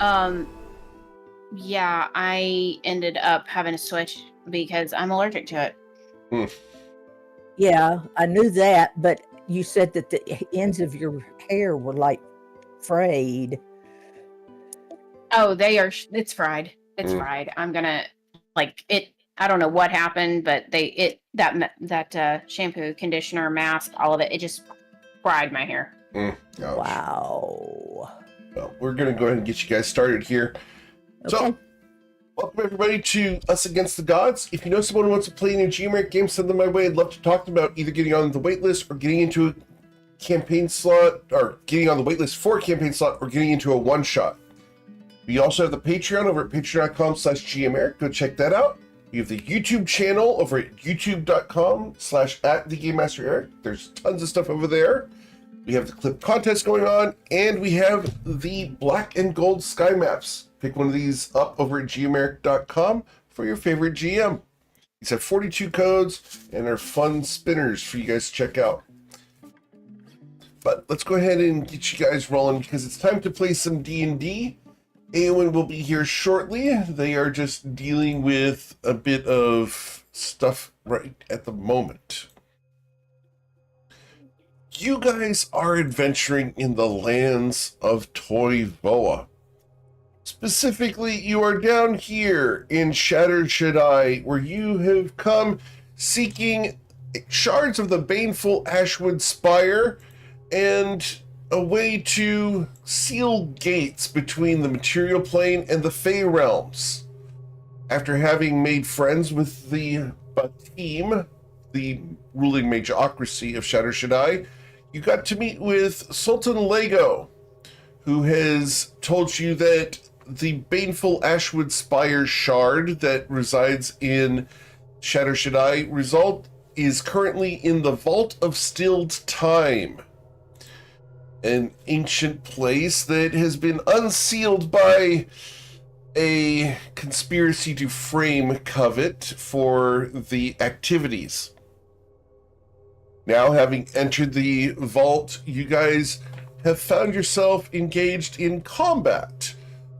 Um, yeah, I ended up having to switch because I'm allergic to it. Yeah, I knew that, but you said that the ends of your hair were like frayed. Oh, it's fried. It's fried. I'm gonna like it. I don't know what happened, but that shampoo, conditioner, mask, all of it, it just fried my hair. Wow. Well, we're going to go ahead and get you guys started here. Okay. So, welcome everybody to Us Against the Gods. If you know someone who wants to play in a Geomeric game, send them my way. I'd love to talk about either getting on the waitlist or getting into a campaign slot, or getting on the waitlist for a campaign slot, or getting into a one-shot. We also have the Patreon over at patreon.com/Geomeric. Go check that out. We have the YouTube channel over at youtube.com/@TheGameMasterEric. There's tons of stuff over there. We have the clip contest going on, and we have the black and gold sky maps. Pick one of these up over at geomeric.com for your favorite GM. These have 42 codes and are fun spinners for you guys to check out. But let's go ahead and get you guys rolling because it's time to play some D&D. Eowyn will be here shortly. They are just dealing with a bit of stuff right at the moment. You guys are adventuring in the lands of Toivoa. Specifically, you are down here in Shattered Shaddai, where you have come seeking shards of the baneful Ashwood Spire and a way to seal gates between the material plane and the Fey realms. After having made friends with the Batim, the ruling magocracy of Shattered Shaddai, you got to meet with Sultan Lego, who has told you that the baneful Ashwood Spire shard that resides in Shattered Shaddai is currently in the Vault of Stilled Time, an ancient place that has been unsealed by a conspiracy to frame Covet for the activities. Now, having entered the vault, you guys have found yourself engaged in combat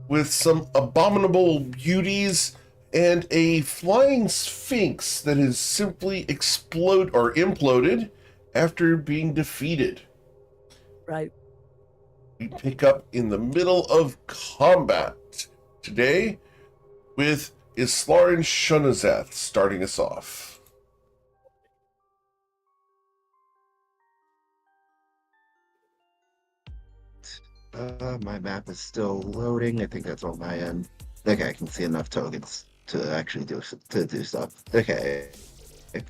with some abominable beauties and a flying sphinx that has simply imploded after being defeated. Right. We pick up in the middle of combat today with Islarin Shunazath starting us off. My map is still loading. I think that's on my end. Okay, I can see enough tokens to actually do stuff. Okay. He's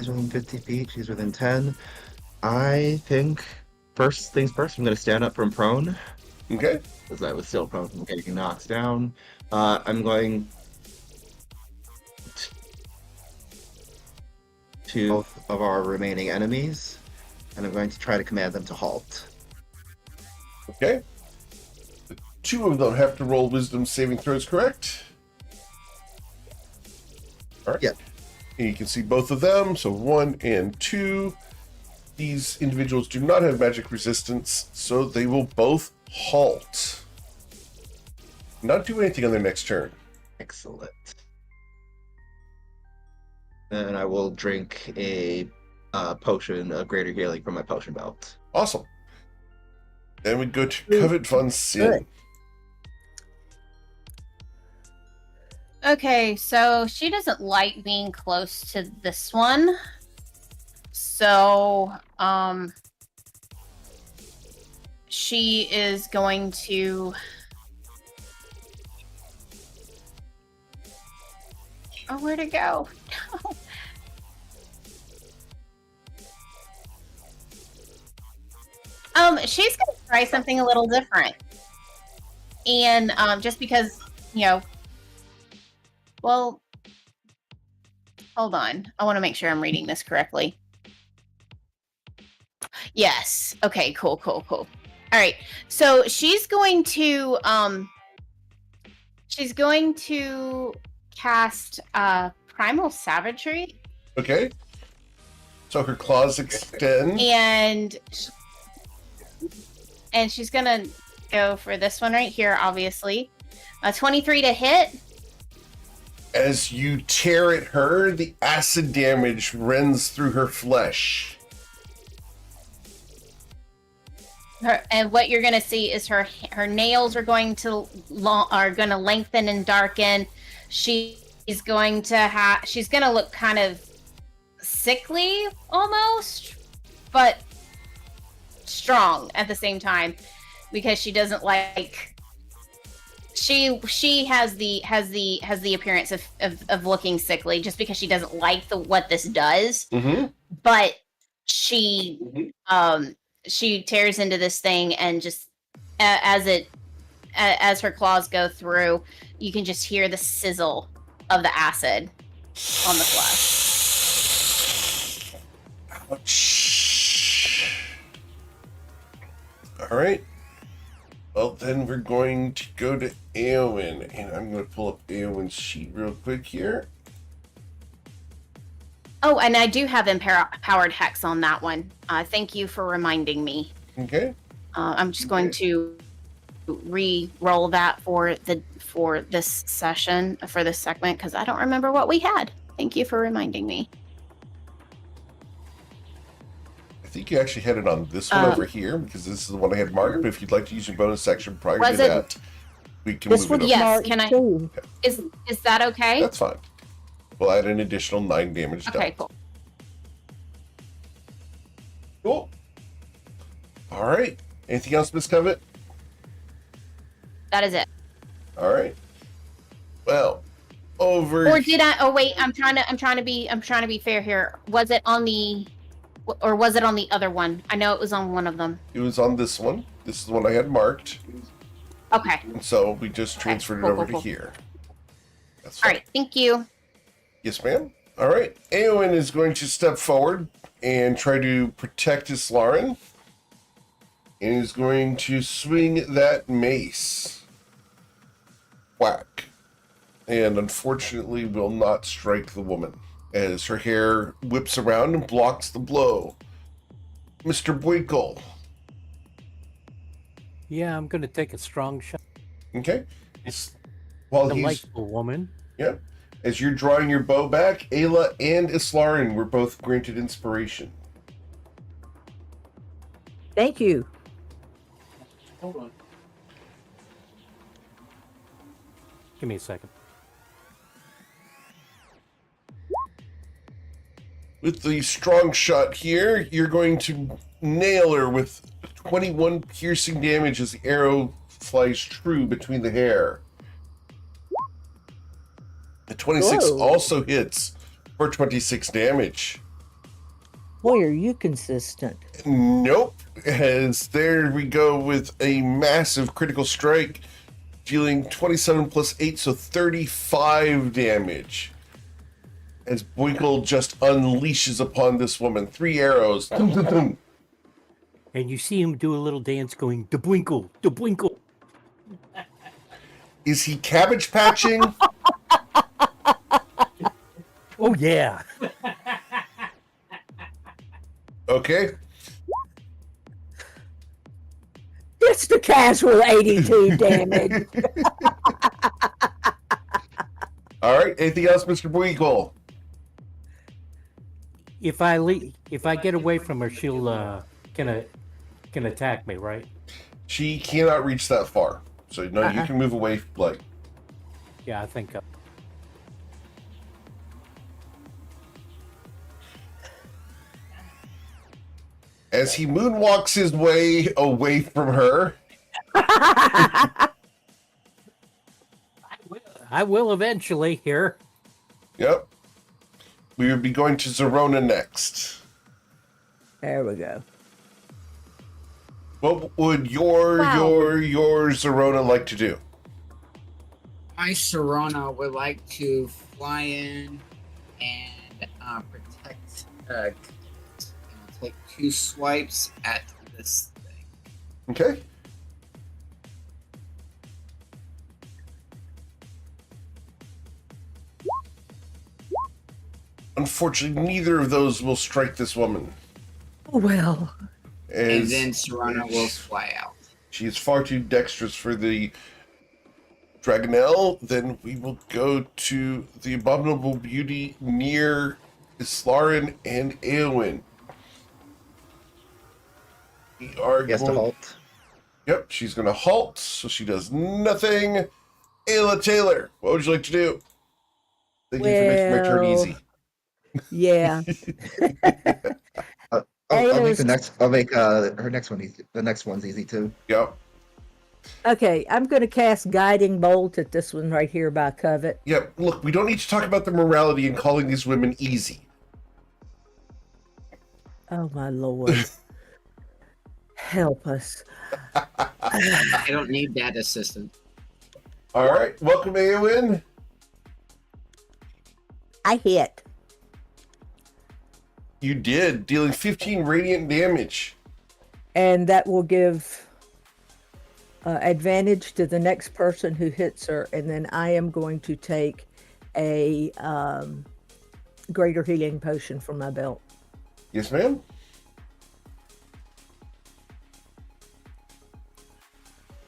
within 50 feet. She's within 10. I think first things first, I'm going to stand up from prone. Okay. Because I was still prone from getting knocked down. I'm going to both of our remaining enemies, and I'm going to try to command them to halt. Okay. The two of them have to roll wisdom saving throws, correct? All right. Yeah. And you can see both of them, so 1 and 2. These individuals do not have magic resistance, so they will both halt. Not do anything on their next turn. Excellent. And I will drink a potion of greater healing from my potion belt. Awesome. Then we go to Covet von Sin. Good. Okay, so she doesn't like being close to this one. So, she is going to... Oh, where'd it go? She's going to try something a little different. And, just because, well, hold on. I want to make sure I'm reading this correctly. Yes. Okay, cool. All right. So she's going to cast Primal Savagery. Okay. So her claws extend. And she's gonna go for this one right here, obviously. 23 to hit. As you tear at her, the acid damage runs through her flesh. And what you're gonna see is her nails are going to lengthen and darken. She's going to look kind of sickly almost, but strong at the same time, because she doesn't like. She has the appearance of looking sickly just because she doesn't like what this does. Mm-hmm. But she tears into this thing, and just as her claws go through, you can just hear the sizzle of the acid on the flesh. Ouch. All right. Well, then we're going to go to Eowyn, and I'm going to pull up Eowyn's sheet real quick here. Oh, and I do have empowered hex on that one. Thank you for reminding me. Okay. I'm just going to re-roll that for this session, for this segment, because I don't remember what we had. Thank you for reminding me. I think you actually had it on this one over here, because this is the one I had marked. But if you'd like to use your bonus section prior to that, we can This move it was over. Yes, marked can I- too. Is that okay? That's fine. We'll add an additional 9 damage. Okay, done. cool. Cool. All right. Anything else, Miss Covet? That is it. All right. Well, over. Or did I? Oh wait, I'm trying to be fair here. Was it on the, or was it on the other one? I know it was on one of them. It was on this one. This is the one I had marked. Okay. And so we just transferred cool, it over cool, to here. That's All fine. right. Thank you. Yes, ma'am. All right. Eowyn is going to step forward and try to protect Islarin. And is going to swing that mace. Whack. And unfortunately will not strike the woman, as her hair whips around and blocks the blow. Mr. Boykle. Yeah, I'm going to take a strong shot. Okay. While he's... Delightful woman. Yeah. As you're drawing your bow back, Ayla and Islarin were both granted inspiration. Thank you. Hold on. Give me a second. With the strong shot here, you're going to nail her with 21 piercing damage as the arrow flies true between the hair. The 26 Whoa. also hits for 26 damage. Boy, are you consistent. Nope. As there we go with a massive critical strike, dealing 27 plus 8, so 35 damage. As Boykle just unleashes upon this woman 3 arrows. Dum, dum, dum. And you see him do a little dance going, da bwinkle, da bwinkle. Is he cabbage patching? Oh, yeah. Okay. It's the casual 82 damage. All right. Anything else, Mr. Boykle? If I get away from her, she'll can attack me, right? She cannot reach that far. So, no, you can move away, like... Yeah, I think. As he moonwalks his way away from her, I will eventually here. yep, we would be going to Zerona next. There we go. What would your Zerona like to do? My Serana would like to fly in and protect, and take 2 swipes at this thing. Okay. Unfortunately, neither of those will strike this woman. Well, And As then Serana will fly out. She is far too dexterous for the Dragonelle. Then we will go to the Abominable Beauty near Islarin and Eowyn. We are He has to going- halt. Yep, she's going to halt, so she does nothing. Ayla Taylor, what would you like to do? Thank you for making my turn Well, easy. Yeah. I'll make Ayla's- the next. I'll make her next one easy. The next one's easy too. Yep, Okay, I'm going to cast Guiding Bolt at this one right here by Covet. yep. Look, we don't need to talk about the morality and calling these women easy. Oh, my Lord. Help us. I don't need that assistant. All right, welcome, Eowyn. I hit. You did, dealing 15 radiant damage. And that will give advantage to the next person who hits her. And then I am going to take a greater healing potion from my belt. Yes, ma'am.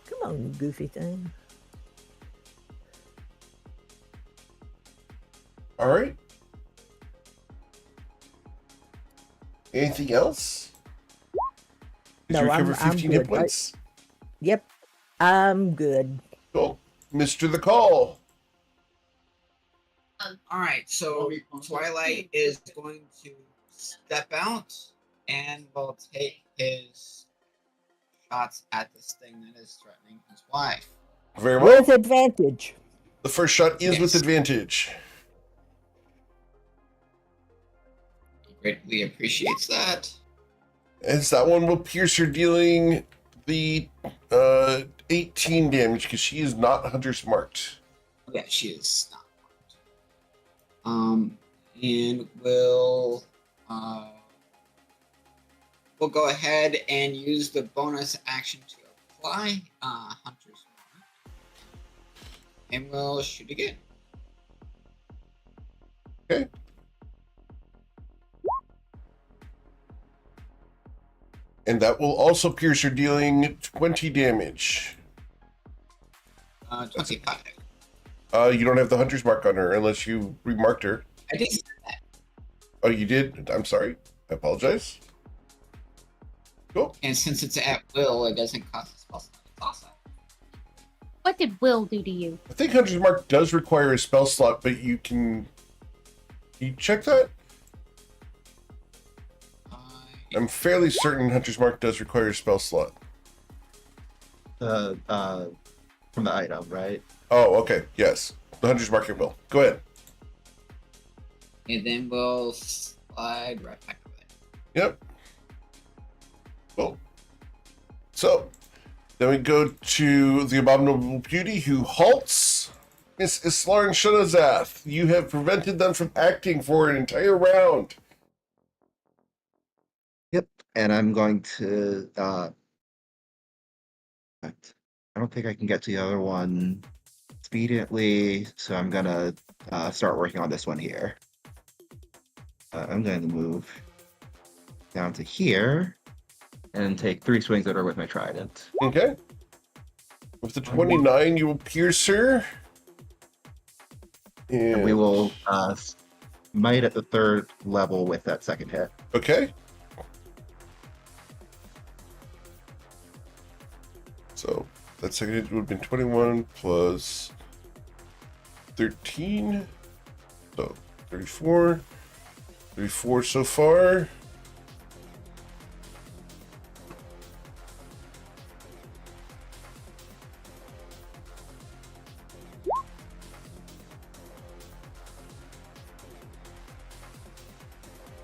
Come on, you goofy thing. All right. Anything else? Did No, you recover I'm 15 hit good. points? Yep, I'm good. Cool. Mr. The Call. All right, so Twilight is going to step out and will take his shots at this thing that is threatening his wife. Very well. With advantage. The first shot is with Yes. advantage. He greatly appreciates that. As that one will pierce her, dealing the 18 damage because she is not Hunter's marked. Yeah, she is not. And we'll go ahead and use the bonus action to apply Hunter's Mark, and we'll shoot again. Okay. And that will also pierce her, dealing 20 damage. 25. You don't have the Hunter's mark on her unless you remarked her. I did say that. Oh, you did? I'm sorry. I apologize. Cool. And since it's at will, it doesn't cost a spell slot. It's awesome. What did Will do to you? I think Hunter's mark does require a spell slot, but you can... You check that? I'm fairly certain Hunter's mark does require a spell slot. From the item, right? Oh, okay. Yes. The Hunter's mark it will. Go ahead. And then we'll slide right back away. Yep. Cool. So, then we go to the Abominable Beauty, who halts. Miss Islarin Shunazath, you have prevented them from acting for an entire round. Yep. And I'm going to. I don't think I can get to the other one expediently, so I'm gonna start working on this one here. I'm going to move down to here and take 3 swings at her with my trident. Okay. With the 29, you will pierce her. And we will smite at the 3rd level with that second hit. Okay. So that second hit would have been 21 plus 13. So 34. 34 so far.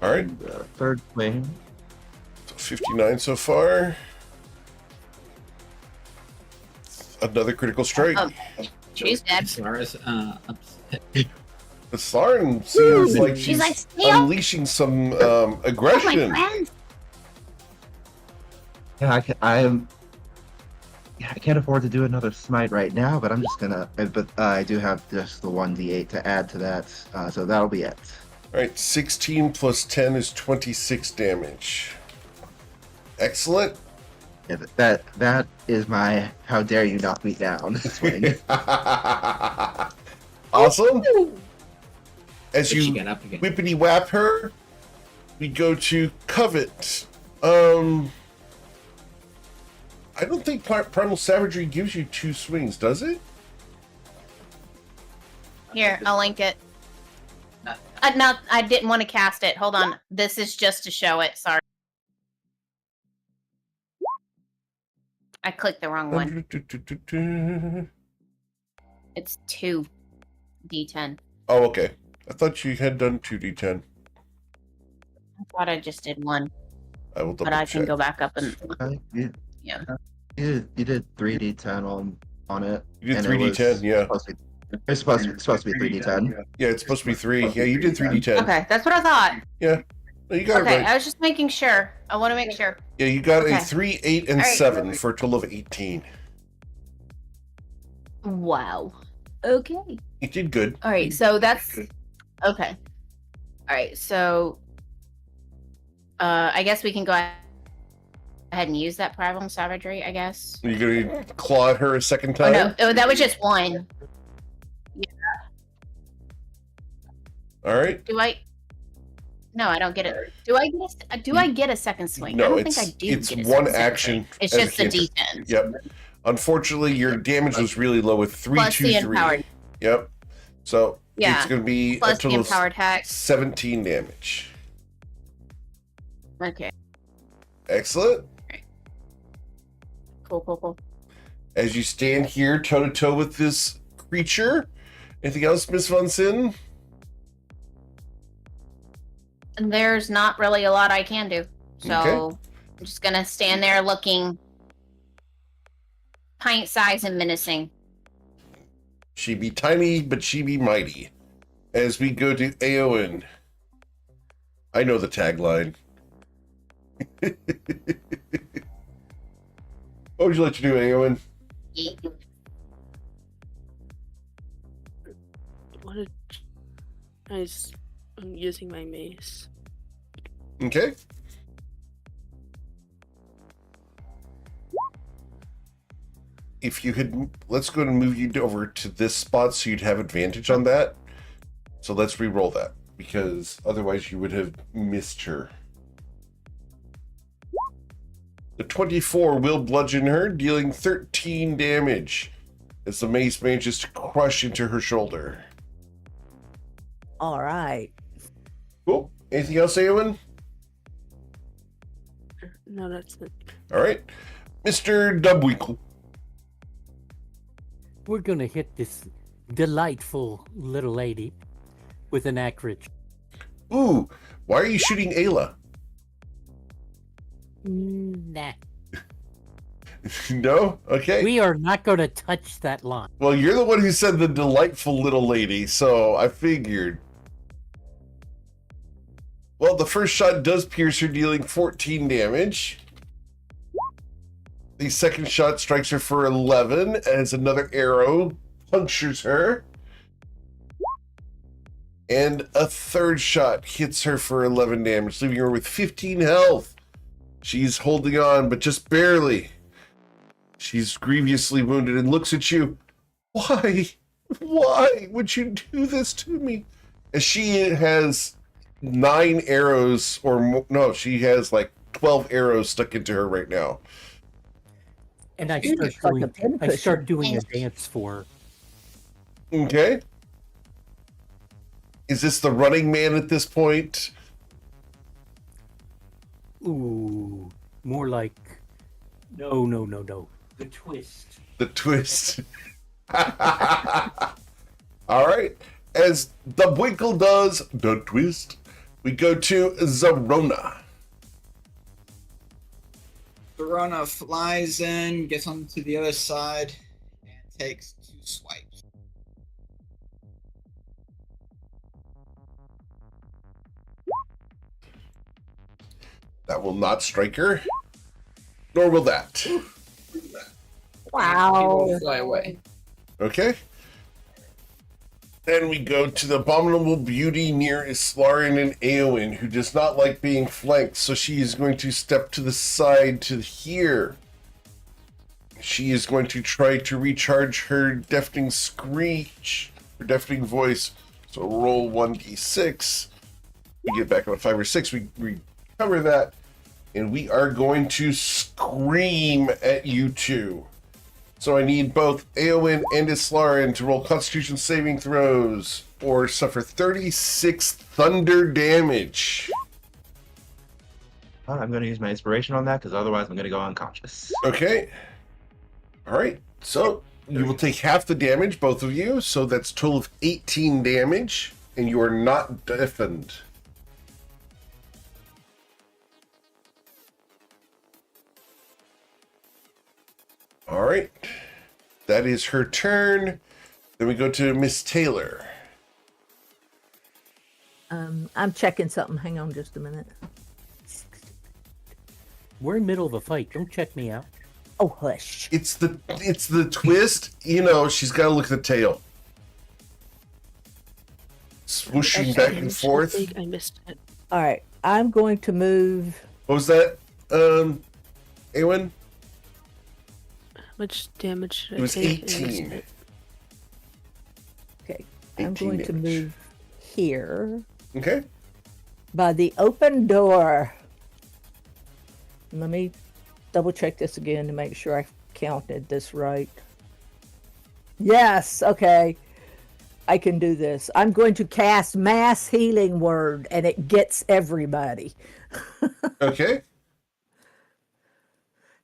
All right. And, 3rd swing. So 59 so far. Another critical strike. She's dead. Lara's upset. The Sarn seems like She's she's like, stay off unleashing some my aggression. friends. Yeah, I can't afford to do another smite right now, but I'm just gonna. But I do have just the 1d8 to add to that, so that'll be it. All right, 16 plus 10 is 26 damage. Excellent. Yeah, that is my how dare you knock me down swing. Awesome. As Did she you get up again? whippity whap her, we go to Covet. I don't think Primal Savagery gives you 2 swings, does it? Here, I'll link it. No, I didn't want to cast it. Hold on. This is just to show it. Sorry. I clicked the wrong one. It's 2d10. Oh, okay. I thought you had done 2d10. I thought I just did 1, I will double but I check. can go back up and You yeah. did 3d10 on it. You did and it 3d10, was yeah. supposed to be 3d10. Yeah, it's supposed to be 3. Yeah, you did 3d10. Okay, that's what I thought. No, you got Okay, it right. I was just making sure. I want to make sure. Yeah, you got Okay. a 3, 8, and All right. 7 for a total of 18. Wow. Okay. You did good. All right, so that's okay. All right, so I guess we can go ahead and use that Primal Savagery, I guess. You're going to claw at her a second Oh time? no, oh, that was just 1. All right. Do I? No, I don't get it. Do I get a second swing? I No, don't think I it's do. it's get a one second action. swing. It's as a just the cantrip. D10 Yep. Unfortunately, your damage was really low with 3, plus 2, the 3. empowered. Yep. So Yeah, it's going to be a plus the total of empowered hex. 17 damage. Okay, Excellent. cool. As you stand here toe to toe with this creature, anything else, Miss Von Sin? And there's not really a lot I can do, so Okay. I'm just gonna stand there looking pint size and menacing. She be tiny, but she be mighty. As we go to Aowen. I know the tagline. What would you like to do, Aowen? I'm using my mace. Okay. If you could, let's go and move you over to this spot so you'd have advantage on that. So let's re-roll that, because otherwise you would have missed her. The 24 will bludgeon her, dealing 13 damage as the mace manages to crush into her shoulder. All right. Cool. Anything else, Eowyn? No, that's it. All right. Mr. Dubwinkle. We're gonna hit this delightful little lady with an accurate. Ooh, why are you shooting Ayla? Nah. No? Okay. We are not gonna touch that line. Well, you're the one who said the delightful little lady, so I figured. Well, the first shot does pierce her, dealing 14 damage. The second shot strikes her for 11 as another arrow punctures her. And a third shot hits her for 11 damage, leaving her with 15 health. She's holding on, but just barely. She's grievously wounded and looks at you. Why? Why would you do this to me? As she has 9 arrows or more. No, she has like 12 arrows stuck into her right now. And I It's start like a doing, pinprick. I start doing a dance for her. Okay. Is this the running man at this point? Ooh, more like no. The twist. The twist. All right. As the Winkle does the twist, we go to Zarona. Verona flies in, gets onto the other side, and takes 2 swipes. That will not strike her. Nor will that. Wow. Fly away. Okay. Then we go to the abominable beauty near Islarian and Eowyn, who does not like being flanked, so she is going to step to the side to here. she is going to try to recharge her deafening screech, her deafening voice. So roll 1d6. We get back on a 5 or 6. We recover that. And we are going to scream at you two. So I need both Eowyn and Islarin to roll Constitution saving throws or suffer 36 thunder damage. I'm going to use my inspiration on that because otherwise I'm going to go unconscious. Okay. All right. So you will take half the damage, both of you. So that's a total of 18 damage, and you are not deafened. All right. That is her turn. Then we go to Miss Taylor. I'm checking something. Hang on just a minute. We're in the middle of a fight. Don't check me out. Oh, hush. It's the twist. You know, she's got to look at the tail. Swooshing back and forth. I think I missed it. All right. I'm going to move. What was that, Eowyn? How much damage did It was I take? I missed 18. it. Okay. I'm 18 going to damage. move here Okay. by the open door. Let me double check this again to make sure I counted this right. Yes. Okay. I can do this. I'm going to cast Mass Healing Word, and it gets everybody. Okay.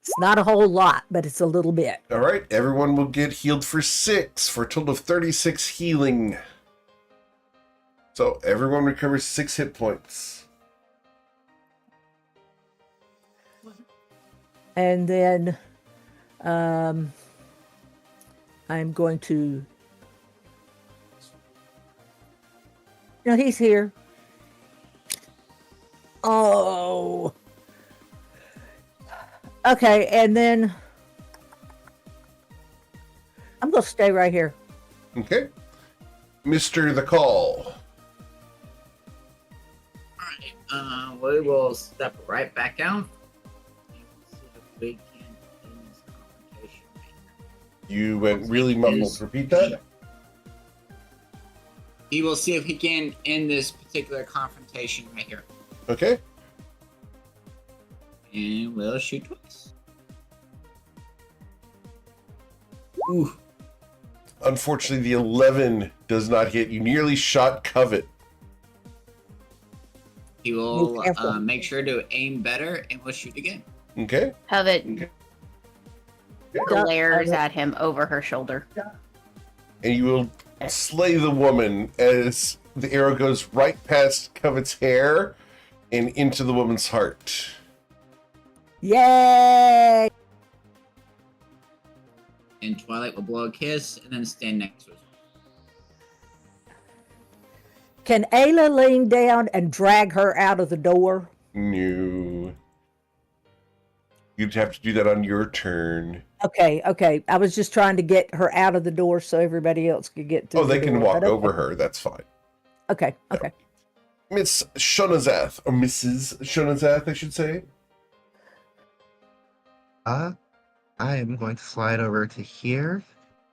It's not a whole lot, but it's a little bit. All right. Everyone will get healed for 6 for a total of 36 healing. So everyone recovers 6 hit points. And then I'm going to. No, he's here. Oh. Okay, and then I'm going to stay right here. Okay. Mr. The Call. Alright, we will step right back out. And see if we can end this confrontation right here. You went really muffled. Repeat that. He will see if he can end this particular confrontation right here. Okay. And we'll shoot twice. Ooh. Unfortunately, the 11 does not hit. You nearly shot Covet. He will Be careful. make sure to aim better and we'll shoot again. Okay. Covet glares at him over her shoulder. And you will slay the woman as the arrow goes right past Covet's hair and into the woman's heart. Yay! And Twilight will blow a kiss and then stand next to us. Can Ayla lean down and drag her out of the door? No. You'd have to do that on your turn. Okay. I was just trying to get her out of the door so everybody else could get to Oh, the they can door, walk but okay. over her. That's fine. Okay. Miss Shonazath, or Mrs. Shonazath, I should say. I am going to slide over to here.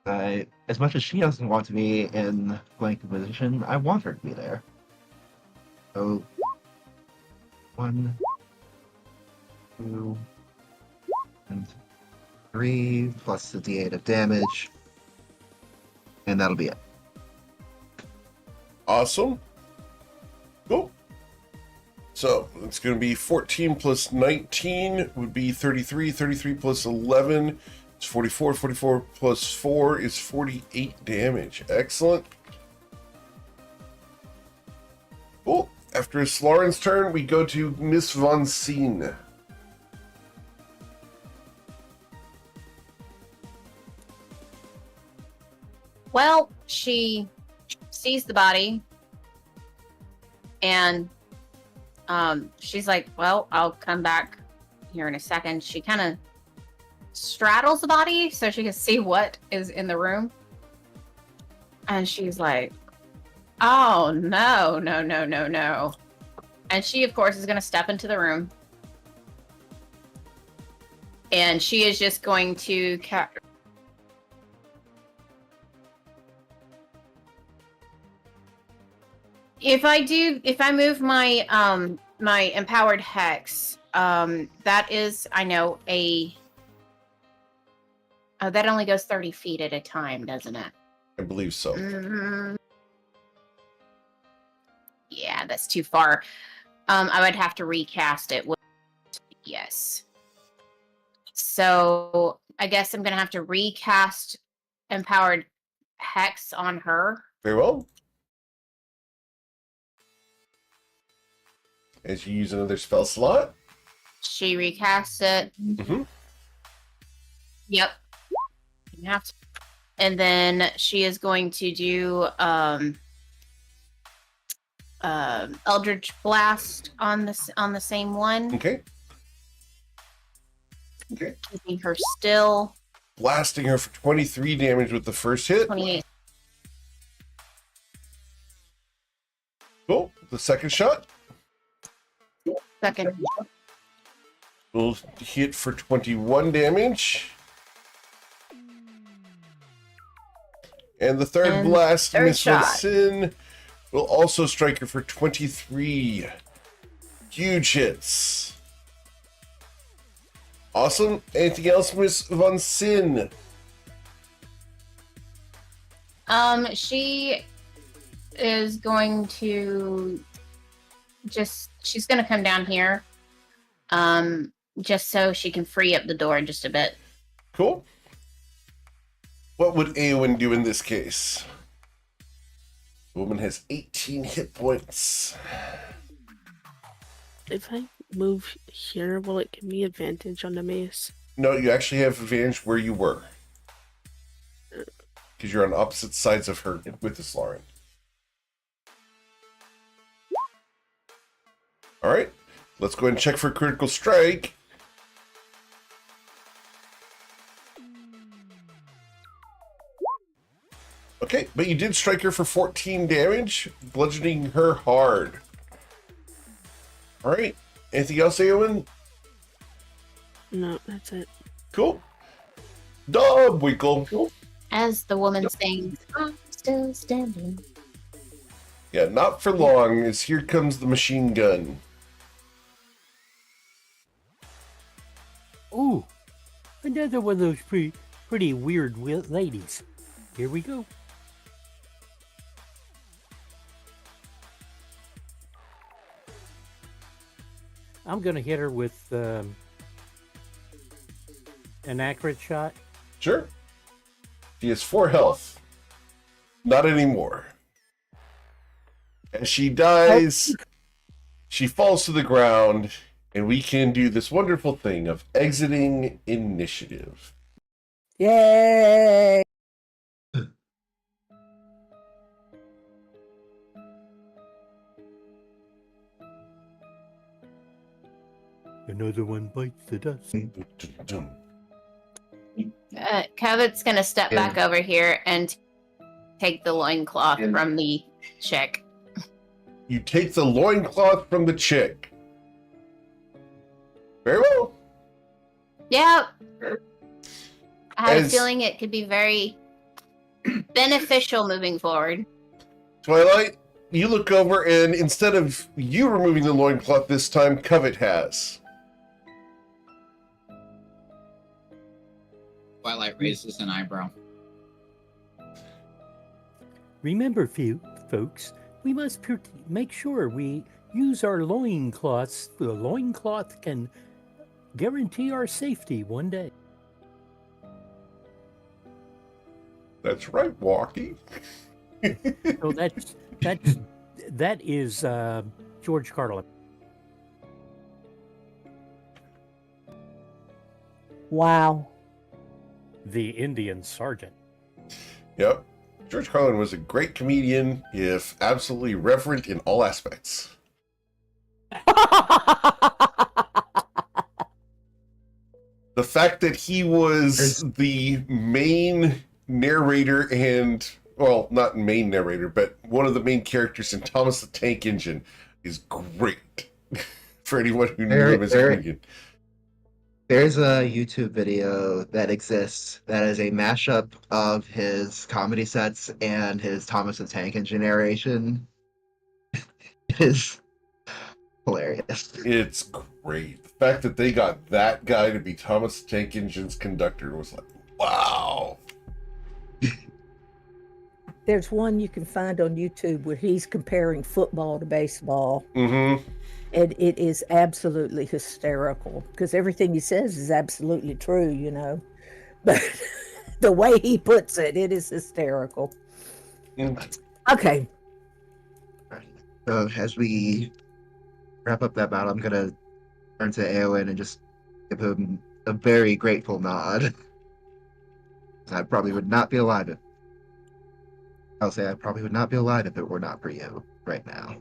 As much as she doesn't want to be in flanking position, I want her to be there. So, 1, 2, and 3, plus the d8 of damage, and that'll be it. Awesome. Cool. So it's going to be 14 plus 19 would be 33. 33 plus 11 is 44. 44 plus 4 is 48 damage. Excellent. Cool. After Slaren's turn, we go to Miss Von Seen. Well, she sees the body and she's like, well, I'll come back here in a second. She kind of straddles the body so she can see what is in the room. And she's like, oh, no. And she, of course, is going to step into the room. And she is just going to if I move my my empowered hex, that is, I know, that only goes 30 feet at a time, doesn't it? I believe so. Yeah, that's too far. I would have to recast it. Yes. So I guess I'm gonna have to recast empowered hex on her. Very well. As you use another spell slot. She recasts it. Mm-hmm. Yep. You have to. And then she is going to do Eldritch Blast on the same one. Okay. Keeping her still. Blasting her for 23 damage with the first hit. 28. Cool. The second shot Second. will hit for 21 damage. And the third And blast, third Miss Von shot. Sin, will also strike her for 23. Huge hits. Awesome. Anything else, Miss Von Sin? She is going to she's going to come down here, just so she can free up the door just a bit. Cool. What would Eowyn do in this case? The woman has 18 hit points. If I move here, will it give me advantage on the mace? No, you actually have advantage where you were. Because you're on opposite sides of her with this Lauren. Alright, let's go ahead and check for critical strike. Okay, but you did strike her for 14 damage, bludgeoning her hard. Alright, anything else, Eowyn? No, that's it. Cool. Dobwinkle. As the woman sings, I'm still standing. Yeah, not for long, as here comes the machine gun. Ooh, another one of those pretty weird ladies. Here we go. I'm gonna hit her with an accurate shot. Sure. She has 4 health. Not anymore. As she dies, she falls to the ground, and we can do this wonderful thing of exiting initiative. Yay! Another one bites the dust. Covet's gonna step back over here and take the loincloth from the chick. You take the loincloth from the chick. Very well. Yep. I had a As- feeling it could be very beneficial moving forward. Twilight, you look over, and instead of you removing the loincloth this time, Covet has. Twilight raises an eyebrow. Remember, folks, we must make sure we use our loincloths. The loincloth can guarantee our safety one day. That's right, Walkie. So that is George Carlin. Wow. The Indian sergeant. Yep. George Carlin was a great comedian, if absolutely reverent in all aspects. The fact that he was the main narrator and, well, not main narrator, but one of the main characters in Thomas the Tank Engine is great for anyone who knew him as a comedian. There's a YouTube video that exists that is a mashup of his comedy sets and his Thomas the Tank Engine narration. It is hilarious. It's great. The fact that they got that guy to be Thomas the Tank Engine's conductor was like, wow. There's one you can find on YouTube where he's comparing football to baseball, Mm-hmm. and it is absolutely hysterical because everything he says is absolutely true, you know. But the way he puts it, it is hysterical. Okay. So as we wrap up that battle, I'm gonna turn to Eowyn and just give him a very grateful nod. I probably would not be alive if I'll say I probably would not be alive if it were not for you right now.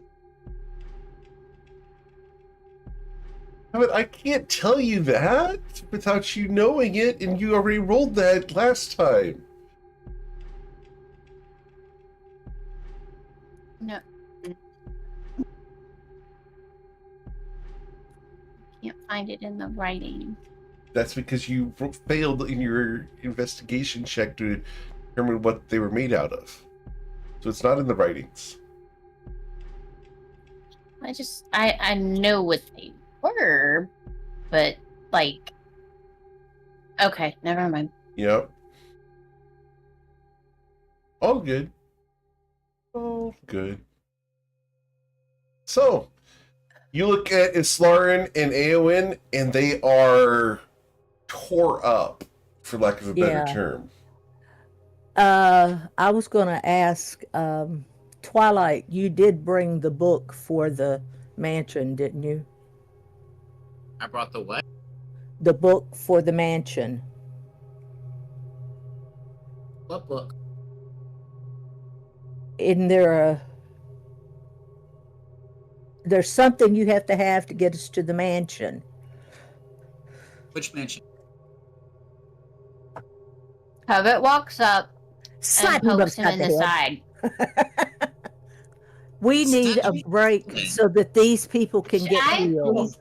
But I can't tell you that without you knowing it, and you already rolled that last time. No. Can't find it in the writing. That's because you failed in your investigation check to determine what they were made out of. So it's not in the writings. I know what they were, but like, okay, never mind. Yep. All good. All good. So, you look at Islarin and Eowyn, and they are tore up, for lack of a better Yeah. term. I was going to ask, Twilight, you did bring the book for the mansion, didn't you? I brought the what? The book for the mansion. What book? Isn't there there's something you have to get us to the mansion? Which mansion? Covet walks up Slap and him pokes him upside in the the head. side. We need a Stop. break so that these people can get I- healed.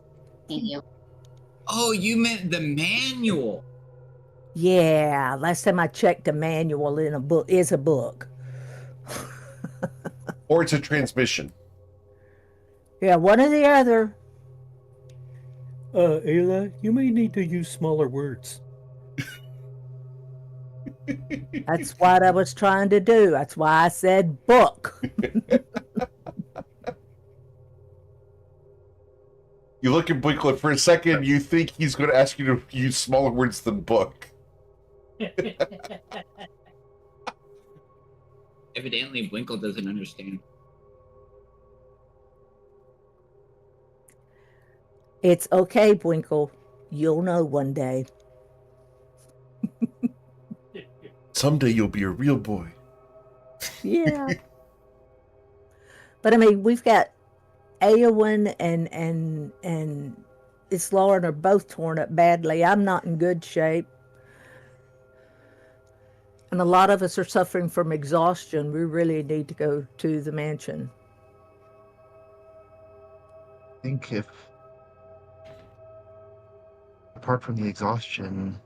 Oh, you meant the manual. Yeah, last time I checked, a manual in a book is a book. Or it's a transmission. Yeah, one or the other. Ayla, you may need to use smaller words. That's what I was trying to do. That's why I said book. You look at Blinklet for a second, you think he's going to ask you to use smaller words than book. Evidently, Winkle doesn't understand. It's okay, Bwinkle. You'll know one day. Someday you'll be a real boy. Yeah. But I mean, we've got Eowyn and Islarin are both torn up badly. I'm not in good shape. And a lot of us are suffering from exhaustion. We really need to go to the mansion. I think if, apart from the exhaustion,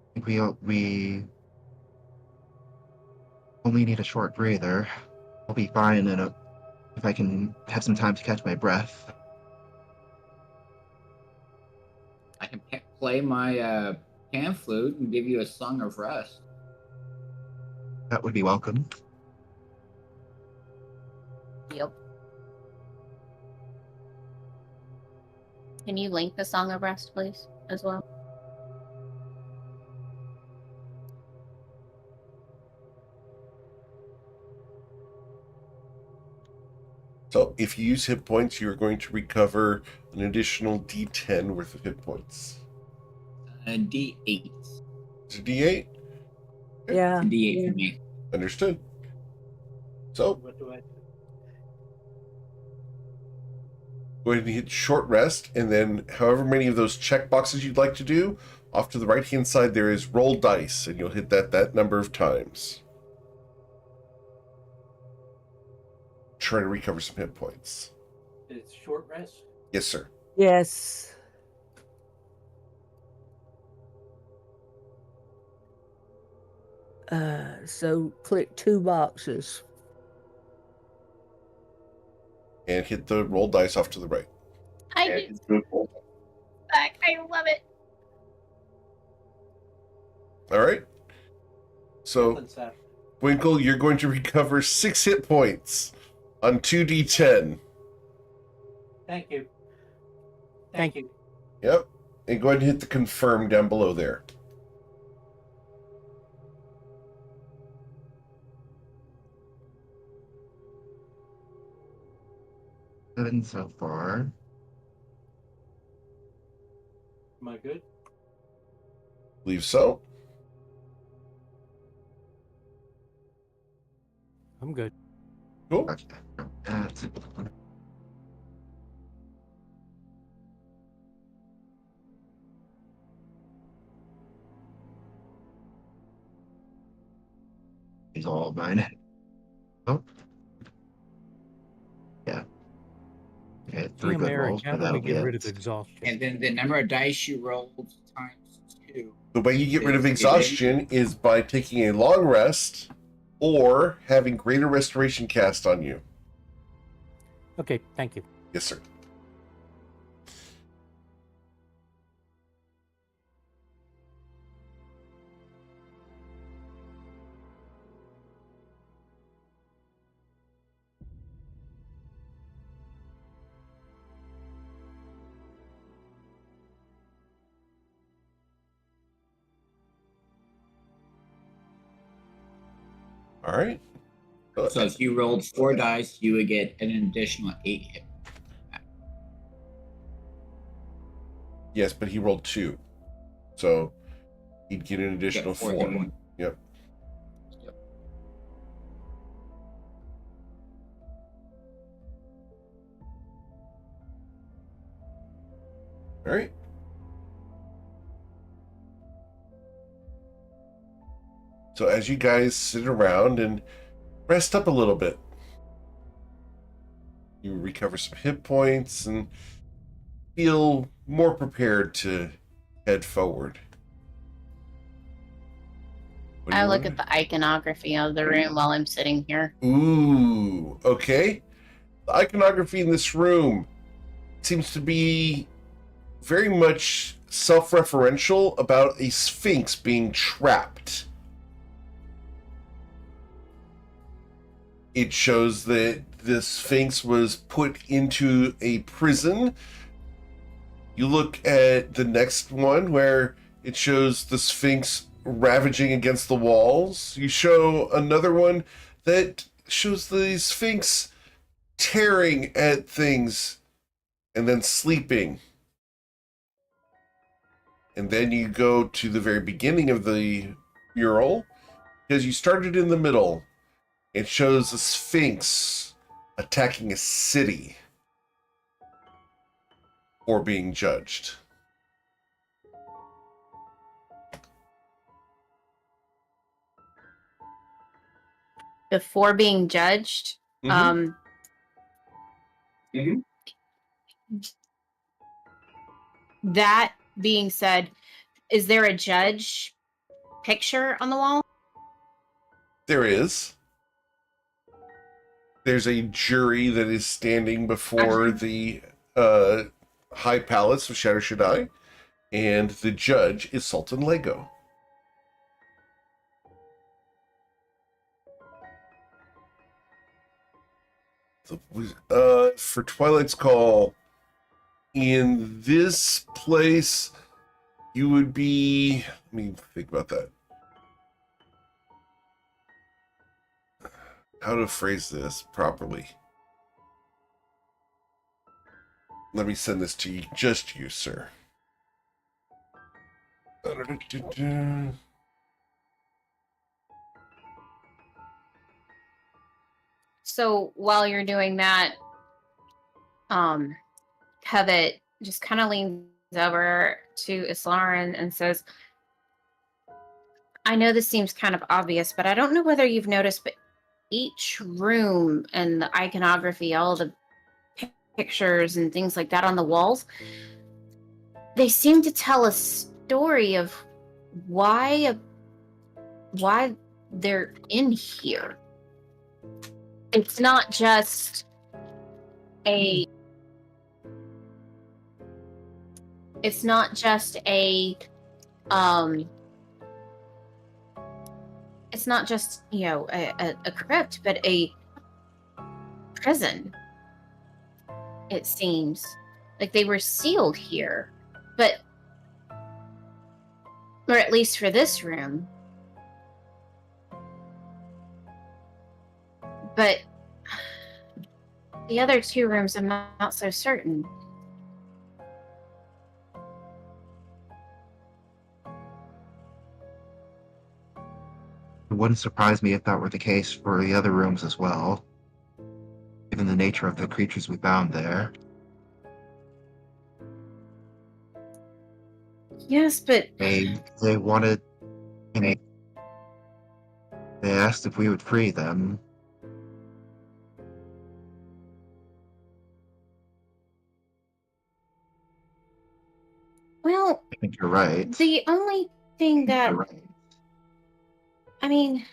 I think we only need a short breather. I'll be fine if I can have some time to catch my breath. I can play my pan flute and give you a song of rest. That would be welcome. Yep. Can you link the Song of Rest, please, as well? So if you use hit points, you're going to recover an additional D10 worth of hit points. D8. Is it D8? Yeah. D8 for me. Understood. So What do I do? go ahead and hit short rest, and then however many of those check boxes you'd like to do, off to the right-hand side there is roll dice, and you'll hit that number of times. Try to recover some hit points. It's short rest. Yes, sir. Yes. So click 2 boxes. And hit the roll dice off to the right. I And did it's good for back. I love it. All right. So, Winkle, you're going to recover 6 hit points on 2d10. Thank you. Thank you. Yep. And go ahead and hit the confirm down below there. Seven so far. Am I good? Believe so. I'm good. Cool. Okay. That's He's all of mine. Oh. Yeah. Okay, 3 Damn, good Eric, rolls, how but do that'll we be get rid of it. exhaustion? And then the number of dice you rolled times 2. The way you get rid of Is- exhaustion is by taking a long rest or having greater restoration cast on you. Okay, thank you. Yes, sir. All right. So if you rolled 4 dice, you would get an additional 8 hit. Yes, but he rolled 2. So he'd get an additional 4. Get 4 hit points. Yep. All right. So as you guys sit around and rest up a little bit, you recover some hit points and feel more prepared to head forward. What do I you look wanna- at the iconography of the room while I'm sitting here. Ooh, okay. The iconography in this room seems to be very much self-referential about a sphinx being trapped. It shows that the sphinx was put into a prison. You look at the next one where it shows the sphinx ravaging against the walls. You show another one that shows the sphinx tearing at things and then sleeping. And then you go to the very beginning of the mural because you started in the middle. It shows a sphinx attacking a city or being judged. Before being judged, Mhm. Mhm. that being said, is there a judge picture on the wall? There is. There's a jury that is standing before the High Palace of Shadow Shaddai, and the judge is Sultan Lego. For Twilight's Call, in this place, you would be. Let me think about that. How to phrase this properly. Let me send this to you, just you, sir. So while you're doing that, Covet just kind of leans over to Islarin and says, I know this seems kind of obvious, but I don't know whether you've noticed, but each room and the iconography, all the pictures and things like that on the walls, they seem to tell a story of why they're in here. It's not just a it's not just a it's not just, you know, a crypt, but a prison. It seems like they were sealed here, but or at least for this room. But the other two rooms, I'm not so certain. It wouldn't surprise me if that were the case for the other rooms as well, given the nature of the creatures we found there. Yes, but They wanted. I mean, they asked if we would free them. well, I think you're right. the only thing that You're right. I mean,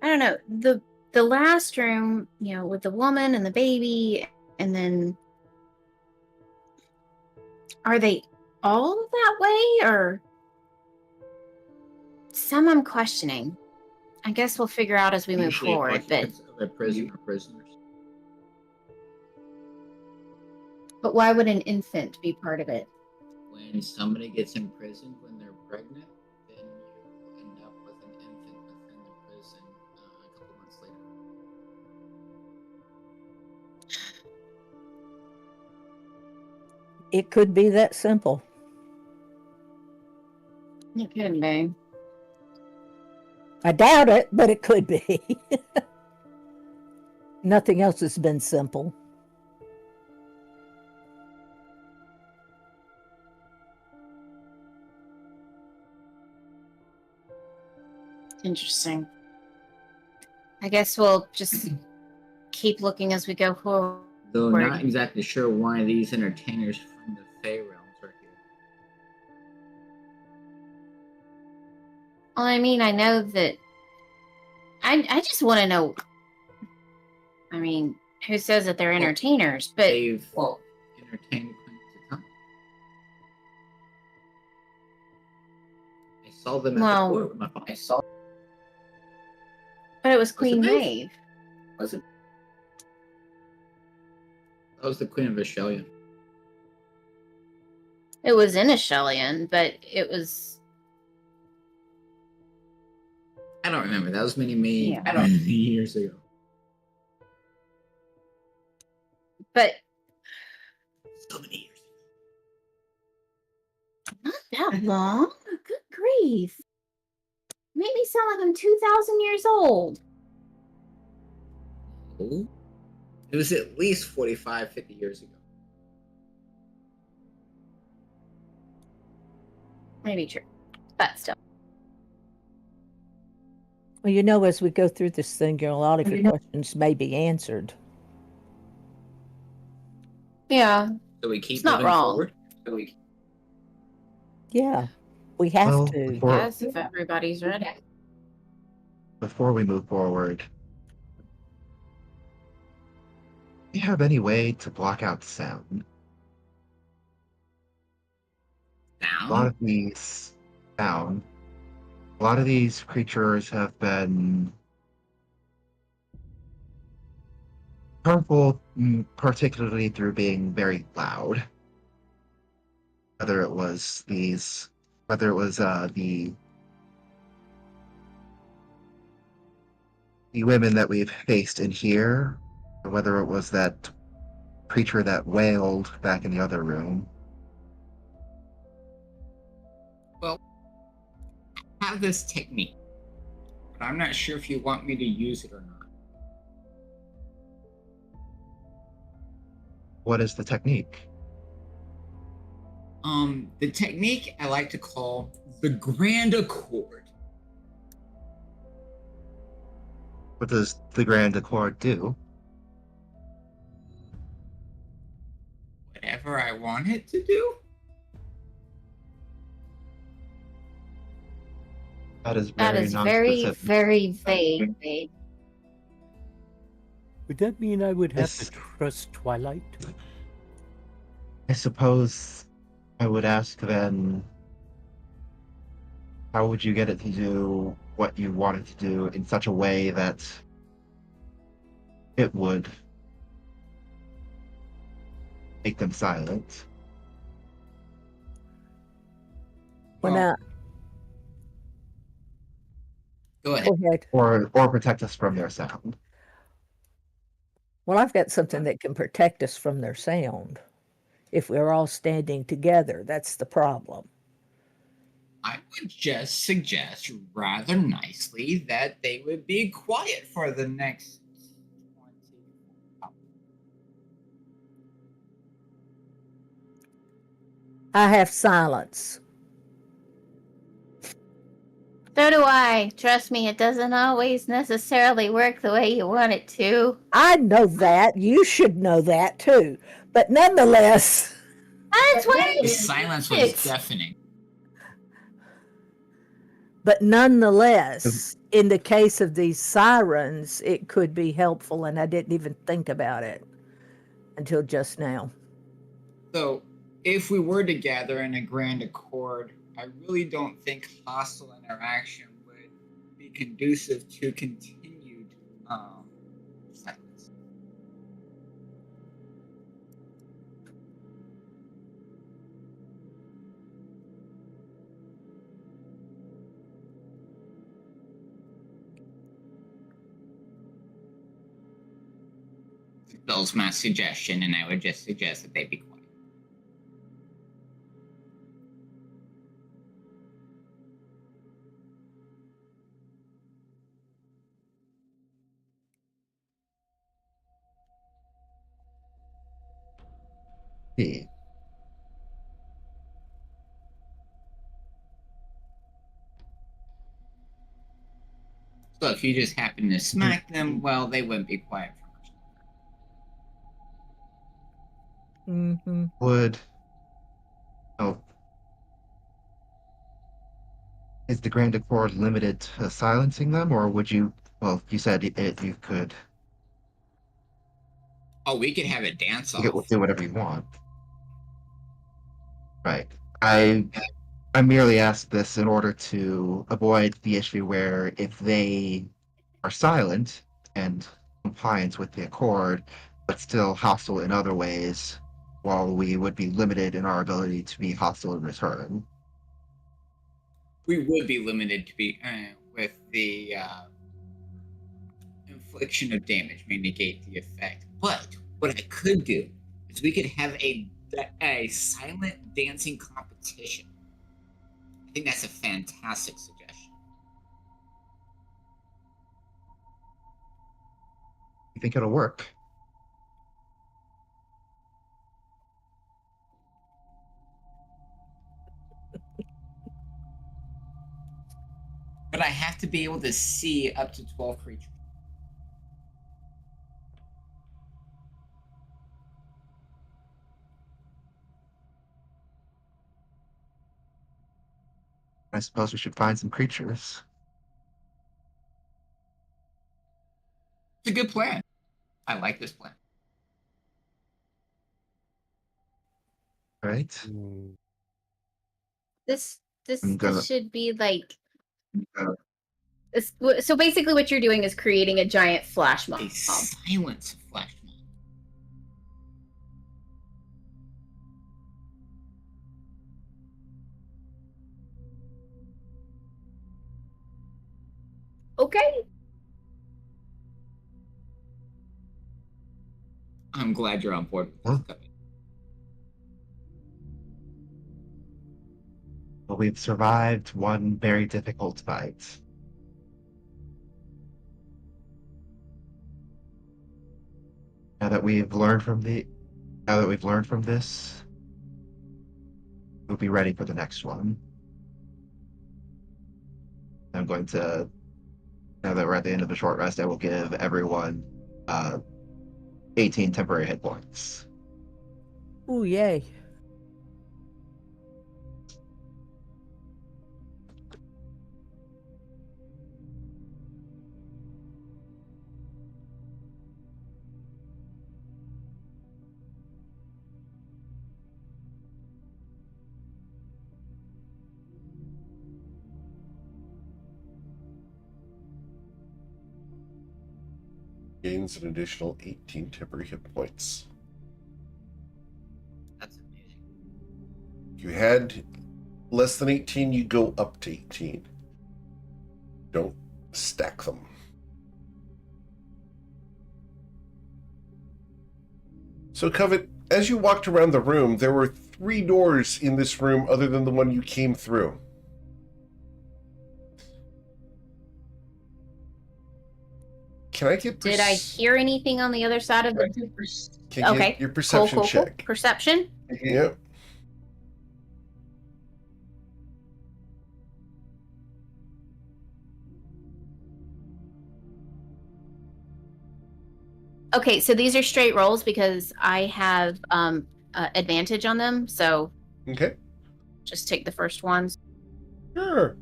I don't know, the last room, you know, with the woman and the baby, and then are they all that way, or some I'm questioning. I guess we'll figure out as we move Usually forward, but occupants of a prison or prisoners. why would an infant be part of it? When somebody gets imprisoned when they're pregnant, then you end up with an infant within the prison a couple months later. It could be that simple. It could be. I doubt it, but it could be. Nothing else has been simple. Interesting. I guess we'll just keep looking as we go forward. Though not exactly sure why these entertainers from the Fey realms are here. Well, I mean, I know that. I just want to know. I mean, who says that they're entertainers? But They've entertained Queen Titania. I saw them at Well, the court with my father. I saw. but it was Was it Queen Maeve? Maeve. Was it? That was the Queen of Ashelia. It was in Ashelian, but it was. I don't remember. That was many Yeah. years ago. But So many years ago. not that long. Good grief. Made me sound like I'm 2,000 years old. Oh. It was at least 45, 50 years ago. Maybe true. But still. Well, you know, as we go through this thing, a lot of your questions may be answered. Yeah. So we keep It's not moving wrong. forward. So we Yeah, we have Well, to. Yes, if everybody's ready. Before we move forward, do you have any way to block out sound? A lot of these sound. A lot of these creatures have been harmful, particularly through being very loud. Whether it was the women that we've faced in here, or whether it was that creature that wailed back in the other room. Well, I have this technique, but I'm not sure if you want me to use it or not. What is the technique? The technique I like to call the Grand Accord. What does the Grand Accord do? Whatever I want it to do. That is That very is very, non-specific. very vague. Wade. Would that mean I would have Yes. to trust Twilight? I suppose I would ask then, how would you get it to do what you want it to do in such a way that it would make them silent? Well, Well, now, go ahead. go ahead. Or protect us from their sound? Well, I've got something that can protect us from their sound. If we're all standing together, that's the problem. I would just suggest rather nicely that they would be quiet for the next 20. I have silence. So do I. Trust me, it doesn't always necessarily work the way you want it to. I know that. You should know that too. But nonetheless, That's why The silence was deafening. in the case of these sirens, it could be helpful, and I didn't even think about it until just now. So, if we were to gather in a grand accord, I really don't think hostile interaction would be conducive to continued silence. Bill's my suggestion, and I would just suggest that they be quiet. See. So if you just happen to smack them, well, they wouldn't be quiet for much. Mm-hmm. Would is the Grand Accord limited to silencing them, or would you? Well, you said you could Oh, we could have a dance you off. could do whatever you want. Right. I merely asked this in order to avoid the issue where if they are silent and compliant with the accord, but still hostile in other ways, while we would be limited in our ability to be hostile in return. We would be limited to be with the infliction of damage may negate the effect. But what I could do is we could have a silent dancing competition. I think that's a fantastic suggestion. You think it'll work? But I have to be able to see up to 12 creatures. I suppose we should find some creatures. It's a good plan. I like this plan. Right? This I'm gonna- this should be like Uh, so basically what you're doing is creating a giant flash mob. A silence flash mob. Okay. I'm glad you're on board with this, Huh? Cubby. Well, we've survived one very difficult fight. Now that we've learned from this, we'll be ready for the next one. I'm going to, now that we're at the end of the short rest, I will give everyone 18 temporary hit points. Ooh, yay. Gains an additional 18 temporary hit points. That's amazing. If you had less than 18, you go up to 18. Don't stack them. So, Covet, as you walked around the room, there were 3 doors in this room other than the one you came through. Can I get... Did I hear anything on the other side of the... Can you Okay. get your perception check? Perception? Yep. Okay, so these are straight rolls because I have advantage on them. So Okay. just take the first ones. Sure.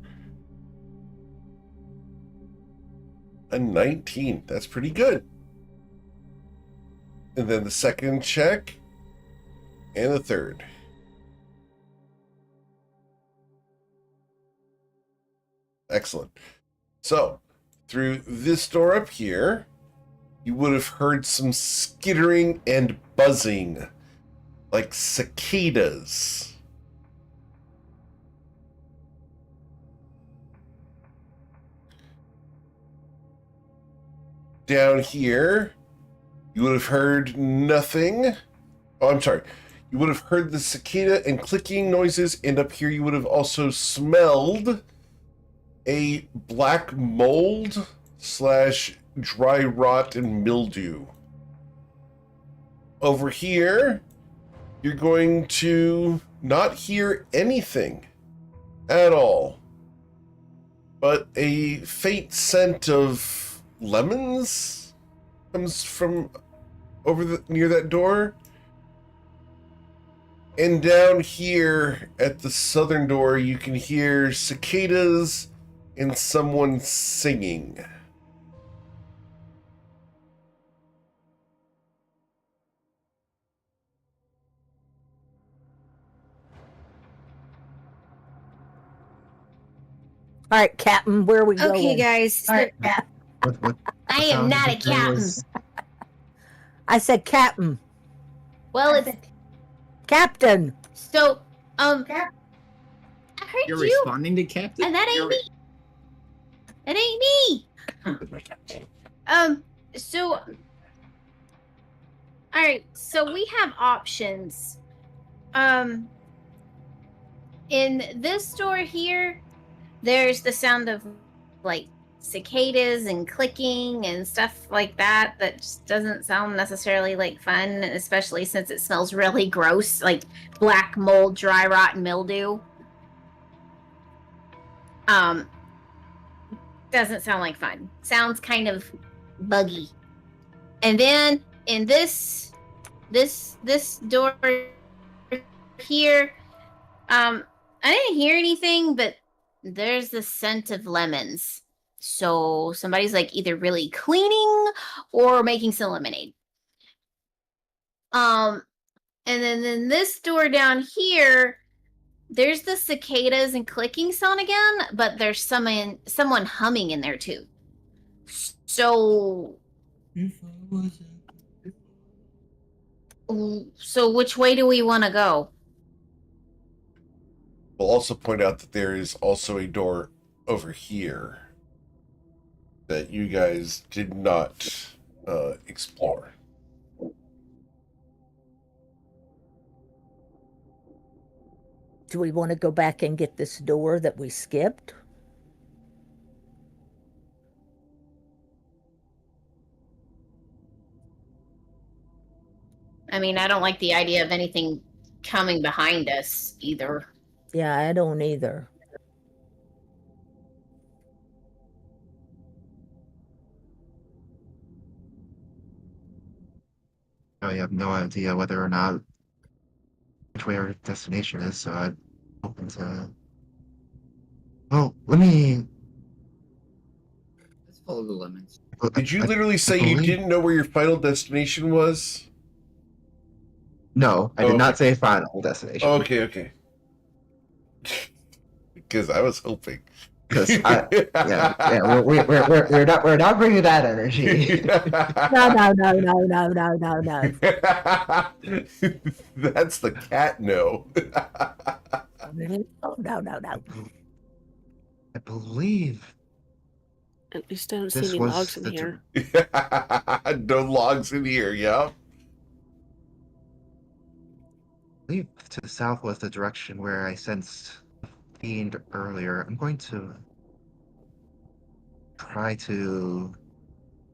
A 19. That's pretty good. And then the second check. And the third. Excellent. So, through this door up here, you would have heard some skittering and buzzing, like cicadas. Down here, you would have heard nothing. Oh, I'm sorry. You would have heard the cicada and clicking noises, and up here you would have also smelled a black mold / dry rot and mildew. Over here, you're going to not hear anything at all, but a faint scent of lemons comes from over near that door. And down here at the southern door, you can hear cicadas and someone singing. All right, Captain, where are we going? Okay, guys. All right, What I am sound not a did you say captain. was- I said Captain. Well, it's Captain. so I heard You're you, responding to Captain? and that ain't me. That ain't me. So, all right. So we have options. In this store here, there's the sound of like cicadas and clicking and stuff like that. That just doesn't sound necessarily like fun, especially since it smells really gross, like black mold, dry rot, and mildew. Doesn't sound like fun. Sounds kind of buggy. And then in this door here, I didn't hear anything, but there's the scent of lemons. So somebody's like either really cleaning or making some lemonade. And then in this door down here, there's the cicadas and clicking sound again, but there's someone humming in there too. So which way do we want to go? We'll also point out that there is also a door over here that you guys did not explore. Do we want to go back and get this door that we skipped? I mean, I don't like the idea of anything coming behind us either. Yeah, I don't either. I have no idea whether or not which way our destination is, so I'm open to. Well, let me. Let's follow the lemons. Did you I- literally say I you believe- didn't know where your final destination was? No, I did Okay. not say final destination. Okay. Because I was hoping. Because we're not bringing that energy. No. That's the cat no. No. I believe At least I don't see this any was logs in the here. No logs in here, yeah. I believe to the south was the direction where I sensed fiend earlier. I'm going to try to.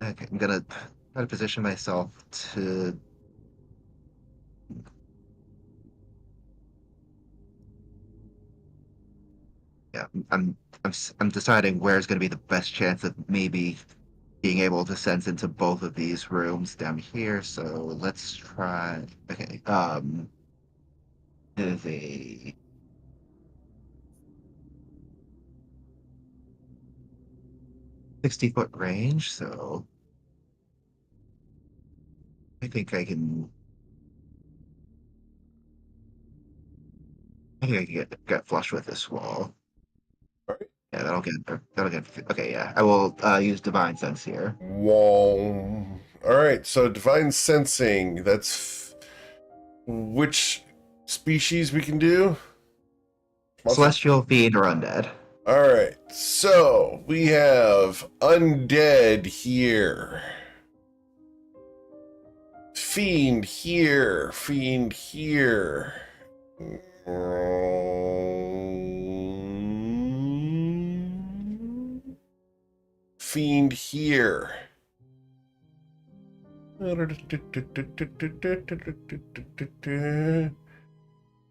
Okay, I'm gonna try to position myself to. Yeah, I'm deciding where's going to be the best chance of maybe being able to sense into both of these rooms down here. So let's try. Okay, it is a 60-foot range, so I think I can. I think I can get flush with this wall. Alright. Yeah, that'll get. Okay, yeah, I will use divine sense here. Whoa. Alright, so divine sensing. That's which species we can do? Celestial, fiend, or undead. Alright, so we have undead here. Fiend here. Fiend here. Fiend here.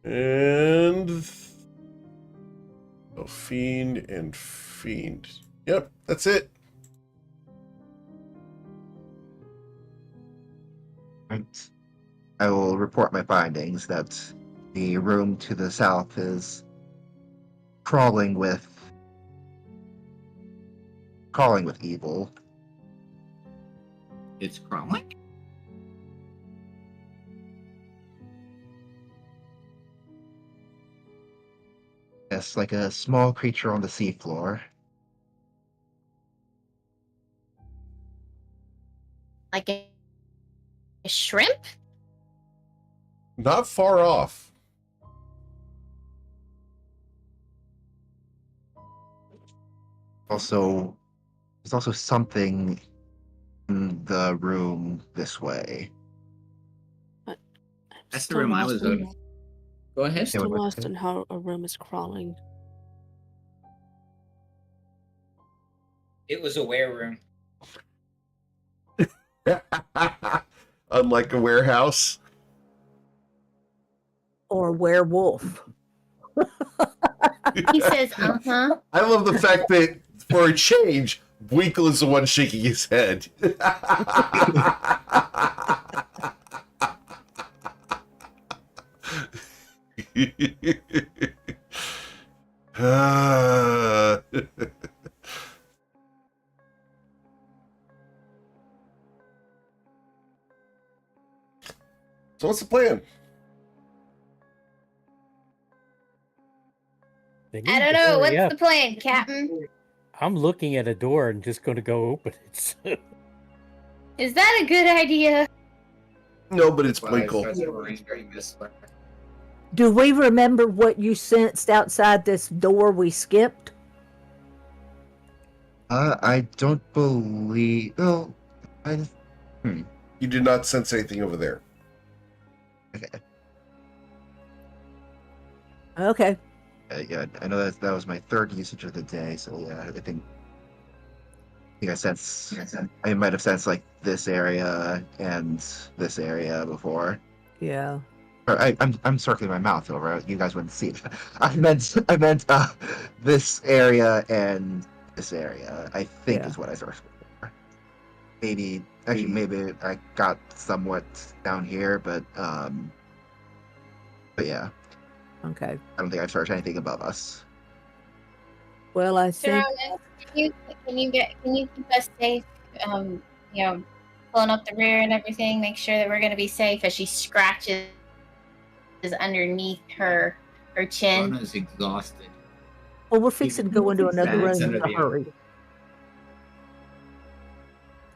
And oh, fiend and fiend. Yep, that's it. Right. I will report my findings that the room to the south is crawling with evil. It's crawling. Yes, like a small creature on the seafloor. Like a shrimp? Not far off. Also, there's also something in the room this way. That's the room I was in. Go I'm ahead. still what- lost in how a room is crawling. It was a were room. Unlike a warehouse. Or werewolf. He says, uh-huh. I love the fact that for a change, Winkle is the one shaking his head. So what's the plan? They I need don't to know. hurry What's up. the plan, Captain? I'm looking at a door and just going to go open it. Is that a good idea? No, but it's Well, I Winkle. started roaring during this one. Do we remember what you sensed outside this door we skipped? I don't believe. Oh, You did not sense anything over there. Okay. yeah, I know that was my third usage of the day, so yeah, I think I sense. I might have sensed like this area and this area before. Yeah. Or I'm circling my mouth over. You guys wouldn't see it. I meant this area and this area. I think Yeah. is what I circled for. Maybe I got somewhat down here, but yeah, Okay. I don't think I've searched anything above us. Well, I think Can you keep us safe? Pulling up the rear and everything. Make sure that we're gonna be safe as she scratches underneath her chin. Rana's exhausted. Well, we're fixing to go into another Bats room under in a the hurry.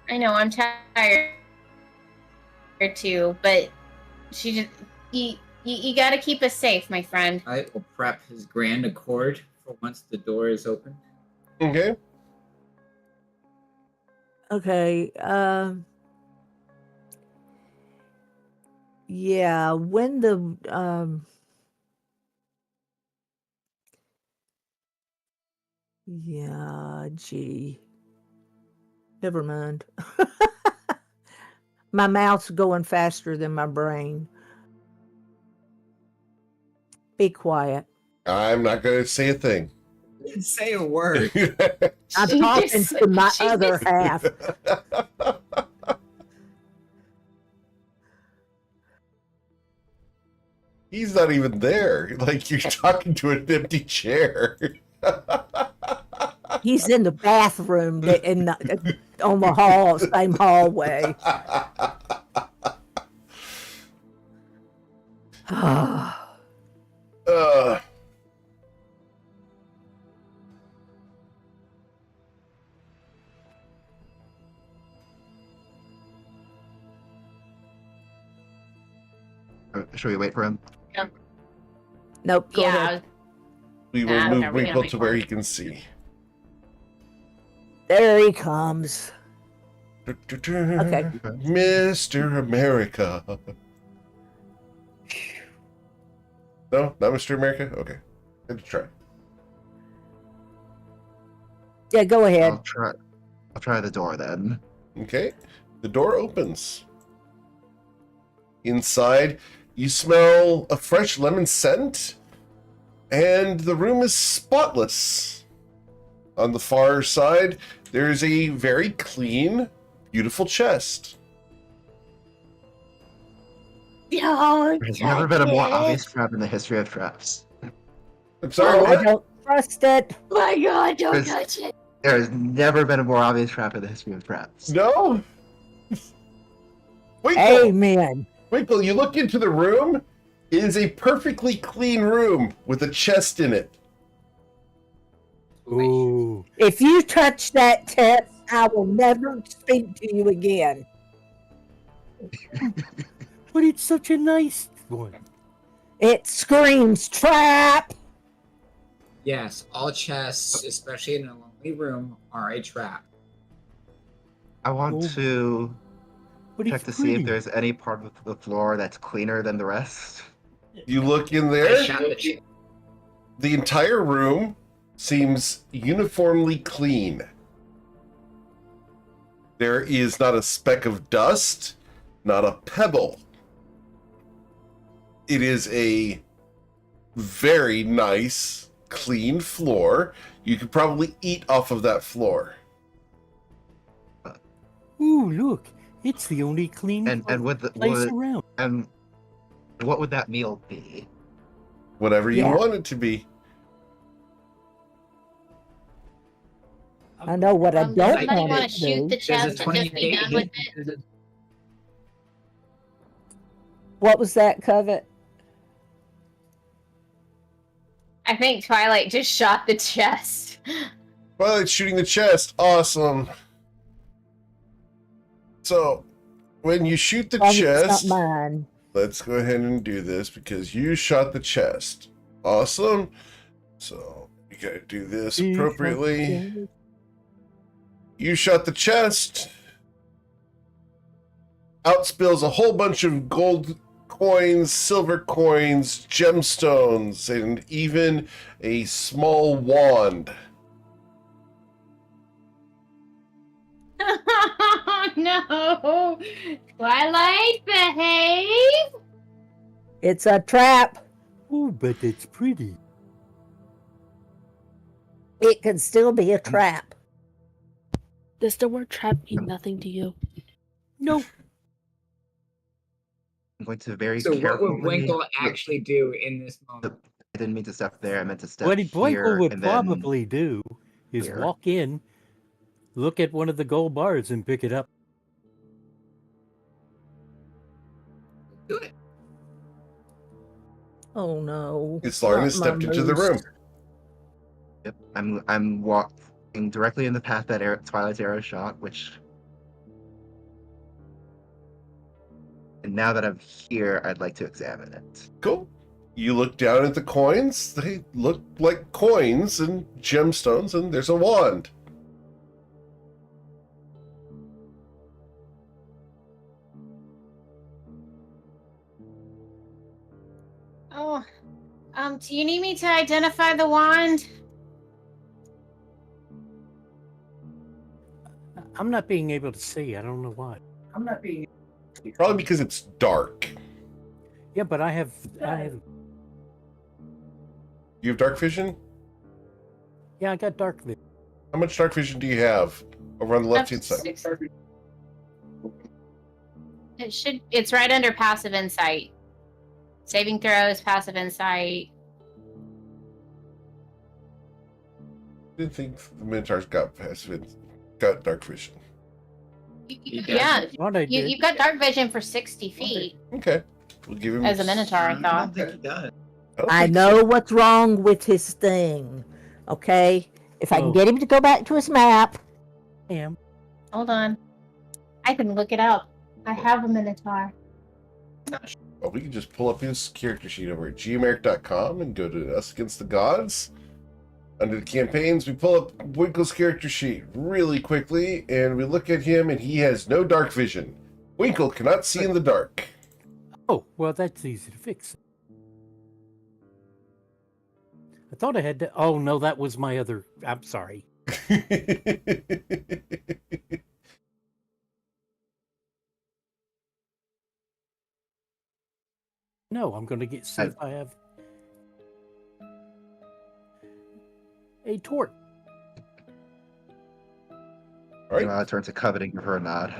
I know I'm tired too, but she just you got to keep us safe, my friend. I will prep his grand accord for once the door is open. Okay. Okay. Yeah. When the yeah. Gee. Never mind. My mouth's going faster than my brain. Be quiet. I'm not going to say a thing. Say a word. I'm She talking just- to my she other just- half. He's not even there. Like, you're talking to an empty chair. He's in the bathroom on the same hallway. uh, Should we wait for him? Nope, go Yeah, ahead. we will Nah, move no, we're gonna Winkle make to where one. he can see. There he comes. Okay. Mr. America. No, not Mr. America? Okay. Good try. Yeah, go ahead. I'll try the door then. Okay. The door opens. Inside, you smell a fresh lemon scent, and the room is spotless. On the far side, there's a very clean, beautiful chest. There's never been a more obvious trap in the history of traps. I'm sorry, I what? don't trust it. my God, don't There's- touch it. There has never been a more obvious trap in the history of traps. No? Winkle! Amen. Winkle, you look into the room. It is a perfectly clean room with a chest in it. Ooh. If you touch that test, I will never speak to you again. But it's such a nice one. It screams trap. Yes, all chests, especially in a lonely room, are a trap. I want Oh. to But check it's to see if pretty. there's any part of the floor that's cleaner than the rest. You look in I there. shot the chest. The entire room seems uniformly clean. There is not a speck of dust, not a pebble. It is a very nice, clean floor. You could probably eat off of that floor. Ooh, look. It's the only clean And with the place around. and what would that meal be? Whatever you Yeah. want it to be. I know what I Does don't somebody want want it to to shoot do. the There's chest a and 20 just be done with it? What was that, Covet? I think Twilight just shot the chest. Well, it's shooting the chest. Awesome. So, when you shoot the Well, it's chest, not mine. let's go ahead and do this because you shot the chest. Awesome. So, you gotta do this appropriately. You shot the chest. Out spills a whole bunch of gold coins, silver coins, gemstones, and even a small wand. No, Twilight, behave. It's a trap. Ooh, but it's pretty. It can still be a trap. Does the word trap mean nothing to you? Nope. I'm going to very So what carefully. would Winkle actually do in this moment? I didn't mean to step there. I meant to step What here. Winkle would and then probably do is here. walk in, look at one of the gold bars, and pick it up. Do it. Oh no. Islarn has Not my stepped into the moose. room. I'm walking directly in the path that Twilight's arrow shot, and now that I'm here, I'd like to examine it. Cool. You look down at the coins. They look like coins and gemstones, and there's a wand. Oh, do you need me to identify the wand? I'm not being able to see. I don't know why. Probably because it's dark. Yeah, but I have. You have dark vision? Yeah, I got dark vision. How much dark vision do you have over on the left-hand side? It's right under passive insight. Saving throws, passive insight. I didn't think the Minotaur's got got dark vision. Yeah, Thought I did. you've got dark vision for 60 feet Okay. We'll give him as a Minotaur, I I thought. don't think he does. don't I think know what's wrong with his thing. Okay? If I Oh. can get him to go back to his map. Am. Hold on. I can look it up. I have a Minotaur. Well, we can just pull up his character sheet over at gmeric.com and go to Us Against the Gods. Under the campaigns, we pull up Winkle's character sheet really quickly, and we look at him, and he has no dark vision. Winkle cannot see in the dark. Oh, well, that's easy to fix. I thought I had to. Oh, no, that was my other. I'm sorry. No, I'm going to see if I have a torch. All right. I turn to Covet and give her a nod.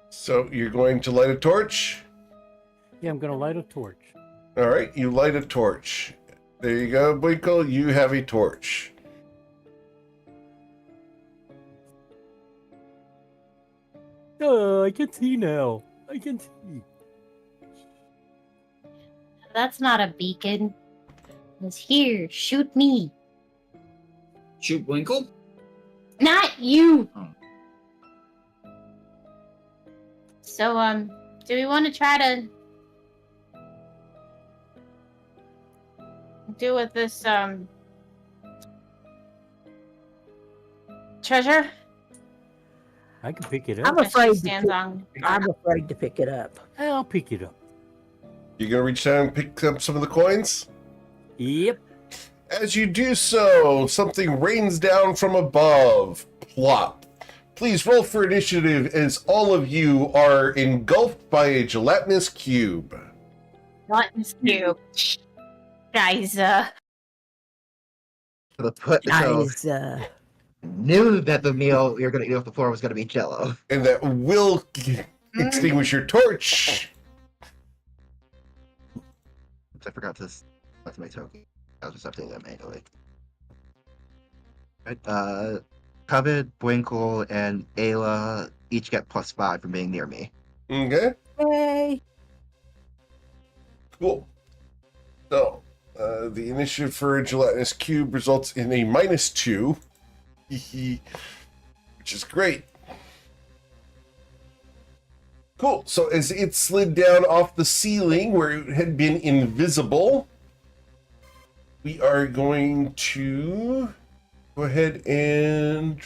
So you're going to light a torch? Yeah, I'm going to light a torch. All right, you light a torch. There you go, Winkle. You have a torch. Oh, I can see now. I can see. That's not a beacon. It's here. Shoot me. Shoot Winkle? Not you. Oh. So, do we want to try to do with this, treasure? I can pick it I'm up. That she afraid to stands pick- on. I'm afraid to pick it up. I'll pick it up. You're going to reach down and pick up some of the coins? Yep. As you do so, something rains down from above. Plop. Please roll for initiative as all of you are engulfed by a gelatinous cube. Gelatinous cube. Guys, So Guys, knew that the meal you're going to eat off the floor was going to be Jello. And that will extinguish your torch. Oops, I forgot to my token. I'll just update that manually. Right, Covet, Winkle, and Ayla each get +5 from being near me. Okay, yay. cool. So, the initiative for a gelatinous cube results in a -2, which is great. Cool. So as it slid down off the ceiling where it had been invisible, we are going to go ahead and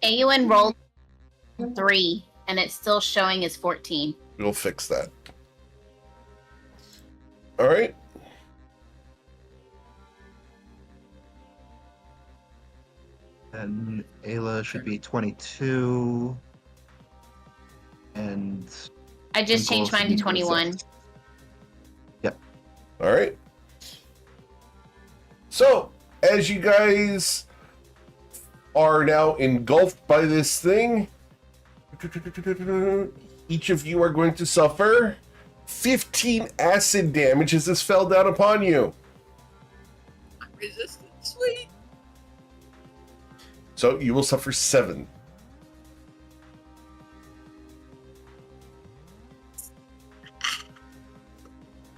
Aowen rolled 3, and it's still showing as 14. we'll fix that. All right. And Ayla should be 22. And I just Winkle changed mine should to be 21. 26. Yep. All right. So, as you guys are now engulfed by this thing, each of you are going to suffer 15 acid damage as this fell down upon you. Resistant, sweet. So, you will suffer 7.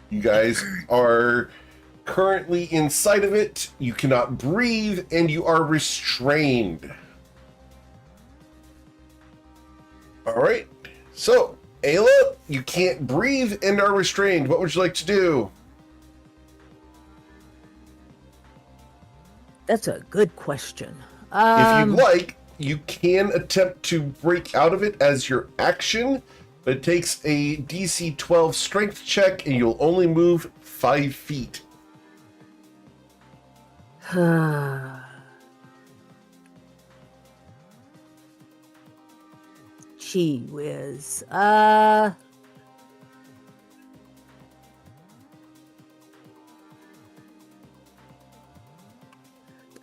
You guys are currently inside of it. You cannot breathe, and you are restrained. All right. So, Ayla, you can't breathe and are restrained. What would you like to do? That's a good question. If you'd like, you can attempt to break out of it as your action, but it takes a DC 12 strength check, and you'll only move 5 feet. Gee whiz.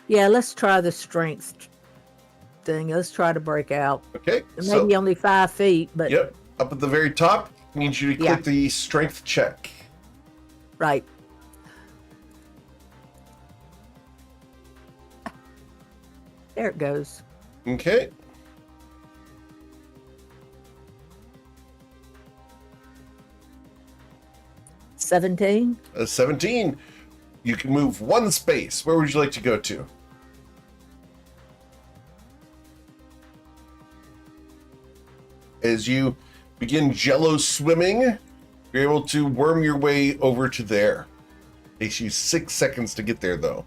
Yeah, let's try the strength thing. Let's try to break out. Okay. Maybe only 5 feet, but Yep. Up at the very top, needs you to click Yeah. the strength check. right. There it goes. Okay. $17. 17. You can move 1 space. Where would you like to go to? As you begin jello swimming, you're able to worm your way over to there. Takes you 6 seconds to get there, though.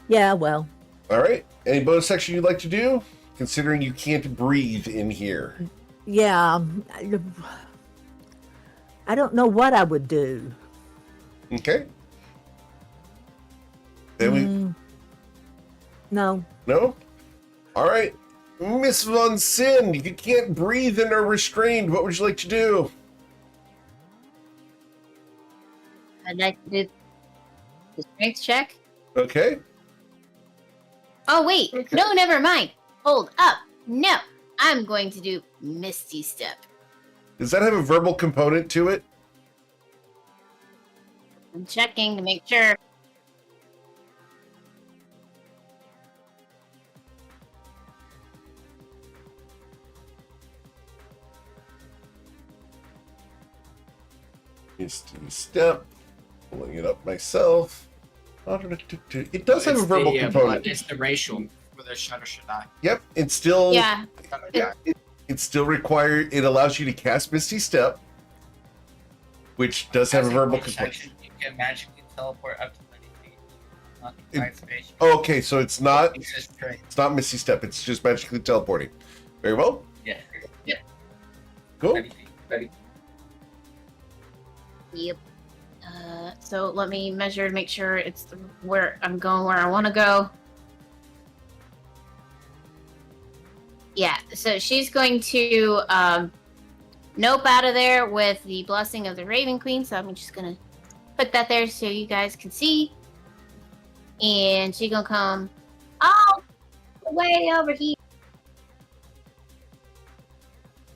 Yeah, well, All right. Any bonus action you'd like to do? Considering you can't breathe in here. yeah. I don't know what I would do. Okay. Then we No. no. All right, Miss Von Sin, you can't breathe and are restrained. What would you like to do? I'd like to do the strength check. Okay. Oh, wait. Okay. No, never mind. Hold up. No. I'm going to do Misty Step. Does that have a verbal component to it? I'm checking to make sure. Misty Step. Pulling it up myself. It does have a It's verbal the, component. It's the racial for the Shadow Shaddai. Yep. It's still Yeah. It's still required. It allows you to cast Misty Step, which does have a As verbal bonus component. action, you can magically teleport up to 30 feet. It- Space. Okay, so it's not It's just straight. it's not Misty Step. It's just magically teleporting. Very well. Yeah. Yeah. Cool. 30 feet. 30. Yep. So let me measure to make sure it's where I'm going, where I want to go. Yeah, so she's going to nope out of there with the blessing of the Raven Queen. So I'm just gonna put that there so you guys can see. And she's gonna come all the way over here.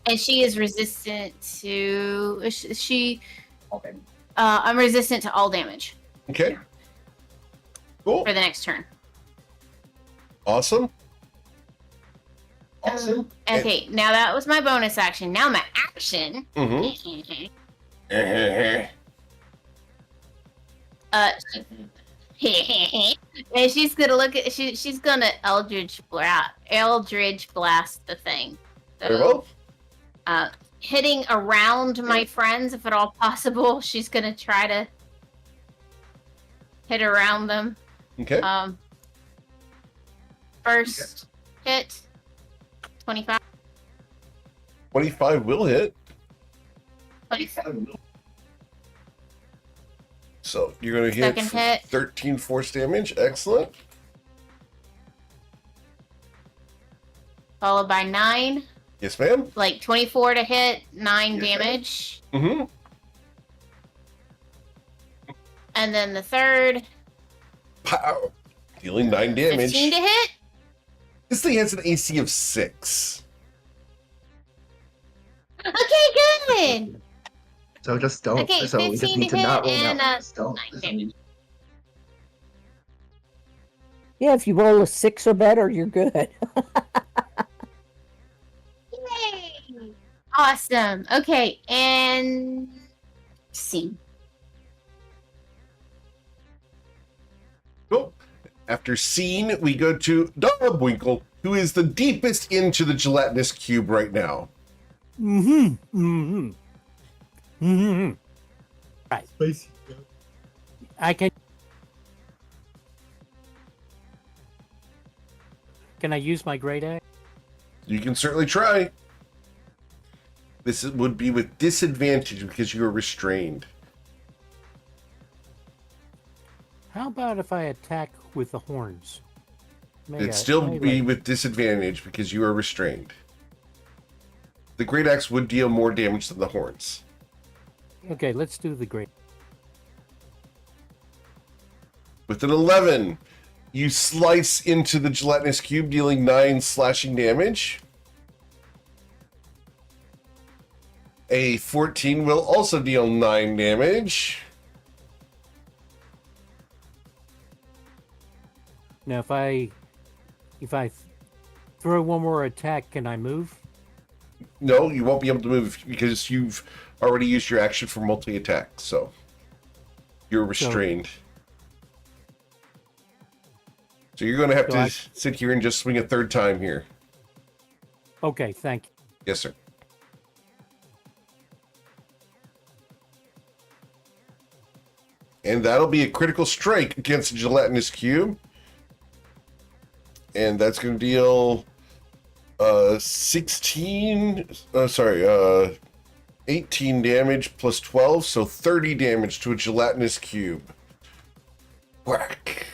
And she is resistant to Okay. I'm resistant to all damage Okay. Cool. for the next turn. Awesome. Okay, now that was my bonus action. Now my action. Mm-hmm. And she's gonna look at she's gonna Eldritch blast the thing. Very well. Hitting around my friends if at all possible. She's gonna try to hit around them. Okay. First hit 25. 25 will hit. 27. So you're going to hit, Second for hit. 13 force damage. Excellent. Followed by 9. Yes, ma'am. Like 24 to hit, 9 damage. Mm-hmm. And then the third, Pow. Dealing 9 damage. 15 to hit. This thing has an AC of 6. Okay, good. So just don't. Okay, so we just 15 need to to not hit roll and now. Just don't. 9 damage. Yeah, if you roll a 6 or better, you're good. Yay! Awesome. Okay, and see. Cool. After Scene, we go to Dobwinkle, who is the deepest into the gelatinous cube right now. Right. I can. Can I use my great axe? You can certainly try. Would be with disadvantage because you are restrained. How about if I attack with the horns? It'd still be with disadvantage because you are restrained. The great axe would deal more damage than the horns. Okay, let's do the great. With an 11, you slice into the gelatinous cube, dealing 9 slashing damage. A 14 will also deal 9 damage. Now, if I throw one more attack, can I move? No, you won't be able to move because you've already used your action for multi-attack, so you're restrained. So you're going to have to sit here and just swing a third time here. Okay, thank you. Yes, sir. And that'll be a critical strike against the gelatinous cube. And that's going to deal 18 damage plus 12, so 30 damage to a gelatinous cube. Whack.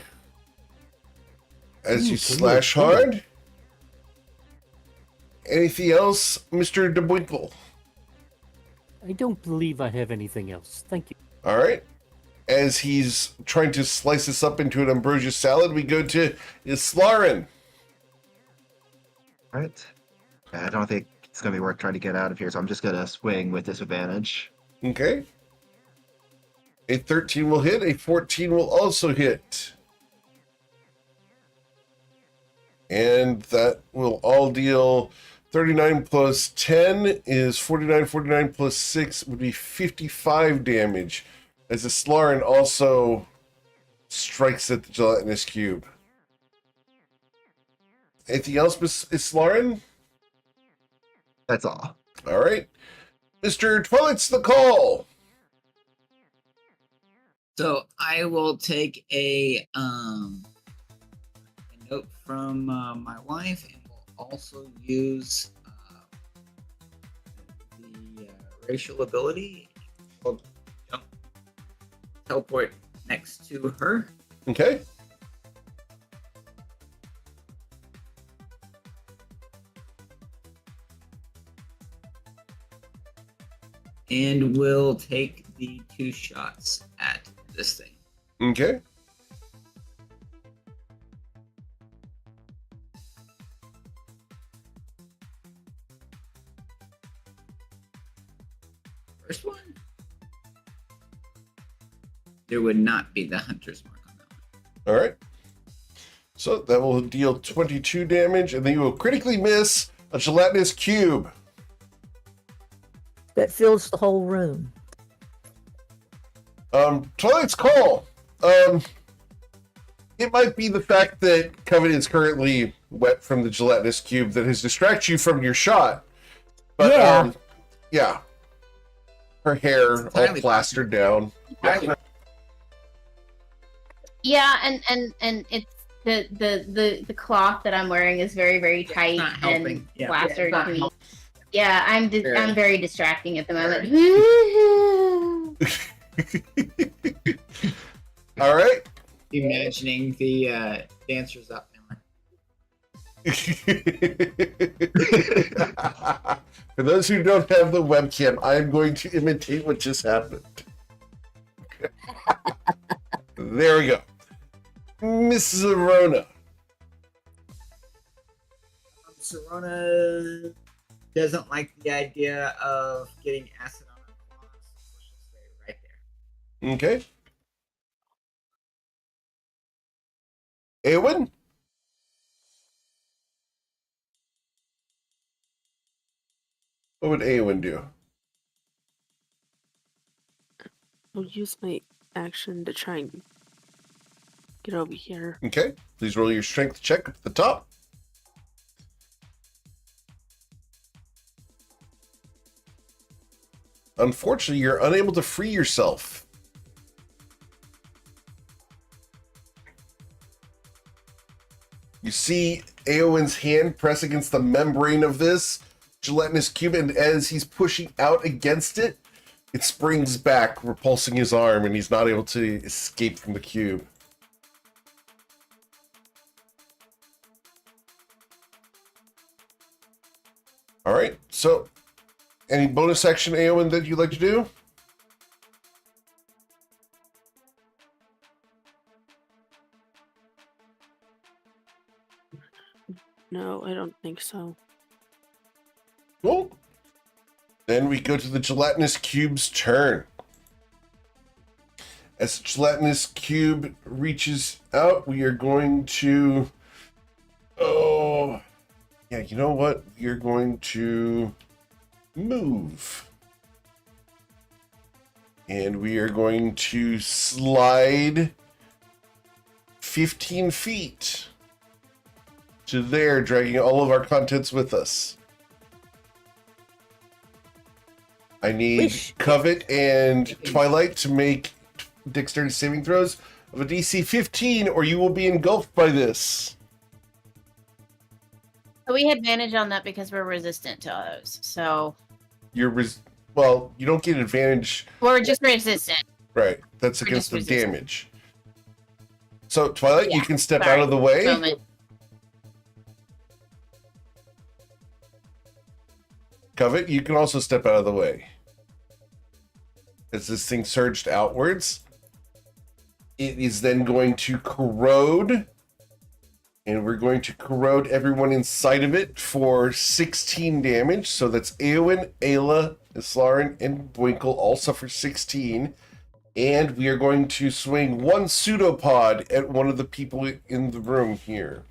As you slash hard. Anything else, Mr. DeBwinkle? I don't believe I have anything else. Thank you. All right. As he's trying to slice this up into an ambrosia salad, we go to Islarin. All right. I don't think it's going to be worth trying to get out of here, so I'm just going to swing with disadvantage. Okay. A 13 will hit. A 14 will also hit. And that will all deal 39 plus 10 is 49. 49 plus 6 would be 55 damage. As Islarin also strikes at the gelatinous cube. Anything else, Islarin? That's all. All right. Mr. Twilight's the call. So I will take a note from my wife, and will also use the racial ability. I'll teleport next to her. Okay. And we'll take the 2 shots at this thing. Okay. First one, there would not be the hunter's mark on that one. All right. So that will deal 22 damage, and then you will critically miss a gelatinous cube. That fills the whole room. Twilight's call. It might be the fact that Coven is currently wet from the gelatinous cube that has distracted you from your shot. But, Yeah. yeah. Her hair all Entirely plastered down. Yeah. Yeah, and it's the cloth that I'm wearing is very, very tight not and helping. Yeah. plastered. It's not to me. helping. Yeah, I'm Very. very distracting at the moment. All right. Imagining the dancers up. For those who don't have the webcam, I am going to imitate what just happened. There we go. Miss Zerona. Serona doesn't like the idea of getting acid on her claws, so she'll stay right there. Okay. Eowyn? What would Eowyn do? I'll use my action to try and get over here. Okay, please roll your strength check at the top. Unfortunately, you're unable to free yourself. You see Eowyn's hand press against the membrane of this gelatinous cube, and as he's pushing out against it, it springs back, repulsing his arm, and he's not able to escape from the cube. All right, so any bonus action, Eowyn, that you'd like to do? No, I don't think so. Cool. Then we go to the gelatinous cube's turn. As the gelatinous cube reaches out, we are going to... Oh... Yeah, you know what? We are going to move. And we are going to slide 15 feet to there, dragging all of our contents with us. I need Wish. Covet and Twilight to make dexterity saving throws of a DC 15, or you will be engulfed by this. So we had advantage on that because we're resistant to those. So Well, you don't get advantage. we're just resistant. Right. That's We're against just the resistant. damage. So, Twilight, you Yeah, can step sorry. out of the way. Moment. Covet, you can also step out of the way. As this thing surged outwards, it is then going to corrode. And we're going to corrode everyone inside of it for 16 damage. So that's Eowyn, Ayla, Islarin, and Bwinkle all suffer 16. And we are going to swing one pseudopod at one of the people in the room here.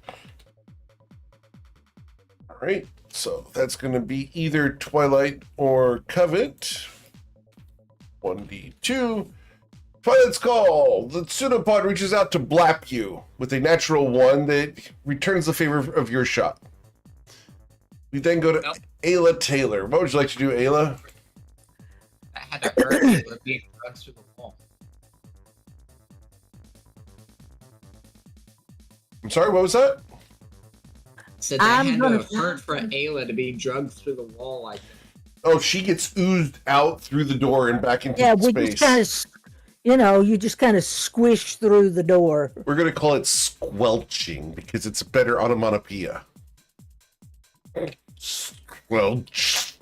All right. So that's going to be either Twilight or Covet. 1d2. Twilight's Call. The pseudopod reaches out to blap you with a natural 1 that returns the favor of your shot. We then go to Nope. Ayla Taylor. What would you like to do, Ayla? I had to hurt it with being drugged through the wall. I'm sorry, what was that? Said I I'm had gonna- to hurt for Ayla to be drugged through the wall like that. Oh, she gets oozed out through the door and back into Yeah, we space. just kind of, you just kind of squish through the door. We're going to call it squelching because it's a better onomatopoeia. Squelch.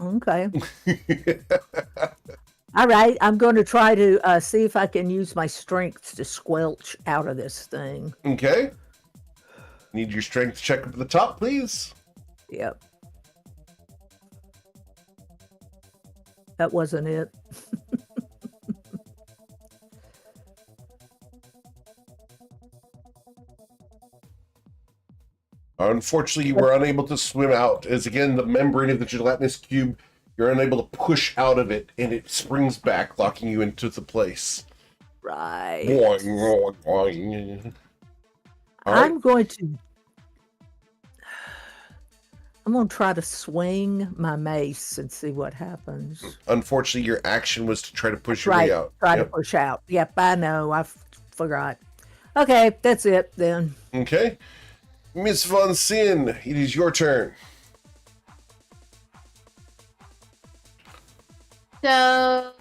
Okay. All right. I'm going to try to see if I can use my strength to squelch out of this thing. Okay. Need your strength check up at the top, please. Yep. That wasn't it. Unfortunately, you were unable to swim out, as again, the membrane of the gelatinous cube, you're unable to push out of it, and it springs back, locking you into the place. Right. Boing, boing, boing. All right. I'm going to try to swing my mace and see what happens. Unfortunately, your action was to try to push your way Right. out. Try to Yep. push out. Yep, I know. I forgot. Okay, that's it then. Okay. Miss Von Sin, it is your turn. So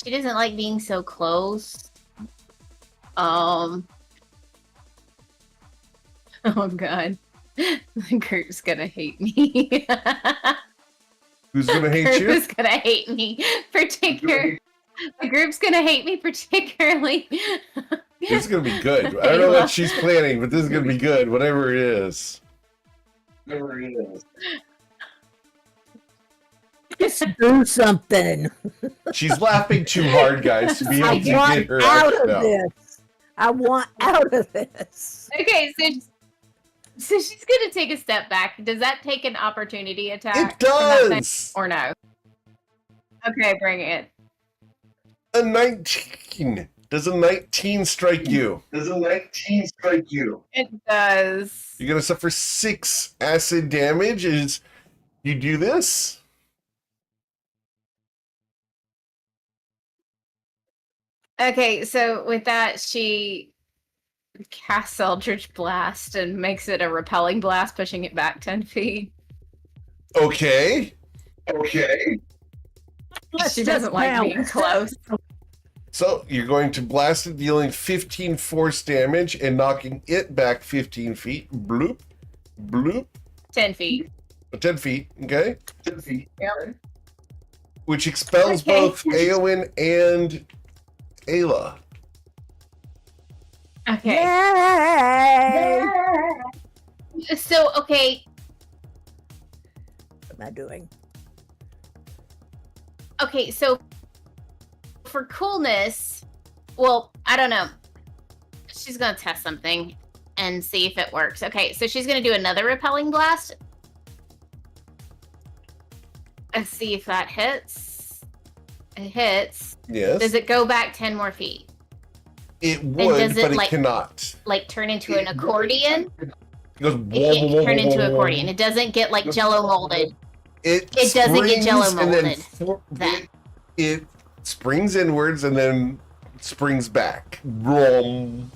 she doesn't like being so close. Oh god. The group's gonna hate me. Who's going to hate you? Group's gonna hate me. The group's gonna hate me particularly. It's going to be good. I don't know what she's planning, but this is going to be good, whatever it is. Just do something. She's laughing too hard, guys, to be I able to want get her out action of out. this. I want out of this. Okay, so she's gonna take a step back. Does that take an opportunity attack? It from that thing, does! or no? Okay, bring it. A 19. Does a 19 strike you? It does. You're gonna suffer 6 acid damage as you do this. Okay, so with that, she casts Eldritch Blast and makes it a repelling blast, pushing it back 10 feet. Okay. She doesn't like being close. So you're going to blast it, dealing 15 force damage and knocking it back 15 feet. Bloop. Bloop. 10 feet. 10 feet, okay? Yep. Which expels Okay. both Eowyn and Ayla. Okay. Yay! So, okay. What am I doing? Okay, so for coolness, well, I don't know. She's gonna test something and see if it works. Okay, so she's gonna do another repelling blast and see if that hits. It hits. Yes. Does it go back 10 more feet? It would, does it, but it like- cannot. Like turn into an accordion? It goes It can't turn into an accordion. It doesn't get like jello molded. It doesn't get springs jello and then molded. That. It springs inwards and then springs back. Vroom.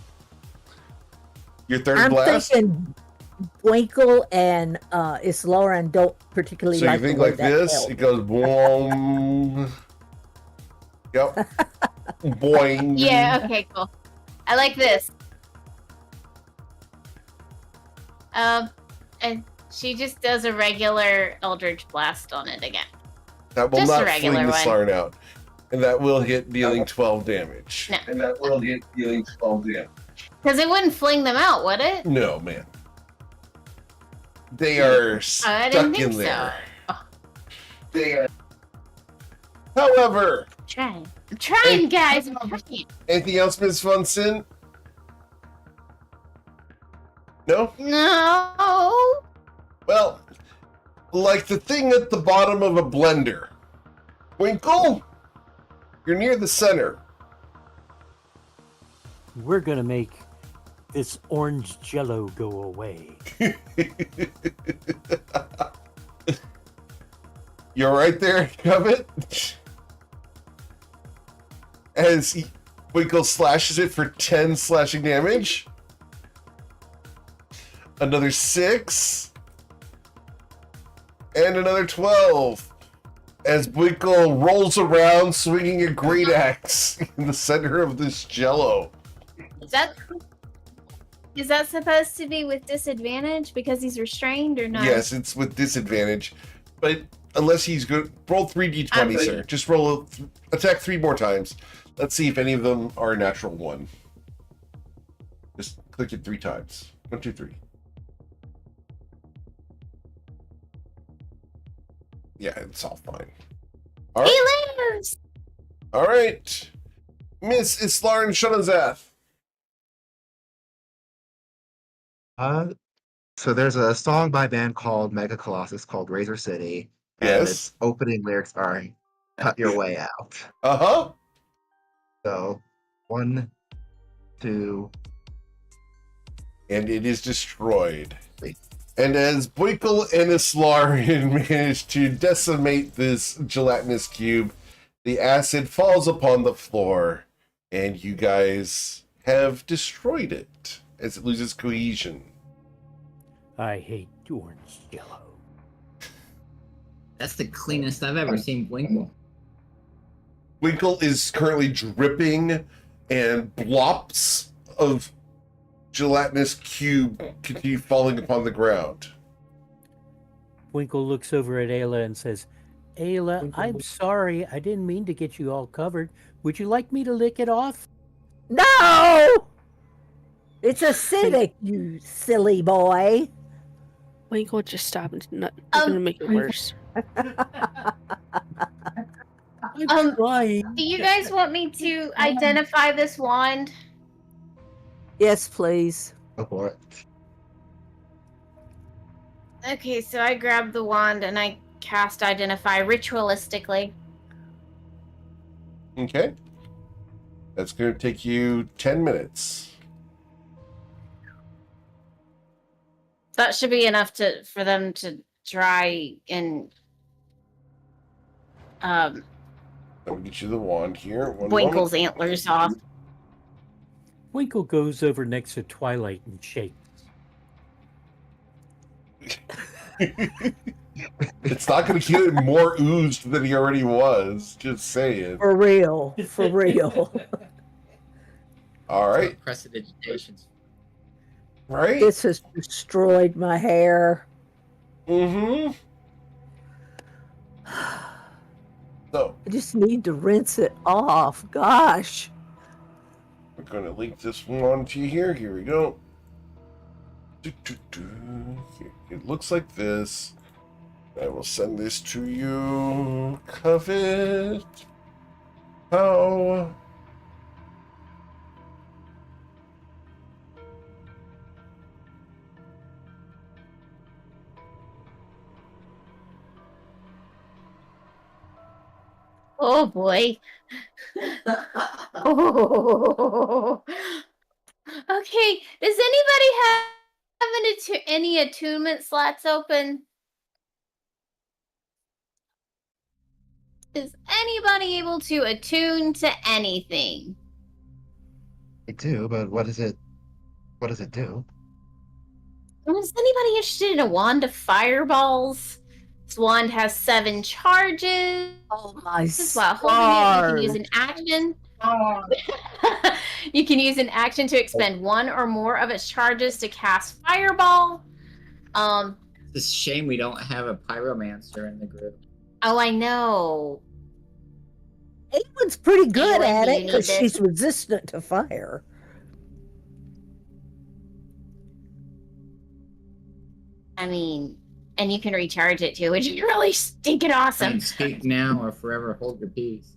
Your third I'm blast. thinking Winkle and Islauren don't particularly So you like think the way like that this? felt. It goes boom. Yep. Boing. Yeah, okay, cool. I like this. And she just does a regular Eldritch Blast on it again. That will Just a not regular fling the one. Slarn out. And that will hit, dealing 12 damage. No. And that will hit, dealing 12 damage. Because it wouldn't fling them out, would it? No, man. They are I stuck didn't think in there. so. They are. However, I'm trying, guys. I'm trying. anything else, Ms. Funson? No? No. Well, like the thing at the bottom of a blender. Winkle, you're near the center. We're gonna make this orange jello go away. You're right there, Covet. As Winkle slashes it for 10 slashing damage. Another 6. And another 12. As Winkle rolls around swinging a great axe in the center of this jello. Is that supposed to be with disadvantage because he's restrained or not? Yes, it's with disadvantage. But unless he's good, roll 3d20, sir. Just roll, attack 3 more times. Let's see if any of them are a natural 1. Just click it 3 times. 1, 2, 3. Yeah, it's all fine. All He right. lives. All right. Miss Islauren Shunazath. So there's a song by a band called Mega Colossus called Razor City. And Yes. its opening lyrics are "Cut your way out." Uh-huh. So 1, 2. And it is destroyed. And as Boykle and Islauren manage to decimate this gelatinous cube, the acid falls upon the floor, and you guys have destroyed it as it loses cohesion. I hate orange jello. That's the cleanest I've ever seen Winkle. Winkle is currently dripping, and blops of gelatinous cube continue falling upon the ground. Winkle looks over at Ayla and says, Ayla, Winkle I'm looks- sorry. I didn't mean to get you all covered. Would you like me to lick it off? No! It's acidic, you silly boy. Winkle, just stop. It's not Um, gonna make it worse. I'm trying. Do you guys want me to identify this wand? Yes, please. Go for it. Okay, so I grab the wand and I cast Identify ritualistically. Okay. That's going to take you 10 minutes. That should be enough for them to try and Let me get you the wand here. One Winkle's antlers off. Winkle goes over next to Twilight and shakes. It's not going to get him more oozed than he already was. Just saying. For real. For real. All right. Prestidigitations. Right? This has destroyed my hair. Mm-hmm. So, I just need to rinse it off. Gosh. we're going to link this one to you here. Here we go. It looks like this. I will send this to you. Covet. How? Oh boy. Oh. Okay. Does anybody have any attunement slots open? Is anybody able to attune to anything? I do, but what does it do? Is anybody interested in a wand of fireballs? This wand has 7 charges. Oh my While holding it, you can use stars. an action. You can use an action to expend 1 or more of its charges to cast fireball. It's a shame we don't have a pyromancer in the group. Oh, I know. Awen's pretty good Awen, at do you it need because this? she's resistant to fire. I mean, and you can recharge it too, which is really stinking awesome. And speak now or forever hold your peace.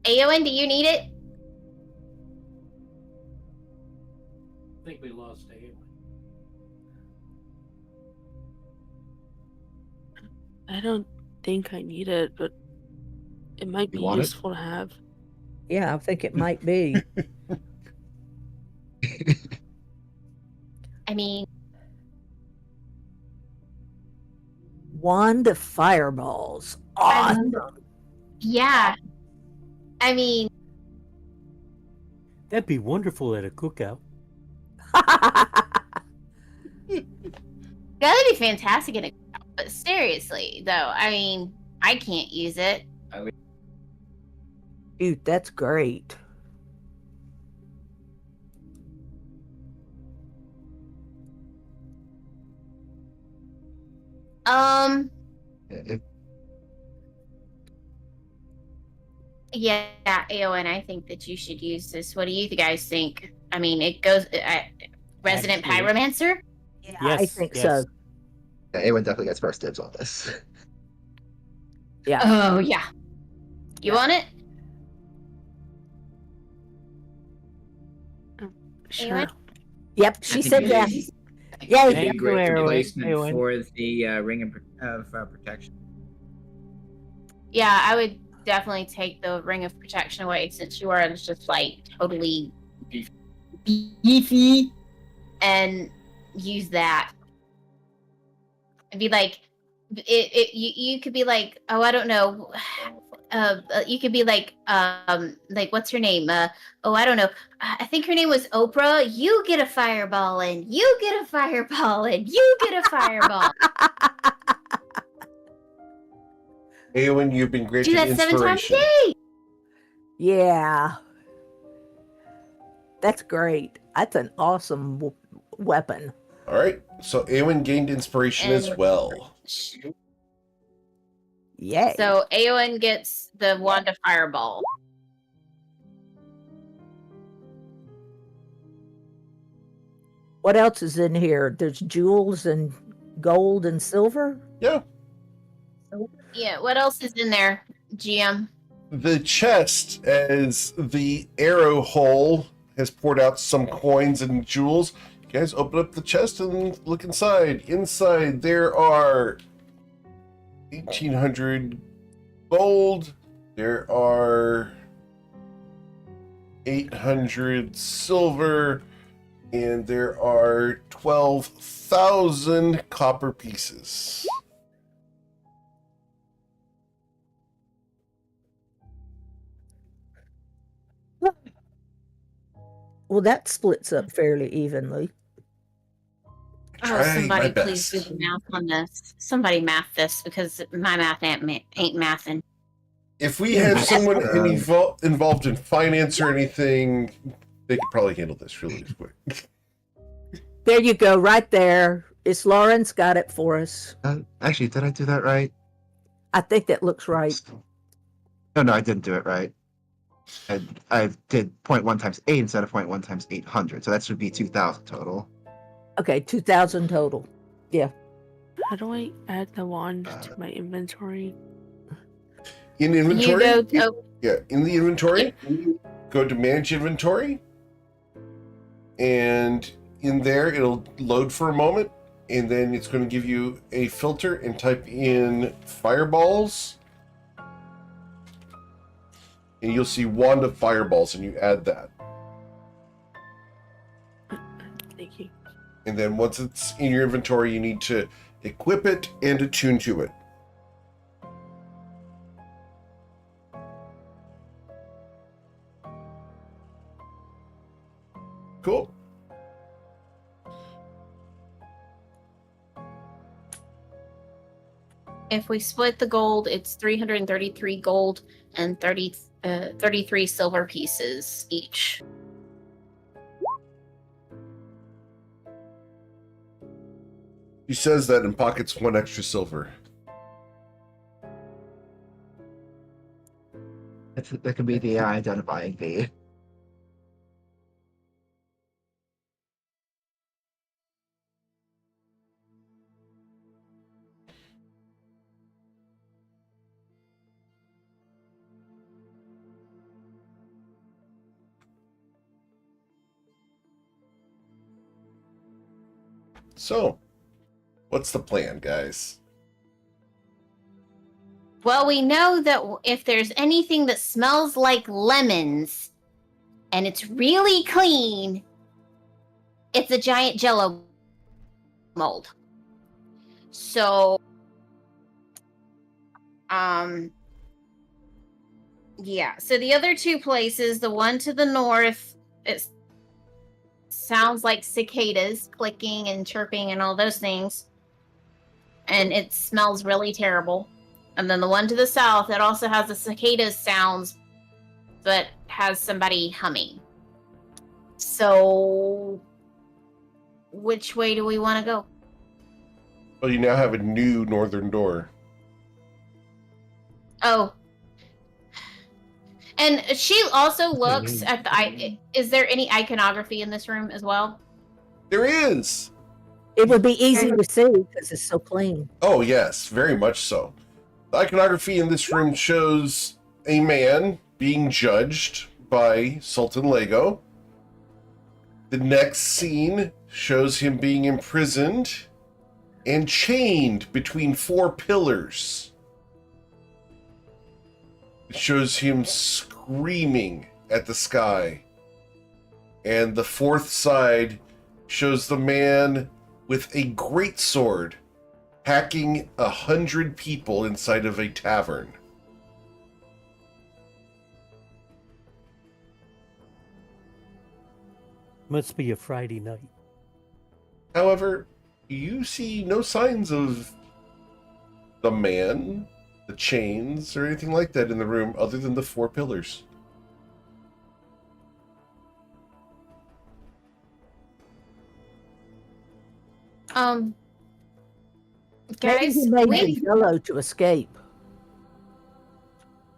Aowen, do you need it? I think we lost Awen. I don't think I need it, but it might be You want it? useful to have. Yeah, I think it might be. I mean, Wand of fireballs. I Awesome. yeah. I mean, That'd be wonderful at a cookout. that would be fantastic in a but seriously, though, I mean, I can't use it. Dude, that's great. If Yeah, Aowen, I think that you should use this. What do you guys think? I mean, it goes Resident Actually- Pyromancer? Yeah, I Yes, think yes. so. Awen definitely gets first dibs on this. Yeah. Oh, yeah. You want it? Sure. Awen? Yep, I she think said it that. is- Yeah, It'd be Thank a you, great Awen. replacement Awen. for the ring of protection. Yeah, I would definitely take the Ring of Protection away since you are just like totally beefy and use that. It'd be like you could be like, oh, I don't know. You could be like what's her name? Oh, I don't know. I think her name was Oprah. You get a fireball and you get a fireball and you get a fireball. Aowen, you've been Do granted that 7 times a inspiration. day. Yeah. That's great. That's an awesome weapon. All right. So Aowen gained inspiration as And- well. Yay. So Aowen gets the wand of fireball. What else is in here? There's jewels and gold and silver. Yeah. Yeah, what else is in there, GM? The chest, as the arrow hole has poured out some coins and jewels. You guys open up the chest and look inside. Inside there are 1,800 gold. There are 800 silver, and there are 12,000 copper pieces. Well, that splits up fairly evenly. Oh, Try my somebody please do best. the math on this. Somebody math this because my math ain't mathing. If we had someone involved in finance or anything, they could probably handle this really quick. There you go, right there. It's Lawrence got it for us. Actually, did I do that right? I think that looks right. No, I didn't do it right. I did 0.1 times 8 instead of 0.1 times 800, so that should be 2,000 total. Okay, 2,000 total. How do I add the wand to my inventory? In inventory? You go. Yeah, in the inventory, go to manage inventory, and in there it'll load for a moment, and then it's going to give you a filter and type in fireballs, and you'll see wand of fireballs, and you add that. Thank you. And then once it's in your inventory, you need to equip it and attune to it. Cool. If we split the gold, it's 333 gold and 33 silver pieces each. He says that and pockets 1 extra silver. That could be the AI identifying fee. So, what's the plan, guys? Well, we know that if there's anything that smells like lemons and it's really clean, it's a giant Jello mold. So, yeah. So the other two places, the one to the north, it sounds like cicadas clicking and chirping and all those things, and it smells really terrible. And then the one to the south, it also has the cicadas sounds, but has somebody humming. So, which way do we want to go? Well, you now have a new northern door. Oh. And she also looks at the... Is there any iconography in this room as well? There is! It would be easy to see because it's so clean. Oh, yes, very much so. The iconography in this room shows a man being judged by Sultan Lego. The next scene shows him being imprisoned and chained between 4 pillars. It shows him screaming at the sky. And the 4th side shows the man with a greatsword hacking 100 people inside of a tavern. Must be a Friday night. However, you see no signs of the man, the chains, or anything like that in the room other than the 4 pillars. Maybe Guys, he made the Jello to escape.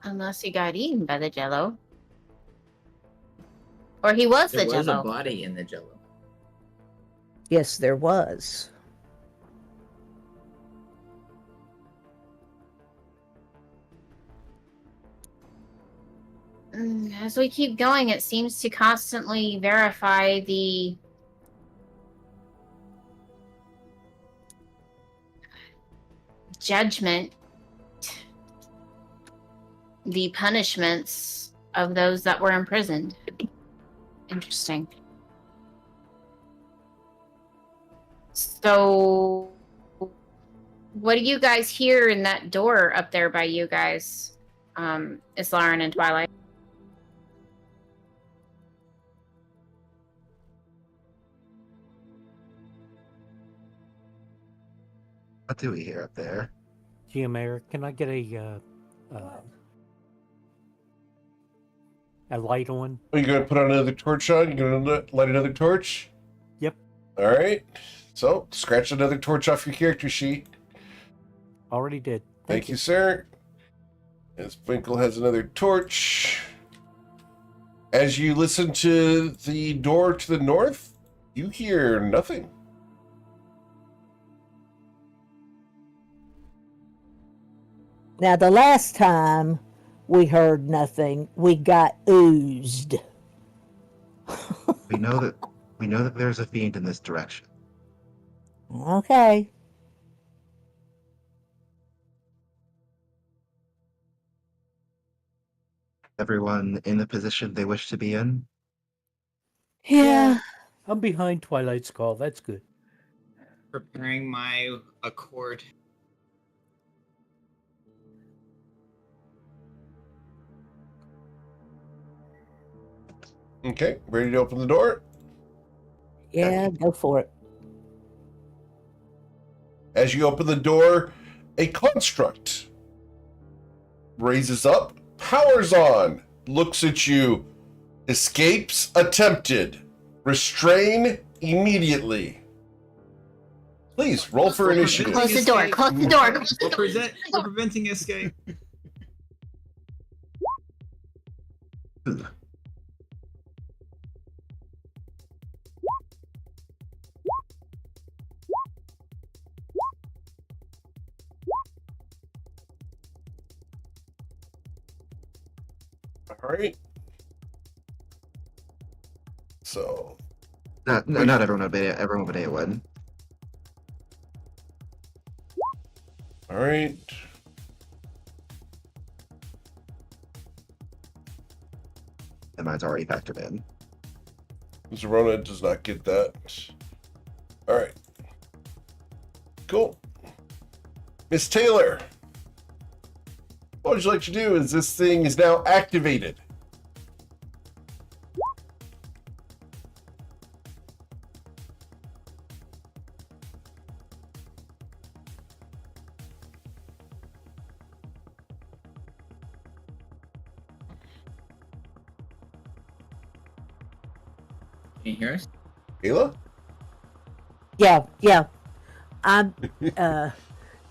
unless he got eaten by the Jello. Or he was There the was a Jello. body in the Jello. Yes, there was. As we keep going, it seems to constantly verify the judgment, the punishments of those that were imprisoned. Interesting. So, what do you guys hear in that door up there by you guys, Islaren and Twilight? What do we hear up there? GM, can I get a light on? Are you gonna put on another torch on? You gonna light another torch? Yep. All right. So scratch another torch off your character sheet. Already did. Thank you, sir. As Winkle has another torch. As you listen to the door to the north, you hear nothing. Now, the last time we heard nothing, we got oozed. We know that there's a fiend in this direction. Okay. Everyone in the position they wish to be in? Yeah. I'm behind Twilight's call. That's good. Preparing my accord. Okay, ready to open the door? Yeah, go for it. As you open the door, a construct raises up, powers on, looks at you, escapes attempted, restrain immediately. Please roll for initiative. Close the door. Close the door. We're preventing escape. Ooh. All right. So, Not everyone would be everyone would be one. all right. And mine's already factored in. Zerona does not get that. All right. Cool. Miss Taylor, what would you like to do as this thing is now activated? Can you hear us? Ayla? Yeah. I'm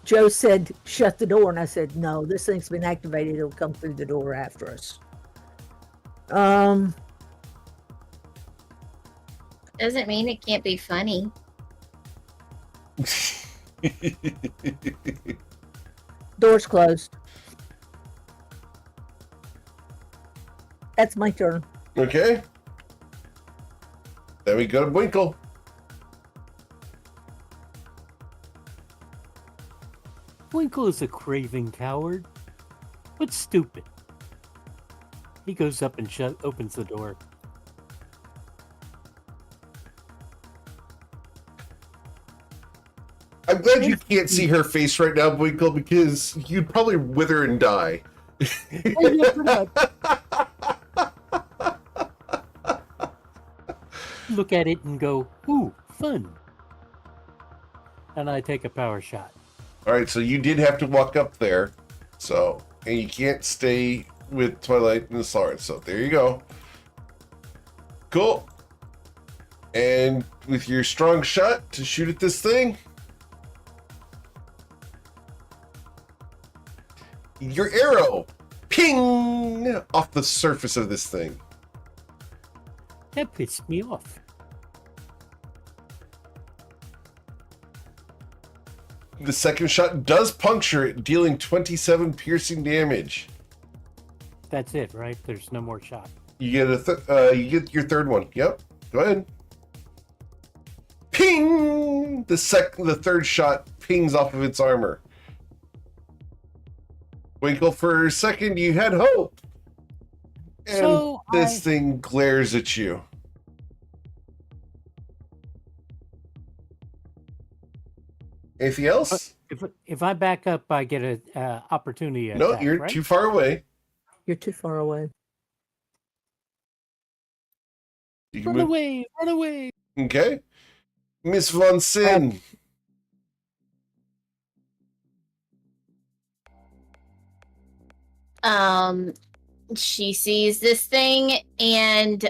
Joe said shut the door and I said no, this thing's been activated, it'll come through the door after us. Doesn't mean it can't be funny. Door's closed. That's my turn. Okay. Then we go to Winkle. Winkle is a craving coward, but stupid. He goes up and opens the door. I'm glad you can't see her face right now, Winkle, because you'd probably wither and die. Oh, yeah, pretty much. Look at it and go, ooh, fun. And I take a power shot. All right, so you did have to walk up there, and you can't stay with Twilight and the Islaren, so there you go. Cool. And with your strong shot to shoot at this thing, your arrow ping off the surface of this thing. That pissed me off. The second shot does puncture it, dealing 27 piercing damage. That's it, right? There's no more shot. You get you get your third one. Yep. Go ahead. Ping! The third shot pings off of its armor. Winkle, for a second you had hope. And So this thing glares at you. Anything else? If I back up, I get an opportunity No, attack, you're right? too far away. You're too far away. You can Run move. away! Run away! Okay. Miss Von Sin. She sees this thing and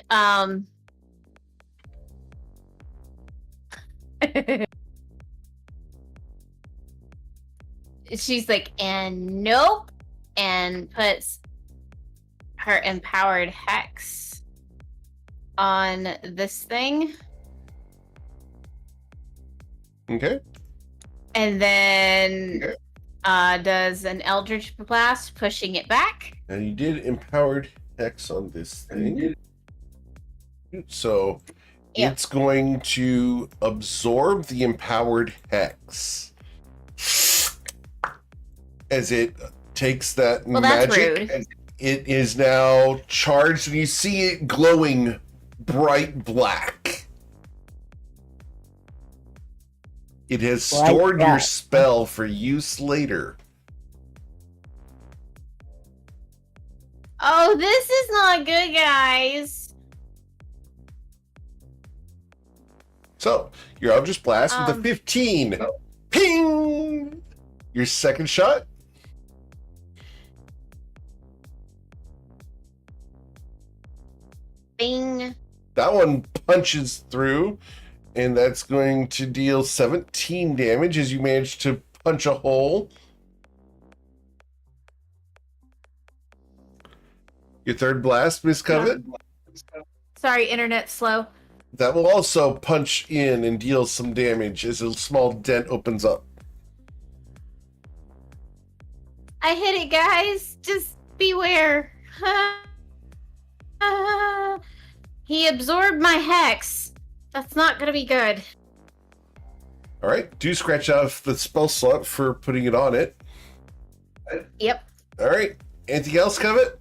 she's like, and nope, and puts her empowered hex on this thing, Okay. and then Okay. does an Eldritch Blast, pushing it back. And you did empowered hex on this thing. So Yeah. it's going to absorb the empowered hex as it takes that Well, that's magic. rude. It is now charged, and you see it glowing bright black. It has Bright stored your black. spell for use later. Oh, this is not good, guys. So your Eldritch Blast with a Um, 15. Ping! Your second shot. Bing. That one punches through, and that's going to deal 17 damage as you manage to punch a hole. Your third blast, Miss Covet. Sorry, internet slow. That will also punch in and deal some damage as a small dent opens up. I hit it, guys. Just beware. He absorbed my hex. That's not gonna be good. All right, do scratch off the spell slot for putting it on it. Yep. All right, anything else, Covet?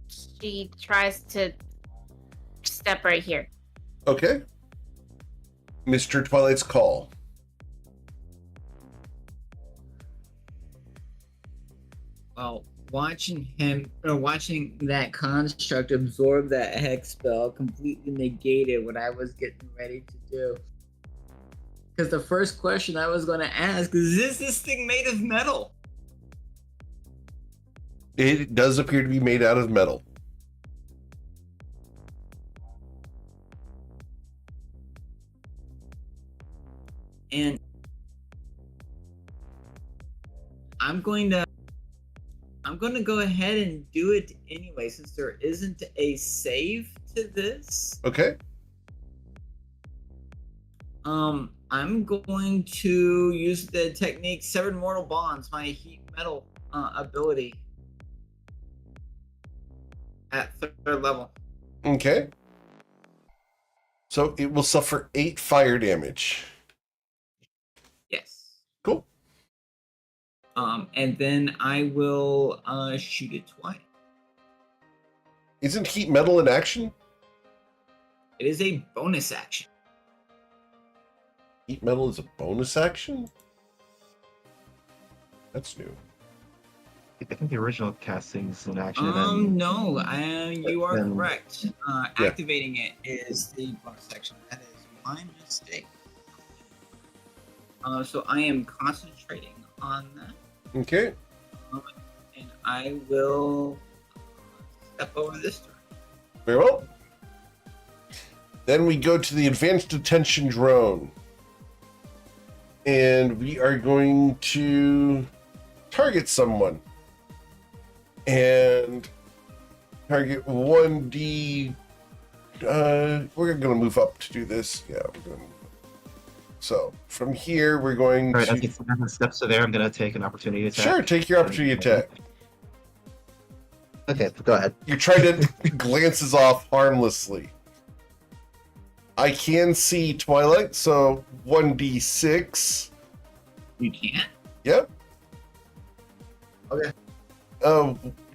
She tries to step right here. Okay. Mr. Twilight's Call. Well, watching that construct absorb that hex spell completely negated what I was getting ready to do. Because the first question I was going to ask is this thing made of metal? It does appear to be made out of metal. And I'm going to go ahead and do it anyway, since there isn't a save to this. Okay. I'm going to use the technique Severed Mortal Bonds, my heat metal ability at third level. Okay. So it will suffer 8 fire damage. Yes. Cool. And then I will shoot it twice. Isn't heat metal in action? It is a bonus action. Heat metal is a bonus action? That's new. I think the original casting's in action. and then No, you are then- correct. Activating it is the bonus action. That is my mistake. So I am concentrating on that, Okay. and I will step over this turn. Very well. Then we go to the advanced detention drone. And we are going to target someone. And target 1D. We're going to move up to do this. Yeah, we're going to move up. So from here, we're going All right, to. as the steps are there, I'm going to take an opportunity attack. Sure, take your opportunity attack. Okay, go ahead. You try to glances off harmlessly. I can see Twilight, so 1d6. You can't. Yep. Okay.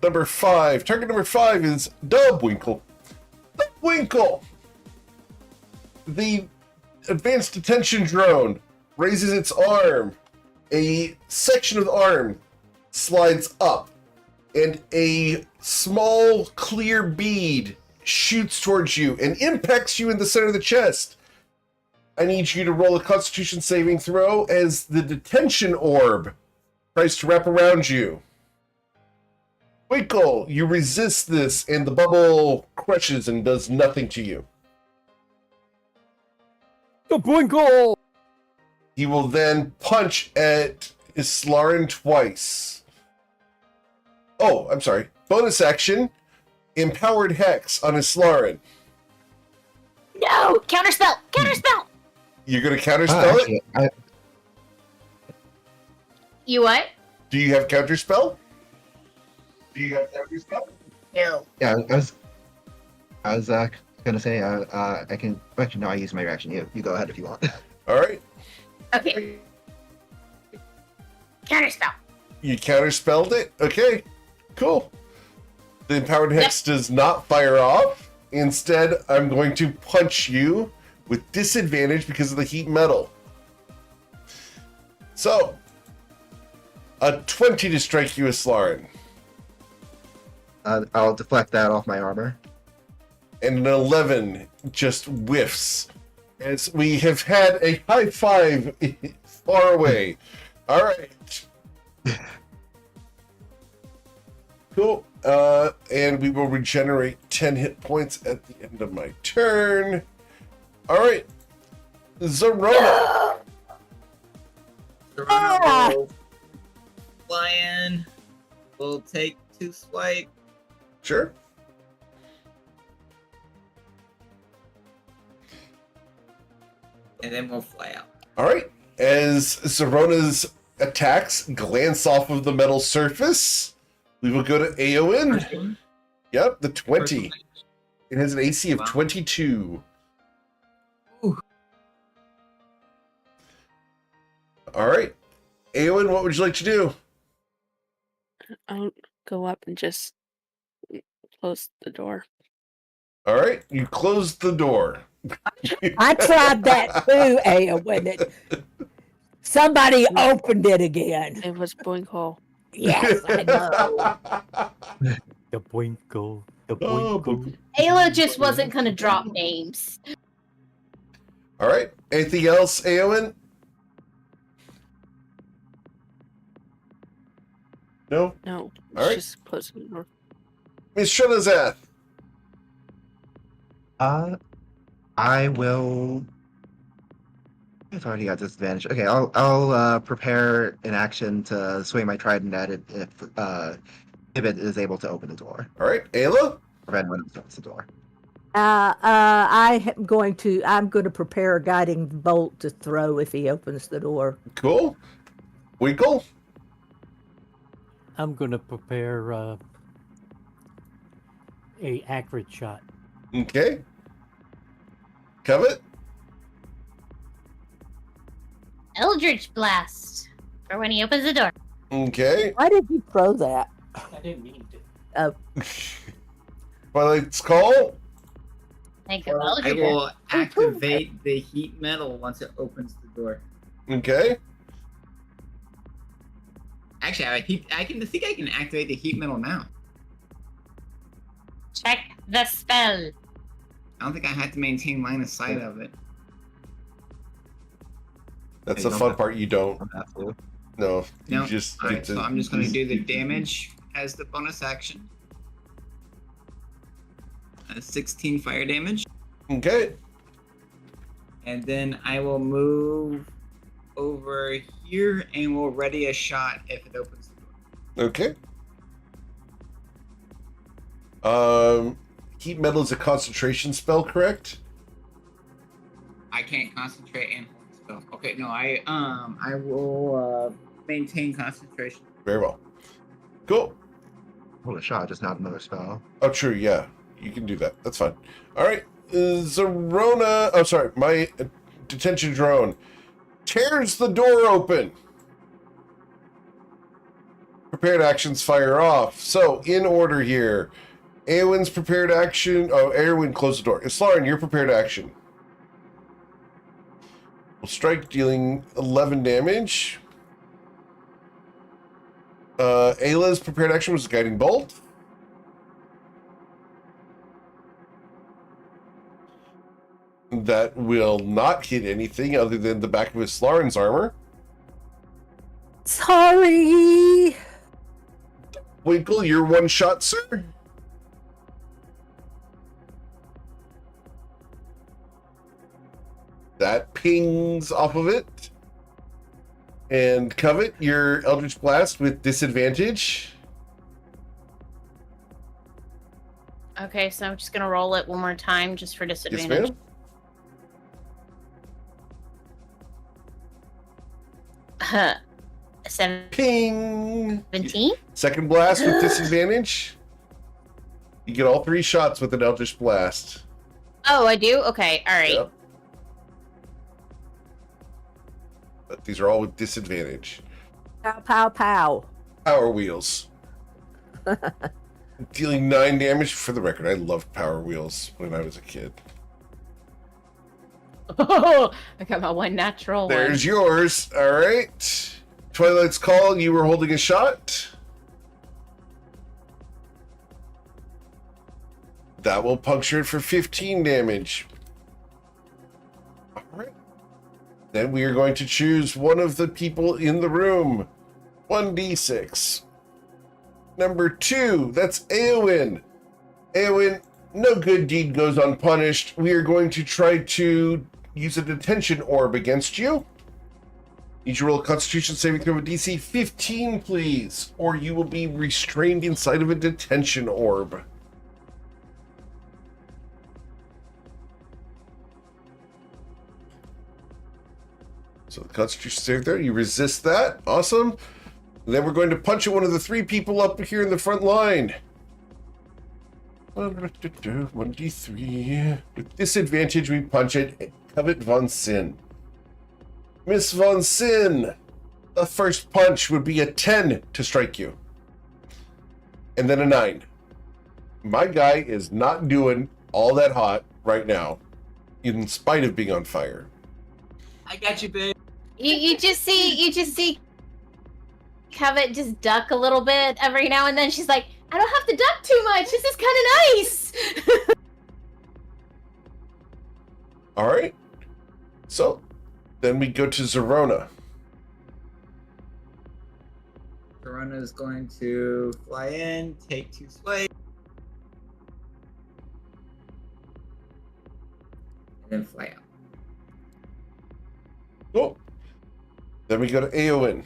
Number 5. Target number 5 is Dubwinkle. Dubwinkle! the advanced detention drone raises its arm. A section of the arm slides up, and a small clear bead shoots towards you and impacts you in the center of the chest. I need you to roll a Constitution saving throw as the detention orb tries to wrap around you. Winkle, you resist this, and the bubble crushes and does nothing to you. The Bwinkle! He will then punch at Islarin twice. Oh, I'm sorry. Bonus action, Empowered Hex on Islarin. No! Counterspell! Counterspell! You're going to counterspell it? Actually, I, You what? Do you have counterspell? Do you have counterspell? No. yeah, I was gonna say I can actually no, I use my reaction. You go ahead if you want. All right. Okay. Counterspell. You counterspelled it? Okay. Cool. The Empowered Hex does not fire off. Instead, I'm going to punch you with disadvantage because of the heat metal. So, a 20 to strike you, Islarin. I'll deflect that off my armor. And an 11 just whiffs. As we have had a high five far away. All right. Cool. And we will regenerate 10 hit points at the end of my turn. All right. Zorona. Serrano will fly in. We'll take 2 swipe. Sure. And then we'll fly out. All right. As Zorona's attacks glance off of the metal surface, we will go to Aowen. First one. Yep, the First 20. one. It has an AC of Wow. 22. Ooh. All right. Aowen, what would you like to do? I'll go up and just close the door. All right. You close the door. I tried that too, when it somebody opened it again. It was Bwinkle. Yes, I know. The Bwinkle. The Oh, Bwinkle. Ayla just wasn't gonna drop names. All right. Anything else, Aowen? No? No, All right. just closing the door. Miss Shrilazath. I will. I've already got disadvantage. Okay, I'll prepare an action to swing my trident at it if it is able to open the door. All right. Ayla? Prevent when it opens the door. I'm going to prepare a guiding bolt to throw if he opens the door. Cool. Winkle? I'm going to prepare a accurate shot. Okay. Covet? Eldritch Blast. For when he opens the door. Okay. Why did you throw that? I didn't mean to. Twilight's Call? Think of I Eldritch. will activate the heat metal once it opens the door. Okay. Actually, I think I can activate the heat metal now. Check the spell. I don't think I have to maintain line of sight of it. That's Hey, the don't fun have- part. You don't. Don't have to. No. You No. just Alright, get to. so I'm just gonna do the damage as the bonus action. 16 fire damage. Okay. And then I will move over here and we'll ready a shot if it opens the door. Okay. Heat metal is a concentration spell, correct? I can't concentrate and hold spell. Okay, no, I will maintain concentration. Very well. Cool. Hold a shot, just not another spell. Oh, true. Yeah, you can do that. That's fine. All right. Zorona. Oh, sorry. My detention drone tears the door open. Prepared actions fire off. So, in order here. Aowen's prepared action. Oh, Erwin closed the door. Islarin, your prepared action. Will strike, dealing 11 damage. Ayla's prepared action was Guiding Bolt. That will not hit anything other than the back of his Slaren's armor. Sorry. Winkle, you're one shot, sir. That pings off of it. And Covet, your Eldritch Blast with disadvantage. Okay, so I'm just gonna roll it one more time just for Yes, disadvantage. ma'am. Huh. 17? Ping! Second blast with disadvantage. You get all 3 shots with an Eldritch Blast. Oh, I do? Okay, alright. Yep. But these are all with disadvantage. Pow, pow, pow. Power Wheels. Dealing 9 damage. For the record, I loved Power Wheels when I was a kid. Oh, I got my one natural one. There's yours. All right. Twilight's Call, you were holding a shot. That will puncture it for 15 damage. All right. Then we are going to choose one of the people in the room. 1d6. Number 2, that's Eowyn. Eowyn, no good deed goes unpunished. We are going to try to use a detention orb against you. Need you to roll a Constitution saving throw of DC 15, please, or you will be restrained inside of a detention orb. So the Constitution saving throw, you resist that. Awesome. And then we're going to punch at one of the 3 people up here in the front line. 1d3. With disadvantage, we punch it. Covet Von Sin. Miss Von Sin, the first punch would be a 10 to strike you. And then a 9. My guy is not doing all that hot right now, in spite of being on fire. I got you, babe. You just see Covet just duck a little bit every now and then. She's like, I don't have to duck too much. This is kind of nice. All right. So then we go to Zerona. Corona is going to fly in, take 2 swipes, and then fly out. Cool. Then we go to Eowyn.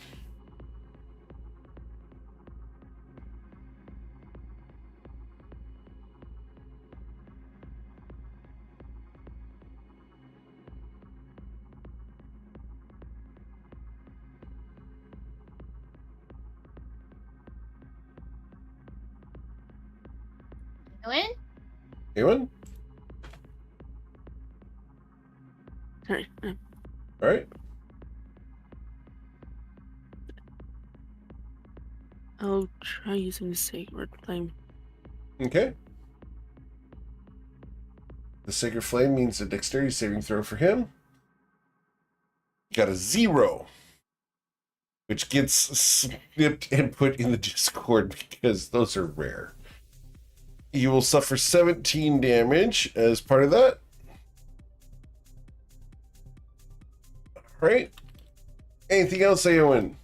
Eowyn? Eowyn? Sorry. All right. I'll try using the Sacred Flame. Okay. The Sacred Flame means a dexterity saving throw for him. You got a 0, which gets snipped and put in the Discord because those are rare. You will suffer 17 damage as part of that. All right. Anything else, Eowyn?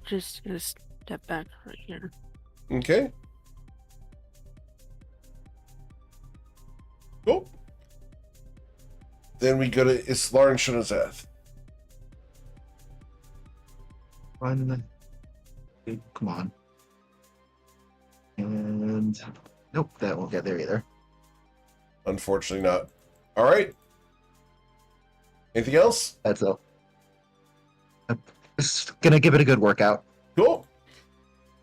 Just gonna step back right here. Okay. Cool. Then we go to Islar and Shunazath. 1. Come on. And nope, that won't get there either. Unfortunately not. All right. Anything else? That's all. I'm just gonna give it a good workout. Cool.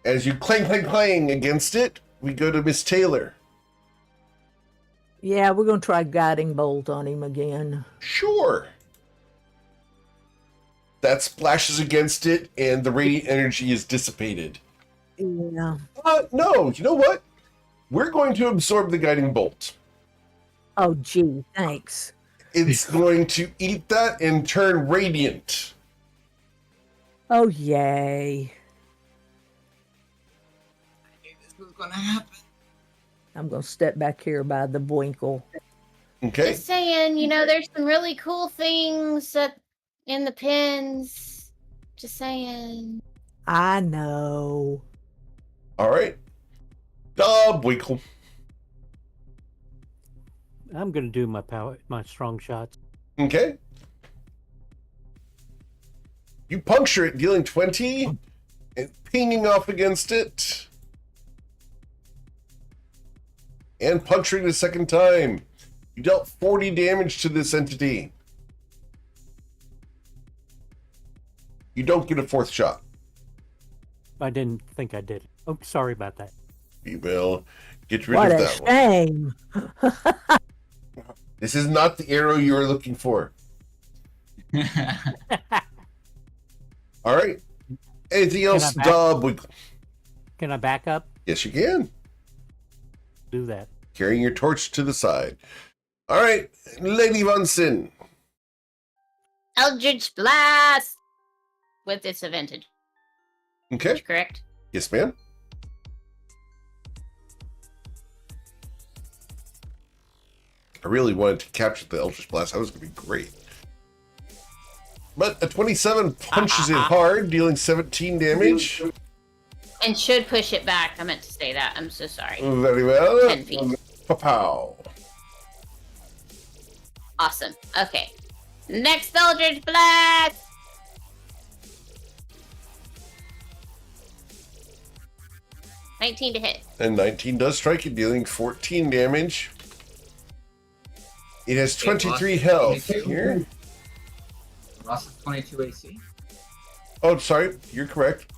As you clang, clang, clang against it, we go to Miss Taylor. Yeah, we're going to try Guiding Bolt on him again. Sure. That splashes against it, and the radiant energy is dissipated. Yeah. No, you know what? We're going to absorb the guiding bolt. Oh, gee, thanks. It's going to eat that and turn radiant. Oh, yay. I knew this was gonna happen. I'm going to step back here by the Boinkle. Okay. Just saying, there's some really cool things in the pins. Just saying. I know. All right. Winkle. I'm gonna do my strong shots. Okay. You puncture it, dealing 20 and pinging off against it. And puncturing the second time. You dealt 40 damage to this entity. You don't get a fourth shot. I didn't think I did. Oh, sorry about that. We will get rid What of a that one. shame. This is not the arrow you are looking for. All right. Anything else, Winkle? Can I back up? Yes, you can. Do that. Carrying your torch to the side. All right, Lady Vonson. Eldritch Blast! With disadvantage, Okay. correct? Yes, ma'am. I really wanted to capture the Eldritch Blast. That was going to be great. But a 27 punches it hard, dealing 17 damage. And should push it back. I meant to say that. I'm so sorry. Very well. 10 feet. Pow. Awesome. Okay. Next Eldritch Blast! $19 to hit. And 19 does strike it, dealing 14 damage. It has 23 health. 22. Here. Ross is 22 AC. Oh, sorry. You're correct.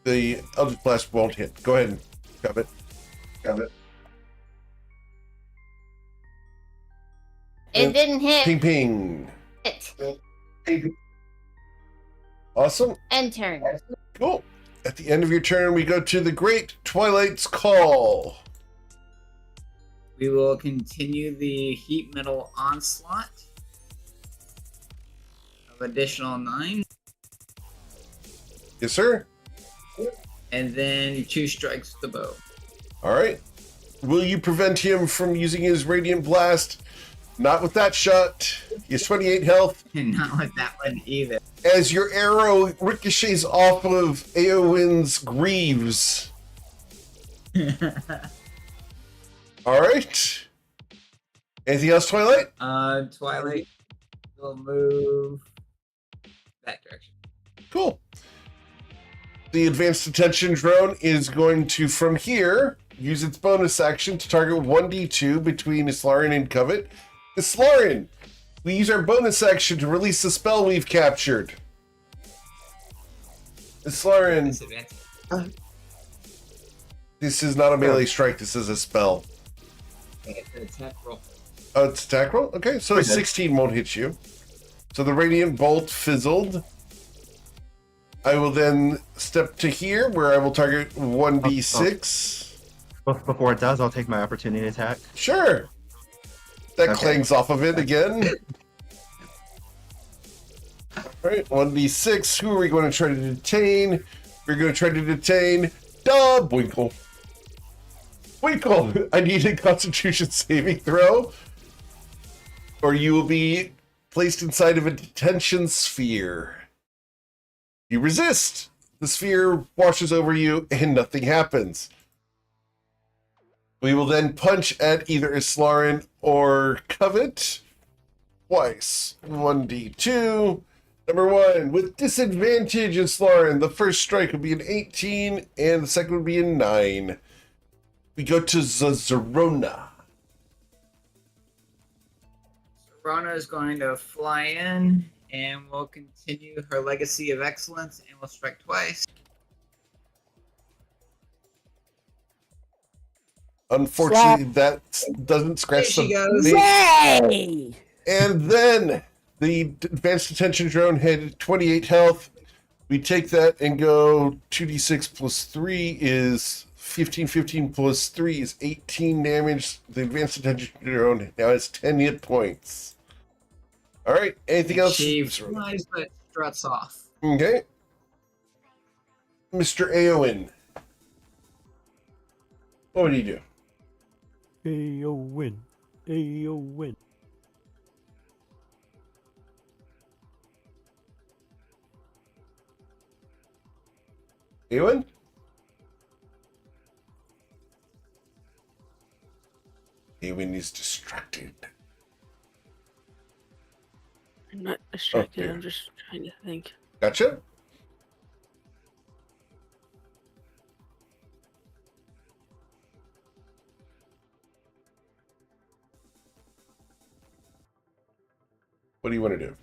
The Eldritch Blast won't hit. Go ahead and grab it. Grab it. It didn't hit. Ping, ping. Hit. Awesome. End turn. Cool. At the end of your turn, we go to the Great Twilight's Call. We will continue the heat metal onslaught of additional 9, Yes, sir. and then 2 strikes with the bow. All right. Will you prevent him from using his Radiant Blast? Not with that shot. He has 28 health. And not with that one either. As your arrow ricochets off of Eowyn's greaves. All right. Anything else, Twilight? Twilight will move that direction. Cool. The advanced detention drone is going to, from here, use its bonus action to target 1d2 between Islarian and Covet. Islarian, we use our bonus action to release the spell we've captured. Islarian, Disadvantage. this is not a melee strike, this is a spell. Okay, it's an attack roll. Oh, it's attack roll? Okay, so Okay. 16 won't hit you. So the Radiant Bolt fizzled. I will then step to here, where I will target 1d6. Before it does, I'll take my opportunity attack. Sure. That Okay. clangs off of it again. Alright, 1d6. Who are we going to try to detain? We're going to try to detain Winkle. Winkle, I need a Constitution saving throw, or you will be placed inside of a detention sphere. You resist. The sphere washes over you and nothing happens. We will then punch at either Islarian or Covet twice. 1d2. Number 1, with disadvantage, Islarian. The first strike would be an 18, and the second would be a 9. We go to Zazarona. Rona is going to fly in and will continue her legacy of excellence and will strike twice. Unfortunately, that doesn't scratch There she the goes. base. Yay! And then the advanced detention drone had 28 health. We take that and go 2d6 plus 3 is 15, 15 plus 3 is 18 damage. The advanced attention to your own now has 10 hit points. All right. Anything else? She flies but struts off. Okay. Mr. Aowen. What would he do? AO win. AO win. Aowen? Aowen is distracted. I'm not distracted. dear. I'm just trying to think. Gotcha. What do you want to do?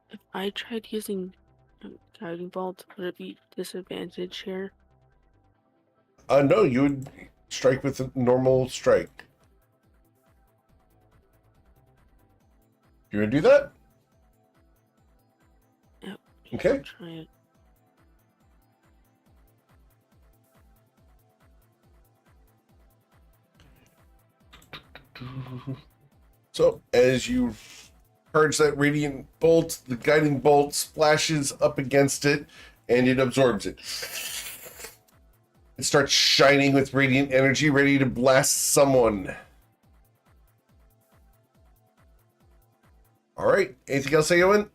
If I tried using guiding bolt, would it be disadvantage here? No, you would strike with a normal strike. You want to do that? Yep. Okay. Try it. So, as you charge that radiant bolt, the guiding bolt splashes up against it and it absorbs it. It starts shining with radiant energy, ready to blast someone. All right. Anything else, Aowen?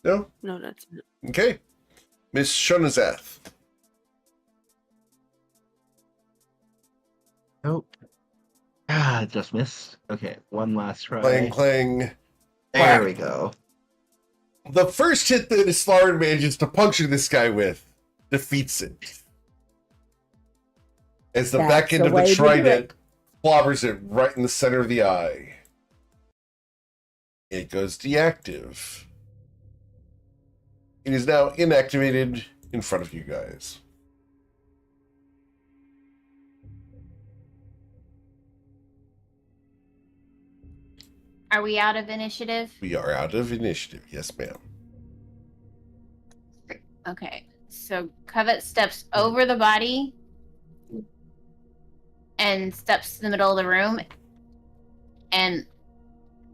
No? No, that's it. Okay. Miss Shonazath. Nope. Ah, just missed. Okay, one last try. Clang, clang. There we go. The first hit that Islarin manages to puncture this guy with defeats it. As the That's back end the of way the to do trident it. clobbers it right in the center of the eye. It goes deactive. It is now inactivated in front of you guys. Are we out of initiative? We are out of initiative. Yes, ma'am. Okay. So Covet steps over the body and steps to the middle of the room. And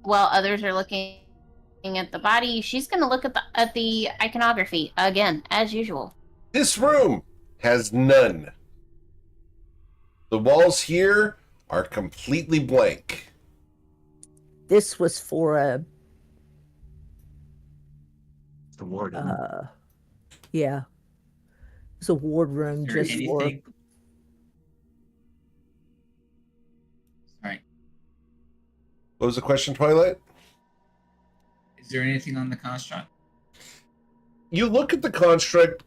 while others are looking at the body, she's going to look at the iconography again, as usual. This room has none. The walls here are completely blank. This was for The warden. yeah. It's a ward room Is there just for anything? Sorry. What was the question, Twilight? Is there anything on the construct? You look at the construct,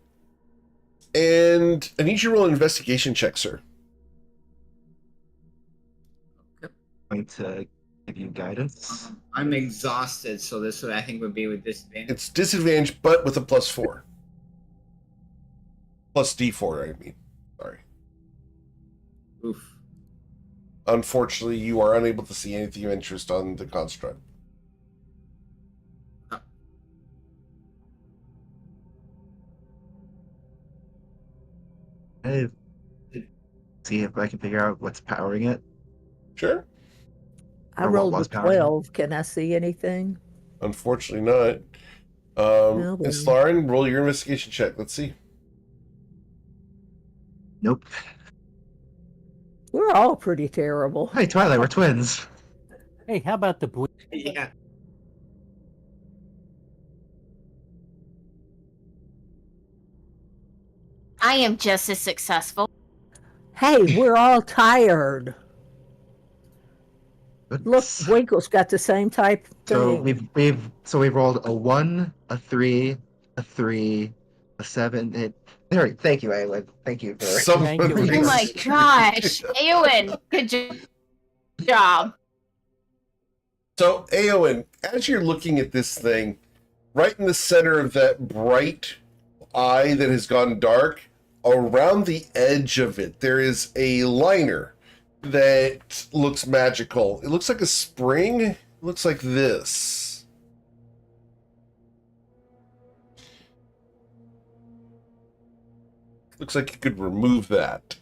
and I need you to roll an investigation check, sir. Going to give you guidance. I'm exhausted, so this would I think would be with disadvantage. It's disadvantage, but with a +4. Plus D4, I mean. Sorry. Oof. Unfortunately, you are unable to see anything of interest on the construct. Hey, see if I can figure out what's powering it. Sure. I Or what rolled a was powering it. 12. Can I see anything? Unfortunately not. Well, then. Islarin, roll your investigation check. Let's see. Nope. We're all pretty terrible. Hey, Twilight, we're twins. Hey, how about the blue? Yeah. I am just as successful. Hey, we're all tired. Look, Goodness. Winkle's got the same type So thing. we've rolled a 1, a 3, a 3, a 7. There. Thank you, Aylin. Thank you for. Thank you. Oh my gosh. Eowyn, good job. So, Aowen, as you're looking at this thing, right in the center of that bright eye that has gone dark, around the edge of it, there is a liner that looks magical. It looks like a spring looks like this. Looks like you could remove that.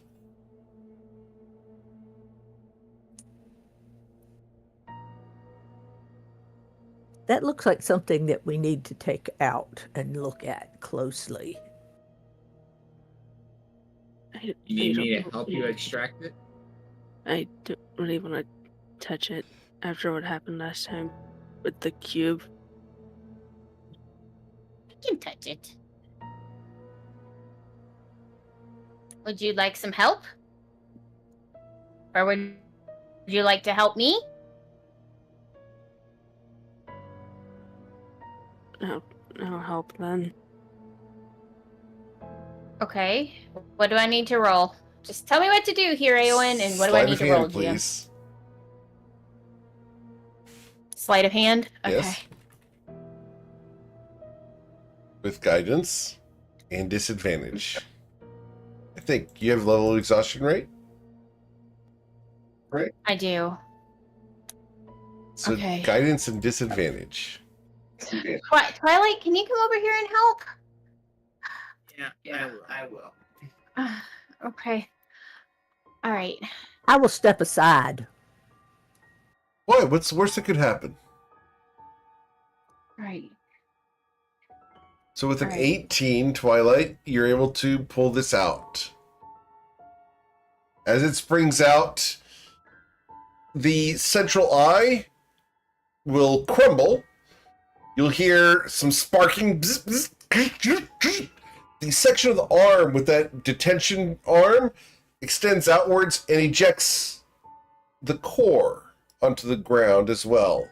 That looks like something that we need to take out and look at closely. You need me to help you extract it? I don't really want to touch it after what happened last time with the cube. I can touch it. Would you like some help? Or would you like to help me? No help then. Okay. What do I need to roll? Just tell me what to do here, Aowen, and what do I Sleight need of to hand, roll, GM? please. Sleight of hand? Okay. Yes. With guidance and disadvantage. I think you have level exhaustion rate. Right. I do. So Okay. guidance and disadvantage. Twilight, can you come over here and help? Yeah, I will. Okay. All right. I will step aside. Boy, what's the worst that could happen? All right. So with an Alright. 18, Twilight, you're able to pull this out. As it springs out, the central eye will crumble. You'll hear some sparking. Bzz, bzz. The section of the arm with that detention arm extends outwards and ejects the core onto the ground as well.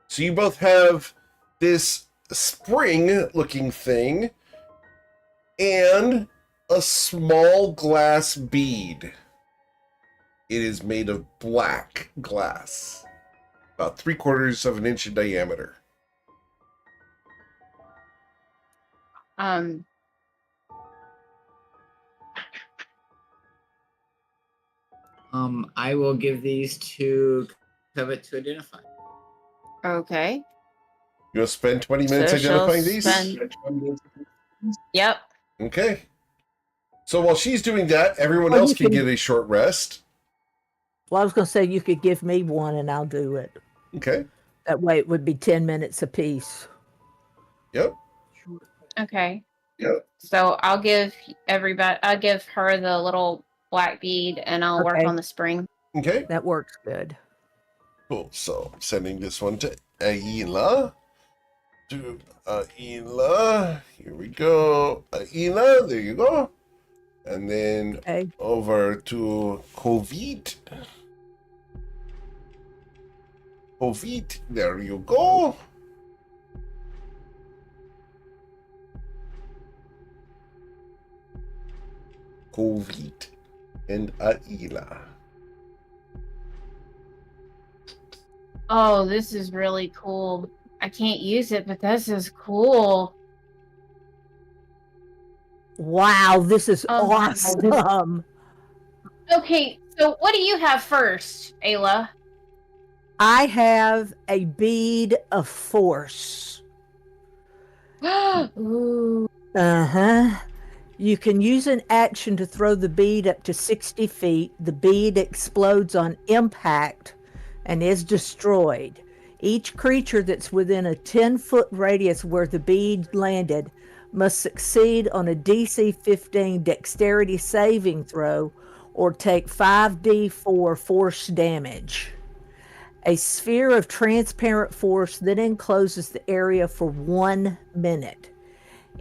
So you both have this spring-looking thing and a small glass bead. It is made of black glass, about 3/4 of an inch in diameter. I will give these to Covet to identify. Okay. You want to spend 20 minutes So she'll identifying these? spend- Yep. Okay. So while she's doing that, everyone Well, else you can can- get a short rest. Well, I was going to say you could give me one and I'll do it. Okay. That way it would be 10 minutes apiece. Yep. Okay. Yep. So I'll give her the little black bead and I'll work Okay. on the spring. Okay. That works good. Cool. So I'm sending this one to Aila. To Aila. Here we go. Aila, there you go. And then Okay. over to Kovit. Kovit, there you go. Kovit and Aila. Oh, this is really cool. I can't use it, but this is cool. Wow, this is Oh, wow. awesome. Okay, so what do you have first, Ayla? I have a bead of force. Ooh. Uh-huh. You can use an action to throw the bead up to 60 feet. The bead explodes on impact and is destroyed. Each creature that's within a 10-foot radius where the bead landed must succeed on a DC 15 dexterity saving throw or take 5d4 force damage. A sphere of transparent force then encloses the area for 1 minute.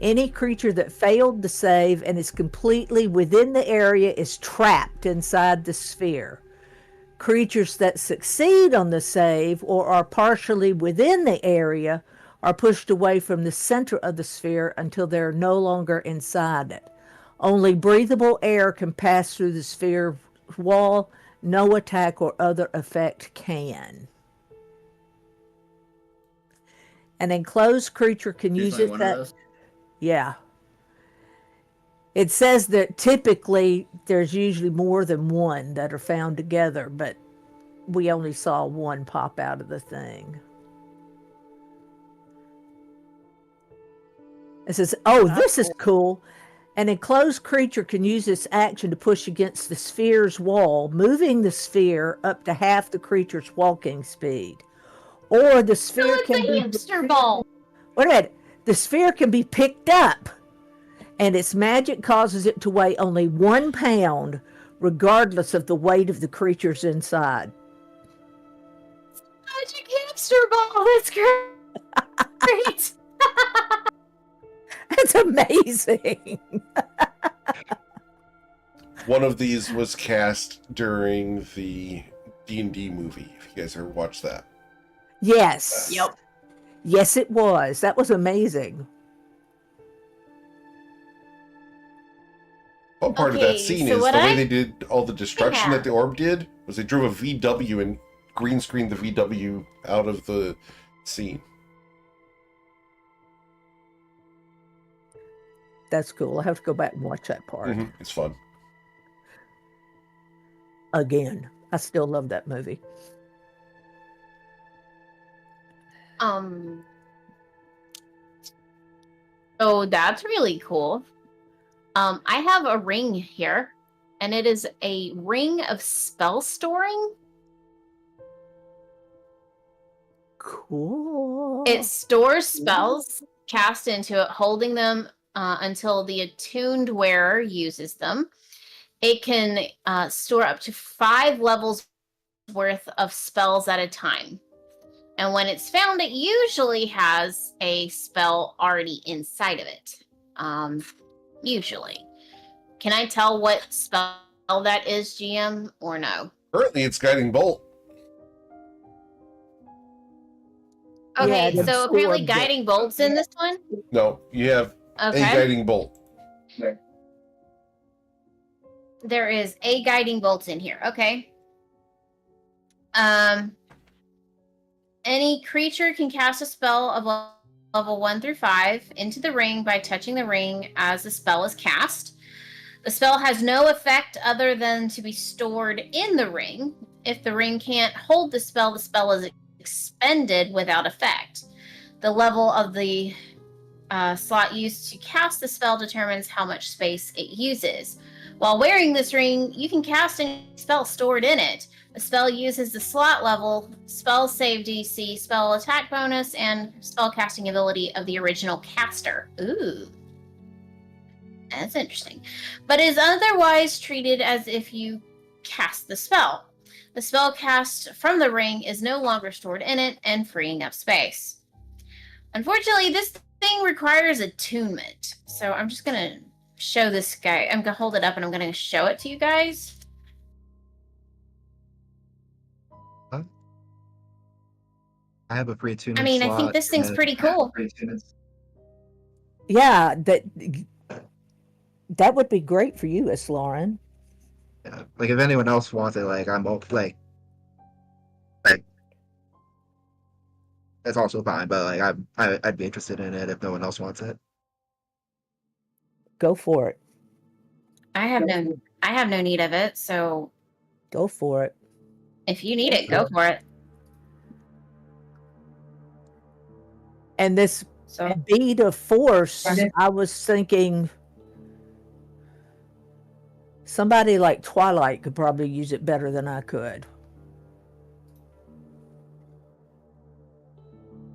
Any creature that failed to save and is completely within the area is trapped inside the sphere. Creatures that succeed on the save or are partially within the area are pushed away from the center of the sphere until they're no longer inside it. Only breathable air can pass through the sphere wall. No attack or other effect can. An enclosed creature can There's use only it one that... of those? Yeah. It says that typically there's usually more than one that are found together, but we only saw one pop out of the thing. It says, "Oh, this is cool. An enclosed creature can use this action to push against the sphere's wall, moving the sphere up to half the creature's walking speed. Or the So sphere it's can a be hamster ball. wait a minute. The sphere can be picked up, and its magic causes it to weigh only 1 pound, regardless of the weight of the creatures inside." Magic hamster ball. That's great. That's amazing. One of these was cast during the D&D movie. If you guys ever watched that. Yes. Yep. Yes, it was. That was amazing. One part of that Okay, scene so is what the way I they did all the destruction have- that the orb did was they drove a VW and green screened the VW out of the scene. That's cool. I have to go back and watch that part It's fun. again. I still love that movie. So that's really cool. I have a ring here, and it is a ring of spell storing. Cool. It stores spells cast into it, holding them until the attuned wearer uses them. It can store up to 5 levels worth of spells at a time. And when it's found, it usually has a spell already inside of it. Usually. Can I tell what spell that is, GM, or no? Currently, it's Guiding Bolt. Okay, Yeah, so apparently absorbed it. guiding bolts in this one. No, you have a Okay. Guiding Bolt. There is a guiding bolt in here. Okay. Any creature can cast a spell of level 1 through 5 into the ring by touching the ring as the spell is cast. The spell has no effect other than to be stored in the ring. If the ring can't hold the spell is expended without effect. The level of the slot used to cast the spell determines how much space it uses. While wearing this ring, you can cast any spell stored in it. The spell uses the slot level, spell save DC, spell attack bonus, and spell casting ability of the original caster. Ooh. That's interesting. But is otherwise treated as if you cast the spell. The spell cast from the ring is no longer stored in it and freeing up space. Unfortunately, this thing requires attunement. So I'm just going to show this guy. I'm going to hold it up and I'm going to show it to you guys. I have a free attunement. I mean, I think slot this thing's and pretty cool. free attunements. Yeah, that would be great for you, as Lauren. Yeah. Like if anyone else wants it, like I'm like that's also fine. But like I'd be interested in it if no one else wants it. Go for it. I have no need of it, so Go for it. if you need it, go for it. And this So bead of force, I was thinking somebody like Twilight could probably use it better than I could.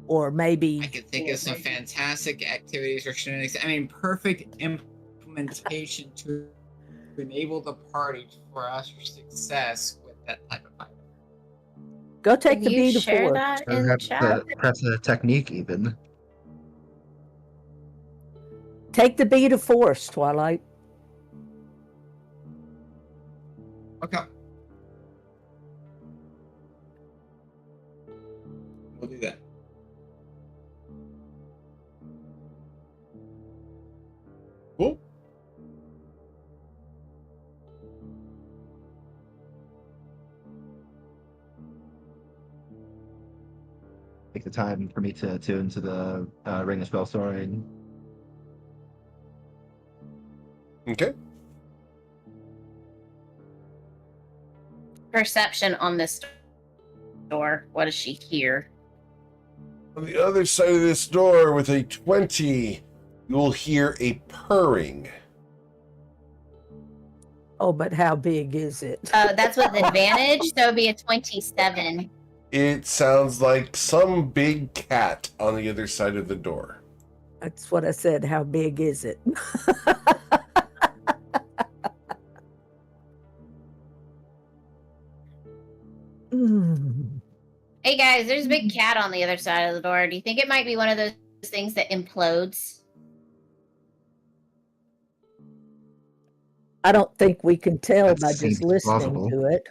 Or maybe I could think of some fantastic activities or shenanigans. I mean, perfect implementation to enable the party for us for success with that type of item. go take can the you bead of share force. that Or in chat? perhaps a technique even. Take the bead of force, Twilight. Okay. We'll do that. Cool. Take the time for me to tune to the ring of spell storing. Okay. Perception on this door. What does she hear? On the other side of this door with a 20, you will hear a purring. Oh, but how big is it? That's with advantage, so it'd be a 27. It sounds like some big cat on the other side of the door. That's what I said. How big is it? Mm. Hey guys, there's a big cat on the other side of the door. Do you think it might be one of those things that implodes? I don't think we can tell That by seems just listening plausible. to it.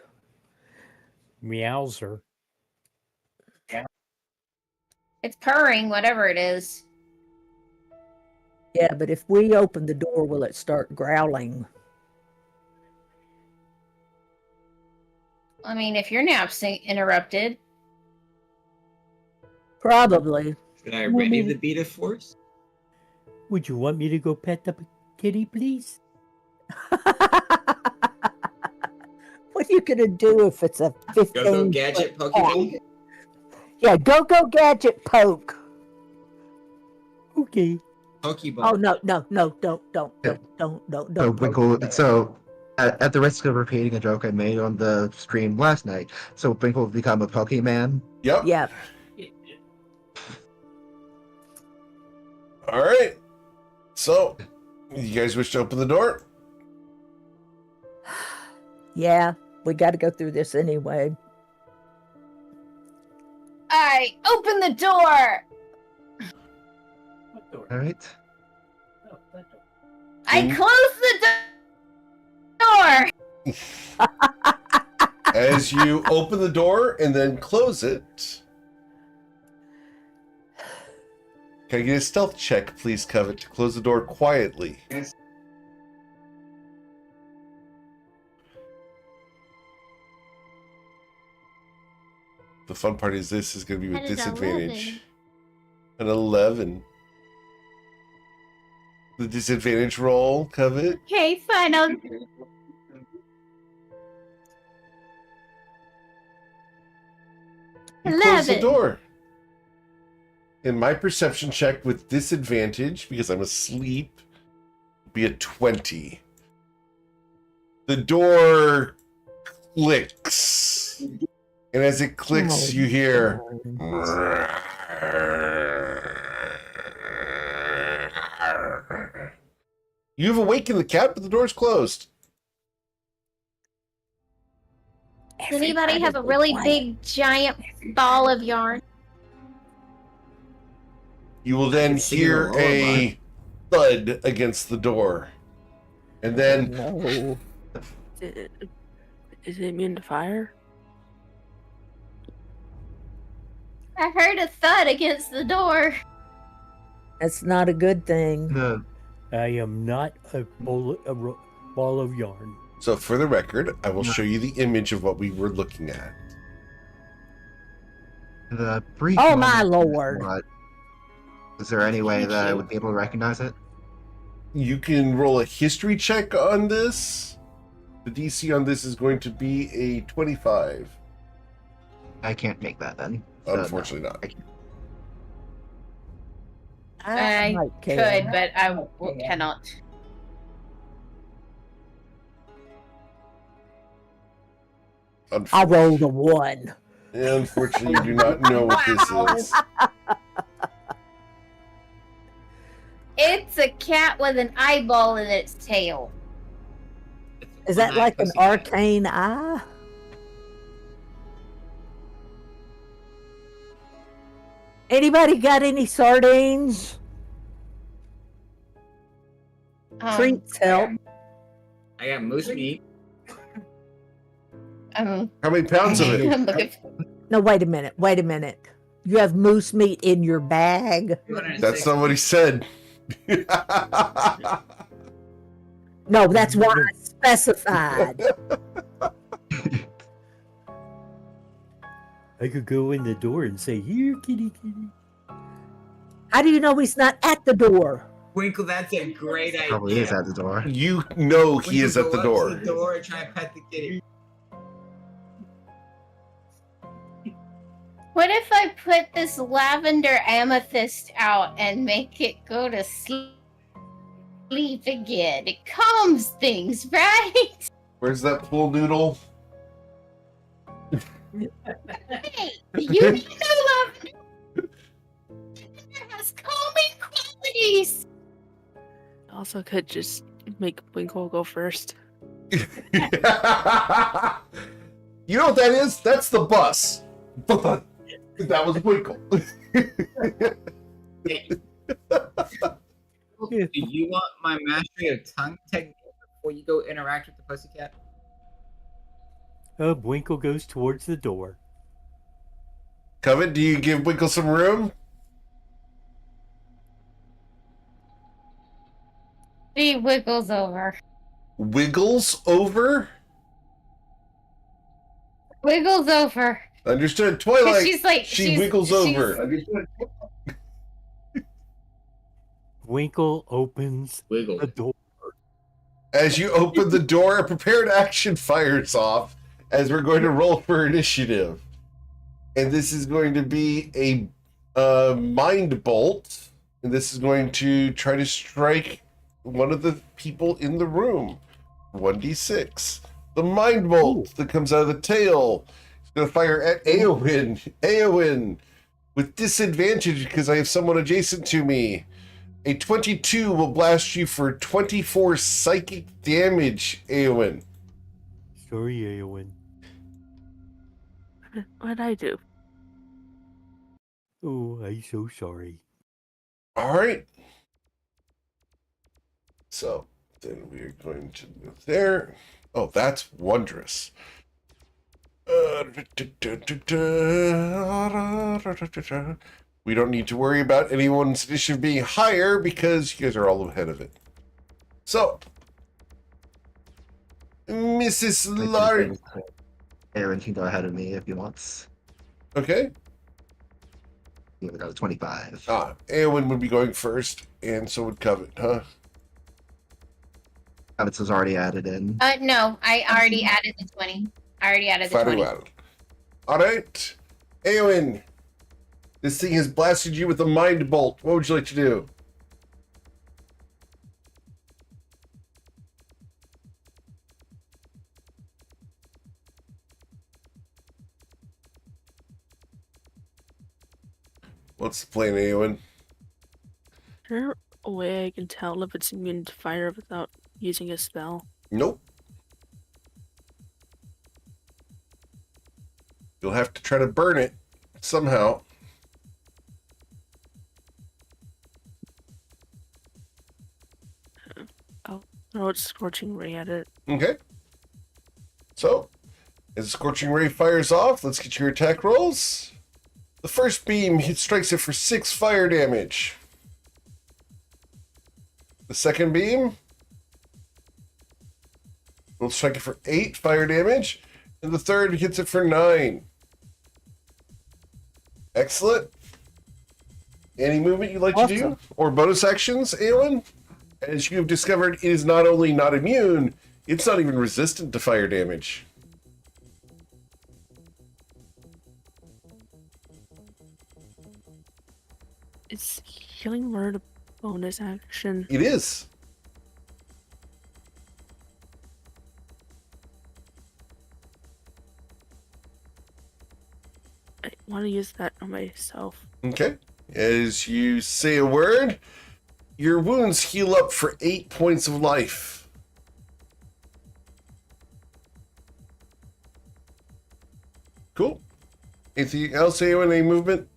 Meowser. It's purring, whatever it is. Yeah, but if we open the door, will it start growling? I mean, if your nap's interrupted, Probably. Should I ready the beta force? Would you want me to go pet the kitty, please? What are you gonna do if it's a 15? Go gadget Pokeball. Yeah, go gadget poke. Okay. Pokeball. Oh no, don't. So Winkle, so at the risk of repeating a joke I made on the stream last night, so Winkle will become a Pokemon. Yep. Yeah. All right. So, you guys wish to open the door? Yeah, we got to go through this anyway. I open the door. What door? All right. Oh, that door. I Mm. close the door. As you open the door and then close it, can I get a stealth check, please, Covet, to close the door quietly? Yes. The fun part is this is going to be with That is disadvantage. An 11. The disadvantage roll, Covet. Okay, fine. I'll... You close the 11. door. And my perception check with disadvantage, because I'm asleep, would be a 20. The door clicks. And as it clicks, Oh, you hear. You've awakened the cat, but the door's closed. Does anybody have a really big, giant ball of yarn? You will then Sing hear a lullaby. a thud against the door. And then No. Is it immune to fire? I heard a thud against the door. That's not a good thing. The I am not a ball of yarn. So for the record, I will show you the image of what we were looking at. the brief. Oh, my moment in lord. what- Is there any way that I would be able to recognize it? You can roll a history check on this. The DC on this is going to be a 25. I can't make that then. So, no. Unfortunately not. I might Could, can. but I Yeah. cannot. I rolled a 1. Unfortunately, you do not know what this is. It's a cat with an eyeball in its tail. Is that like an arcane eye? Anybody got any sardines? Treats help. I got moose meat. How many pounds of it? I'm looking for- No, wait a minute. You have moose meat in your bag? That's not what he said. No, that's why I specified. I could go in the door and say, "Here, kitty, kitty." How do you know he's not at the door? Winkle, that's a great idea. Probably is at the door. You know he Winkle, is at go the up door. to the door and try to pet the kitty. What if I put this lavender amethyst out and make it go to sleep again? It calms things, right? Where's that pool noodle? Hey, you know lavender has calming qualities. Also, could just make Winkle go first. You know what that is? That's the bus. That was Winkle. Do you want my mastery of tongue technique before you go interact with the pussycat? Winkle goes towards the door. Covet, do you give Winkle some room? She wiggles over. Wiggles over? Wiggles over. Understood. Twilight. She's like she wiggles over. Winkle opens Wiggle. the door. As you open the door, a prepared action fires off as we're going to roll for initiative. And this is going to be a mind bolt. And this is going to try to strike one of the people in the room. 1d6. The mind bolt that comes out of the tail is going to fire at Eowyn. Eowyn, with disadvantage because I have someone adjacent to me. A 22 will blast you for 24 psychic damage, Eowyn. Sorry, Eowyn. What'd I do? Oh, I'm so sorry. All right. So then we are going to move there. Oh, that's wondrous. We don't need to worry about anyone's initiative being higher because you guys are all ahead of it. So, Mrs. Larry. Aaron can go ahead of me if he wants. Okay. Give it out 25. Eowyn would be going first, and so would Covet, huh? Habits was already added in. No, I already added the 20. I already added the Fire 20. well. All right. Eowyn, this thing has blasted you with a mind bolt. What would you like to do? What's the plan, Eowyn? Is there a way I can tell if it's immune to fire without using a spell? Nope. You'll have to try to burn it somehow. I'll throw a scorching ray at it. Okay. So, as the Scorching Ray fires off, let's get your attack rolls. The first beam strikes it for 6 fire damage. The second beam will strike it for 8 fire damage. And the third hits it for 9. Excellent. Any movement you'd like to do? Awesome. Or bonus actions, Eowyn? As you've discovered, it is not only not immune, it's not even resistant to fire damage. Is healing word a bonus action? It is. I want to use that on myself. Okay. As you say a word, your wounds heal up for 8 points of life. Cool. Anything else, Eowyn? Any movement?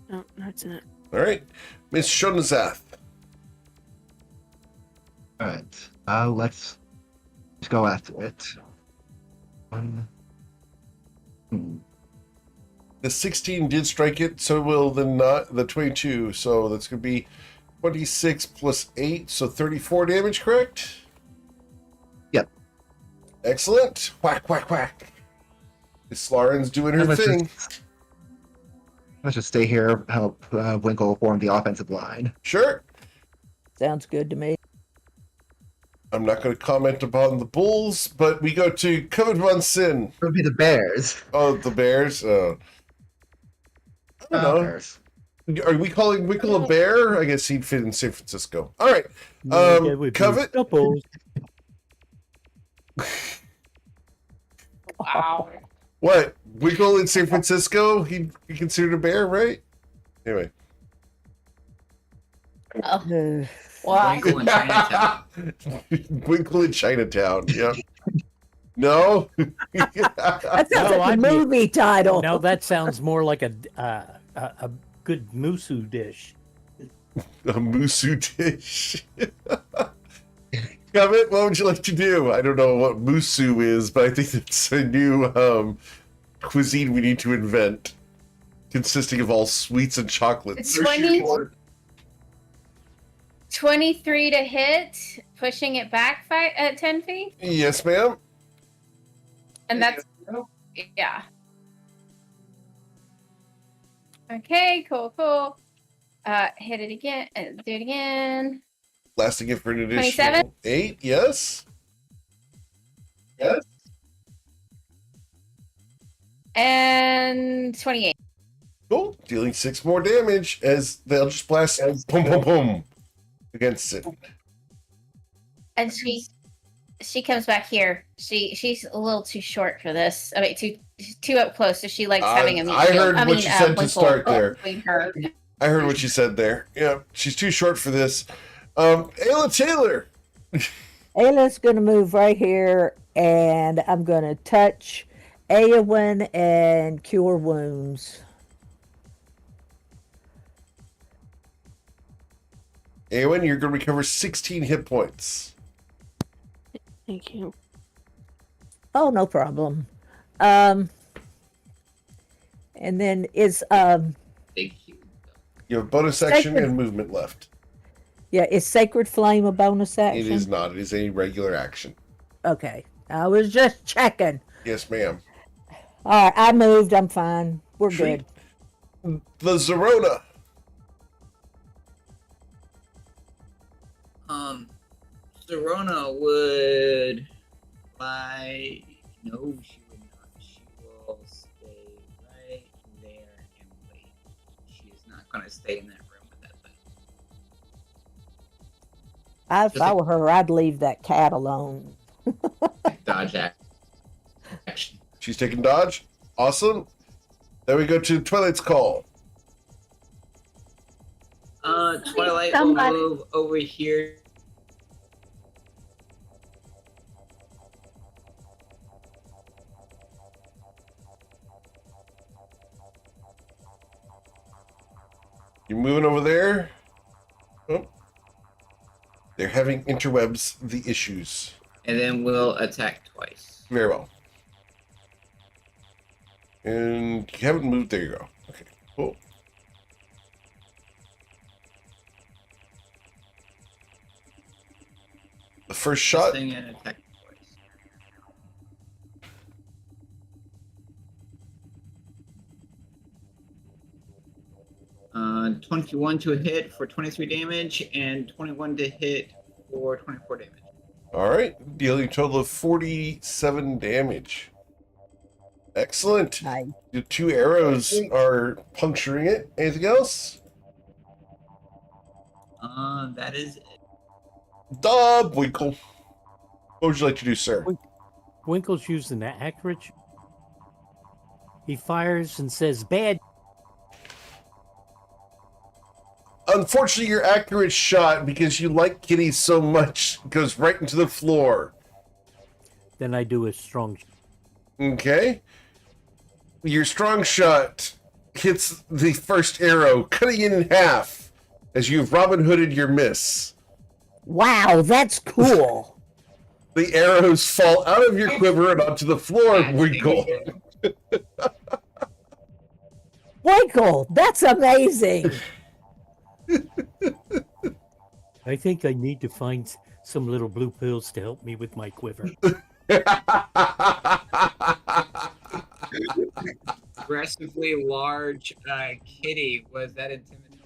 No, that's it. All right. Miss Shonazath. Alright. Let's go after it. One. The 16 did strike it, so will the 22. So that's going to be 26 plus 8, so 34 damage, correct? Yep. Excellent. Whack, whack, whack. Miss Lauren's doing her thing. Let's just stay here, help Winkle form the offensive line. Sure. Sounds good to me. I'm not going to comment upon the Bulls, but we go to Covet Von Sin. It would be the Bears. Oh, the Bears. I don't know. Bears. Are we calling Winkle a bear? I guess he'd fit in San Francisco. All right. Yeah, that would be Covet. the Bulls. Wow. What? Winkle in San Francisco? He'd be considered a bear, right? Anyway. Uh, Wow. Winkle in Chinatown. Winkle in Chinatown. Yep. No. that sounds No, like a I'd be- movie title. Now that sounds more like a good musu dish. A musu dish. Covet, what would you like to do? I don't know what musu is, but I think it's a new cuisine we need to invent, consisting of all sweets and chocolates. 23 to hit, pushing it back 10 feet. Yes, ma'am. And that's, yeah. Okay, cool. Hit it again, do it again. Lasting it for an additional 27? 8, yes. And 28. Cool. Dealing 6 more damage as they'll just blast boom, boom, boom against it. And she comes back here. She's a little too short for this. I mean, too up close. So she likes having a meat I shield. heard what you said to Winkle start there. between her. I heard what you said there. Yeah, she's too short for this. Ayla Taylor. Ayla's going to move right here, and I'm going to touch Eowyn and cure wounds. Eowyn, you're going to recover 16 hit points. Thank you. Oh, no problem. And then is Big cube. You have bonus action Sacred. and movement left. yeah, is Sacred Flame a bonus action? It is not. It is a regular action. Okay, I was just checking. Yes, ma'am. All right, I moved. I'm fine. We're Treat. good. The Zerona. Serona would no, she would not. She will stay right there and wait. She is not gonna stay in that room with that thing. If I were her, I'd leave that cat alone. Dodge action. She's taking dodge. Awesome. Then we go to Twilight's Call. Twilight will Somebody- move over here. You're moving over there. Oh. They're having interwebs the issues. And then we'll attack twice. Very well. And you haven't moved. There you go. Okay, cool. The first shot. Thing and attack twice. 21 to hit for 23 damage, and 21 to hit for 24 damage. All right, dealing a total of 47 damage. Excellent. Nice. The 2 arrows are puncturing it. Anything else? That is it. Dob Winkle. What would you like to do, sir? Winkle's using the accurate. He fires and says, "Bad." Unfortunately, your accurate shot, because you like kitties so much, goes right into the floor. Then I do a strong. Okay. Your strong shot hits the first arrow, cutting it in half as you've Robin Hooded your miss. Wow, that's cool. The arrows fall out of your quiver and onto the floor, Winkle. Winkle, that's amazing. I think I need to find some little blue pills to help me with my quiver. Aggressively large kitty. Was that intimidating?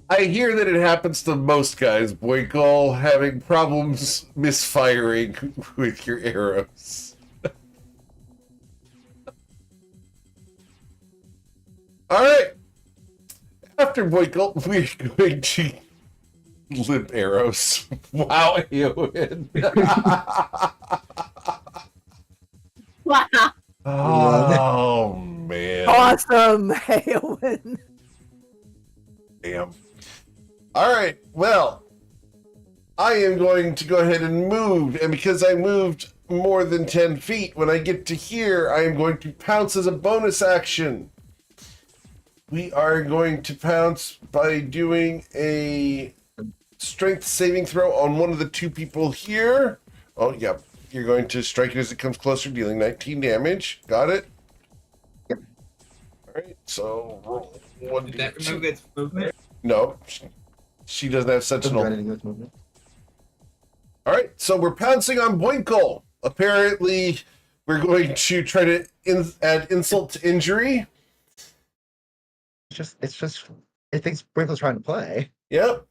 I hear that it happens to most guys, Boykle, having problems misfiring with your arrows. All right. After Boykle, we're going to limp arrows. Wow, Eowyn. Wow. Oh, man. Awesome, Eowyn. Damn. All right. Well, I am going to go ahead and move. And because I moved more than 10 feet, when I get to here, I am going to pounce as a bonus action. We are going to pounce by doing a strength saving throw on one of the two people here. Oh, yeah. You're going to strike it as it comes closer, dealing 19 damage. Got it? Yep. All right. So roll 1d2. Did that remove its movement? No. She doesn't have Doesn't do sentinel. anything with movement. All right, so we're pouncing on Boinkle. Apparently, we're going to try to add insult to injury. It thinks Brinkle's trying to play. Yep.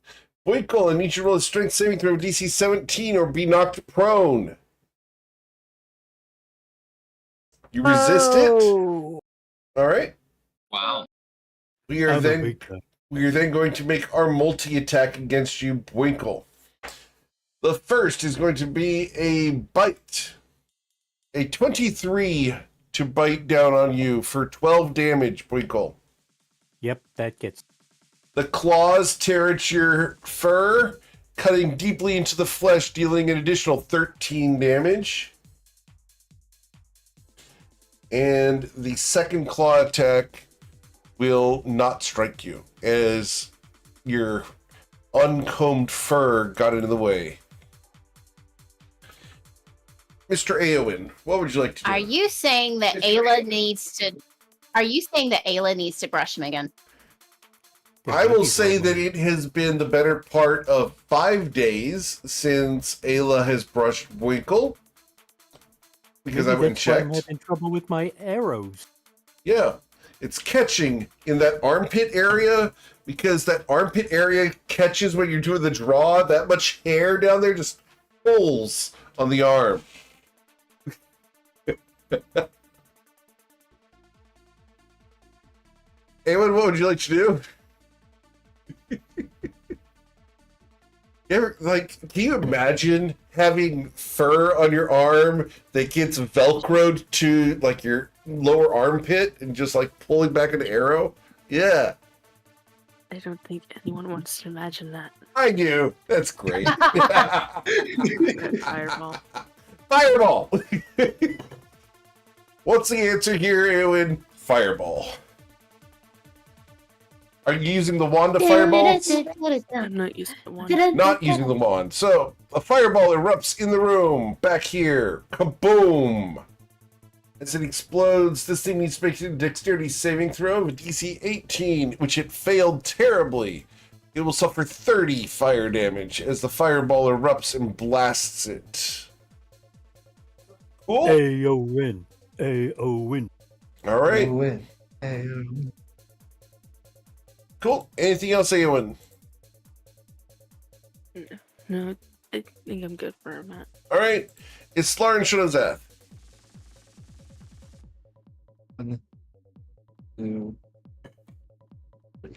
Boinkle, I need you to roll a strength saving throw of DC 17 or be knocked prone. You resist it. Oh. All right. Wow. We are I'm a then big guy. we are then going to make our multi-attack against you, Boinkle. The first is going to be a bite. A 23 to bite down on you for 12 damage, Boinkle. Yep, that gets. The claws tear at your fur, cutting deeply into the flesh, dealing an additional 13 damage. And the second claw attack will not strike you, as your uncombed fur got into the way. Mr. Eowyn, what would you like to do? Are you saying that Ayla needs to? Are you saying that Ayla needs to brush him again? I will say that it has been the better part of 5 days since Ayla has brushed Winkle. Because I went and I'm checked. having trouble with my arrows. Yeah, it's catching in that armpit area, because that armpit area catches when you're doing the draw. That much hair down there just pulls on the arm. Eowyn, what would you like to do? Can you imagine having fur on your arm that gets velcroed to like your lower armpit and just like pulling back an arrow? Yeah, I don't think anyone wants to imagine that. I do. That's great. Fireball. Fireball. What's the answer here, Eowyn? Fireball. Are you using the wand to fireballs? I'm not using the one. Not using the wand. So a fireball erupts in the room. Back here. Kaboom! As it explodes, this thing needs to make a dexterity saving throw of a DC 18, which it failed terribly. It will suffer 30 fire damage as the fireball erupts and blasts it. Cool. A-O-N. A-O-N. All right. Win. Cool. Anything else, Eowyn? No, I think I'm good for a minute. All right. It's Slar and Shinozath. 1, 2, 3.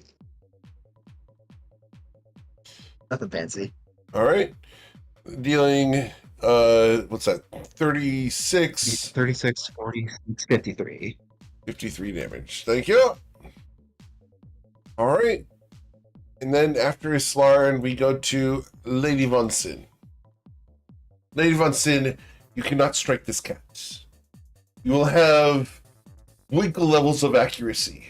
Nothing fancy. All right. Dealing, what's that? 36, 36, 46, 53. 53 damage. Thank you. All right. And then after Islarin, we go to Lady Von Sin. Lady Von Sin, you cannot strike this cat. You will have Winkle levels of accuracy.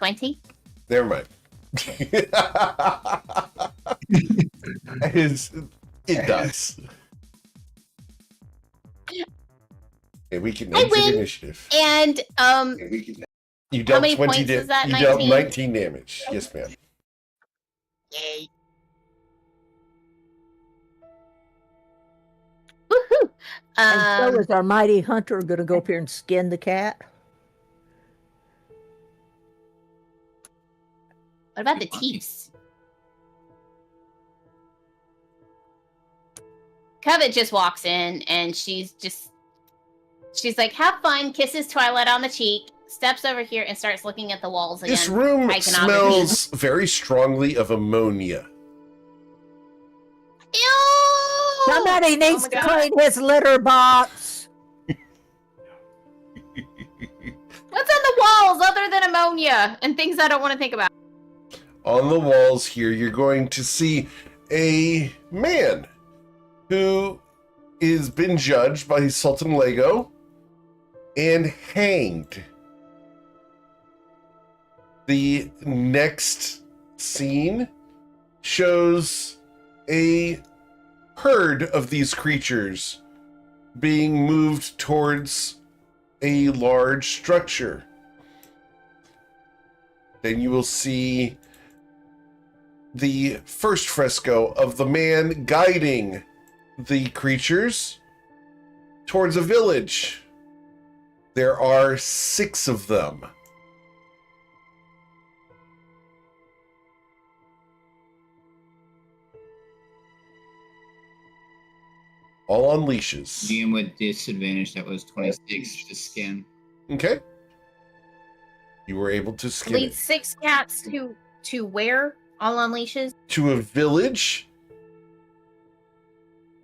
$20. Never mind. It does. Okay, we can I exit win. initiative. And You dealt many 20 points is that? You dealt 19? 19 damage. Yes, ma'am. yay. Whew. And so is our mighty hunter going to go up here and skin the cat? What about the teeth? Covet just walks in and she's like, have fun, kisses Twilight on the cheek, steps over here and starts looking at the walls again. This room iconography. smells very strongly of ammonia. Ew! Somebody needs my to God. clean his litter box. What's on the walls other than ammonia and things I don't want to think about? On the walls here, you're going to see a man who is been judged by Sultan Lego and hanged. The next scene shows a herd of these creatures being moved towards a large structure. Then you will see the first fresco of the man guiding the creatures towards a village. There are 6 of them. All on leashes. GM with disadvantage, that was 26 to skin. Okay. You were able to skin Lead it 6 cats to where? All on leashes? to a village,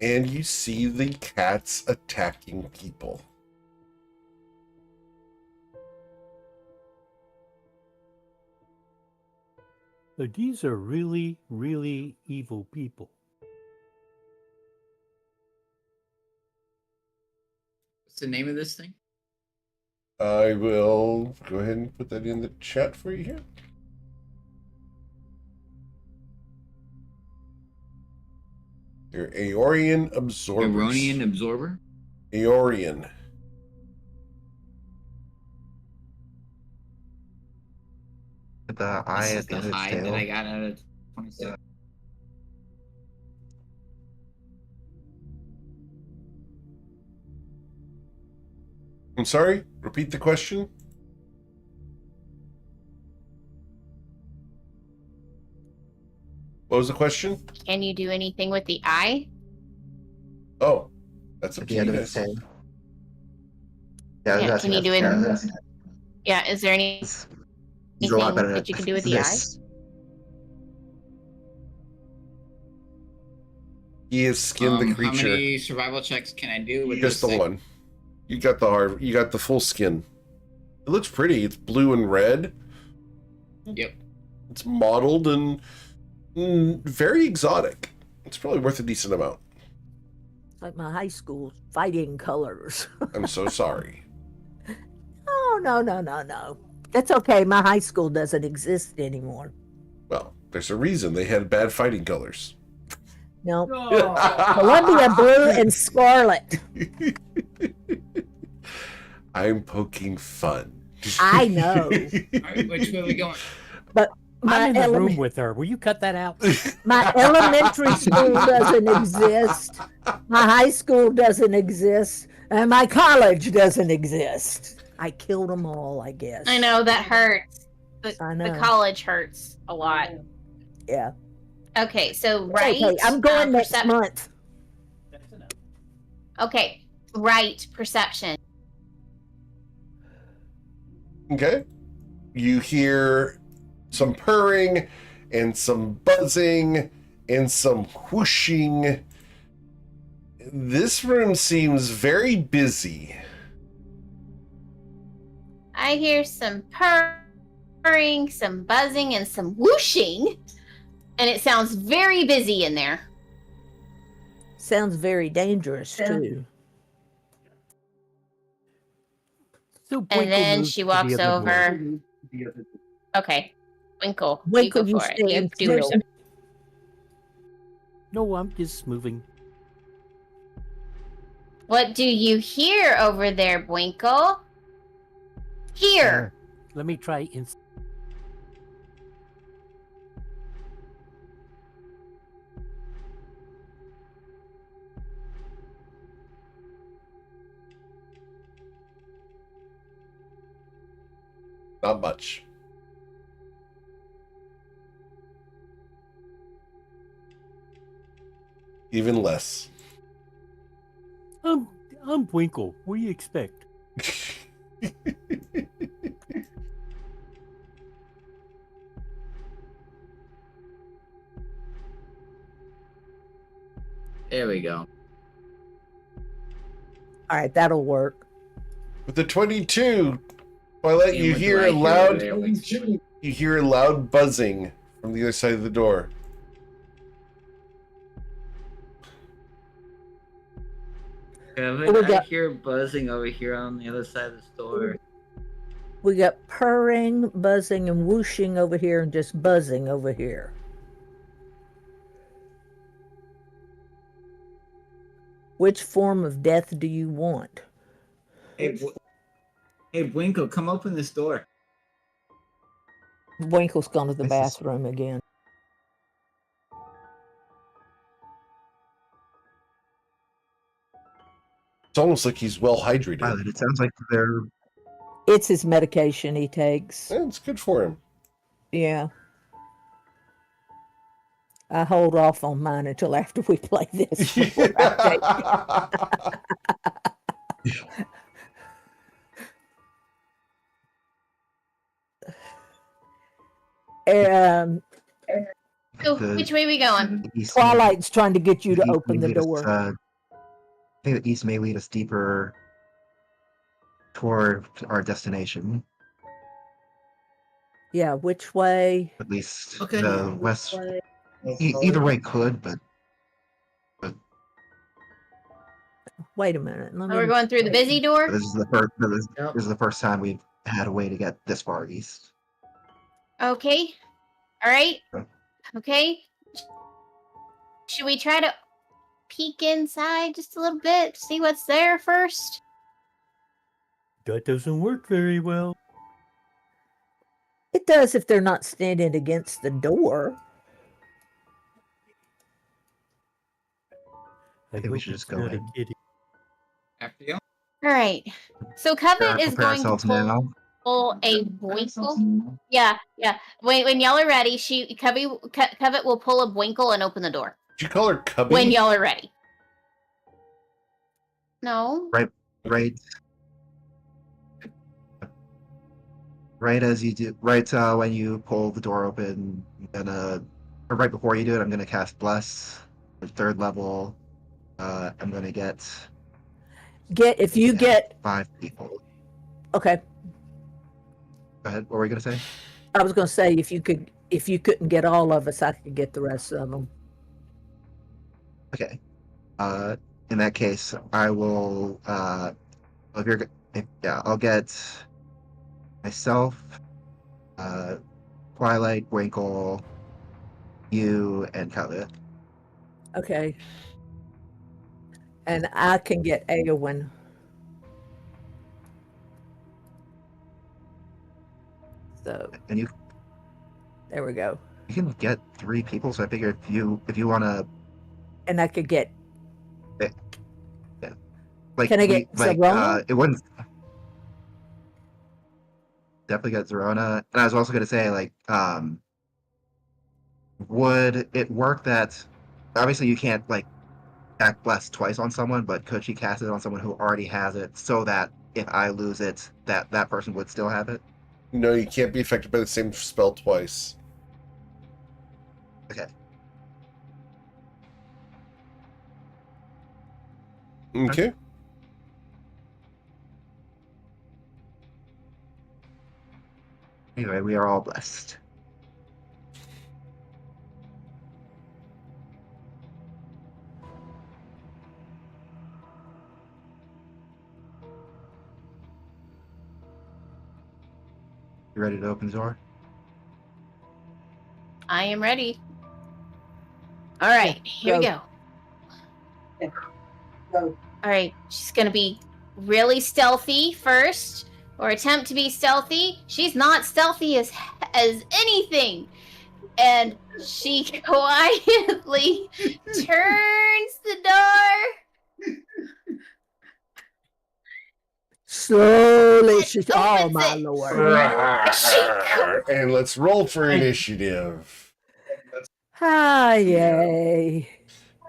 and you see the cats attacking people. But these are really, really evil people. What's the name of this thing? I will go ahead and put that in the chat for you here. They're Aeorian absorbers. Ironian Absorber? Aeorian. The eye This at is the the end of its hide that tail. I got out of 26. I'm sorry, repeat the question. What was the question? Can you do anything with the eye? Oh, that's up At to the you end of its guys. tail. Yeah, Yeah, that's can you do it? Yeah, is there any He's a lot anything better that at you can do with the this. He has skinned the How creature. many survival checks can I do with Just this the thing? one. You got the full skin. It looks pretty. It's blue and red. Yep. It's mottled and very exotic. It's probably worth a decent amount. Like my high school fighting colors. I'm so sorry. Oh, no. That's okay. My high school doesn't exist anymore. Well, there's a reason they had bad fighting colors. No. Oh. Columbia blue and scarlet. I'm poking fun. I know. All right, which way are we going? I'm in the room element- with her. Will you cut that out? my elementary school doesn't exist. My high school doesn't exist. And my college doesn't exist. I killed them all, I guess. I know that hurts. I The know. college hurts a lot. Yeah. Okay, so It's right. okay. I'm going next percep- month. Okay, right perception. Okay. You hear some purring and some buzzing and some whooshing. This room seems very busy. I hear some purring, some buzzing, and some whooshing, and it sounds very busy in there. Sounds very dangerous, too. So And Winkle then moves she to the walks other door. over. Okay, Winkle, Winkle, you you go for it. stay You in do still. perception. No, I'm just moving. What do you hear over there, Winkle? Here. Let me try. Not much. Even less. I'm Winkle. What do you expect? There we go. All right, that'll work. With the 22, Twilight, And you what do hear I a loud over there? you hear a loud buzzing from the other side of the door. Kevin, We I got- hear buzzing over here on the other side of the store. We got purring, buzzing, and whooshing over here, and just buzzing over here. Which form of death do you want? Hey, Winkle, come open this door. Winkle's gone to the This is- bathroom again. It's almost like he's well hydrated. Violet, it sounds like they're It's his medication he takes. Yeah, it's good for him. Yeah. I hold off on mine until after we play this. before I take it. So the which way we going? east. Twilight's trying to get you to east open may the lead us, door. I think the east may lead us deeper toward our destination. Yeah, which way? At least Okay. the west. Either way could, but Wait a minute. Let Oh, we're me. going through the busy door. this is the first. Yep. This is the first time we've had a way to get this far east. Okay. All right. Okay. Okay. Should we try to peek inside just a little bit, see what's there first? That doesn't work very well. It does if they're not standing against the door. I think we hope should it's just go not a ahead. kitty. After you. All right. So Covet is Prepare going to ourselves pull now. a Boinkle. Yeah, yeah. When y'all are ready, Covet will pull a Boinkle and open the door. Did you call her Cubby? When y'all are ready. No. Right as you do, when you pull the door open, or right before you do it, I'm gonna cast Bless, the 3rd level. I'm gonna get If you get 5 people. okay. Go ahead. What were you gonna say? I was going to say if you couldn't get all of us, I could get the rest of them. Okay. In that case, I will. I'll get myself, Twilight, Winkle, you, and Covet. Okay. And I can get Eowyn. So And you there we go. can get 3 people. So I figure if you want to, And I could get like, Can I get Zerona? it wouldn't. Definitely get Zerona. And I was also gonna say, like, would it work that obviously you can't like act bless twice on someone, but could she cast it on someone who already has it so that if I lose it, that person would still have it? No, you can't be affected by the same spell twice. Okay. Okay. Anyway, we are all blessed. You ready to open the door? I am ready. All right, here we go. All right, she's gonna be really stealthy first, or attempt to be stealthy. She's not stealthy as anything, and she quietly turns the door. slowly Foolishness. Oh, Opens my it. lord. And let's roll for initiative. Hi, yay.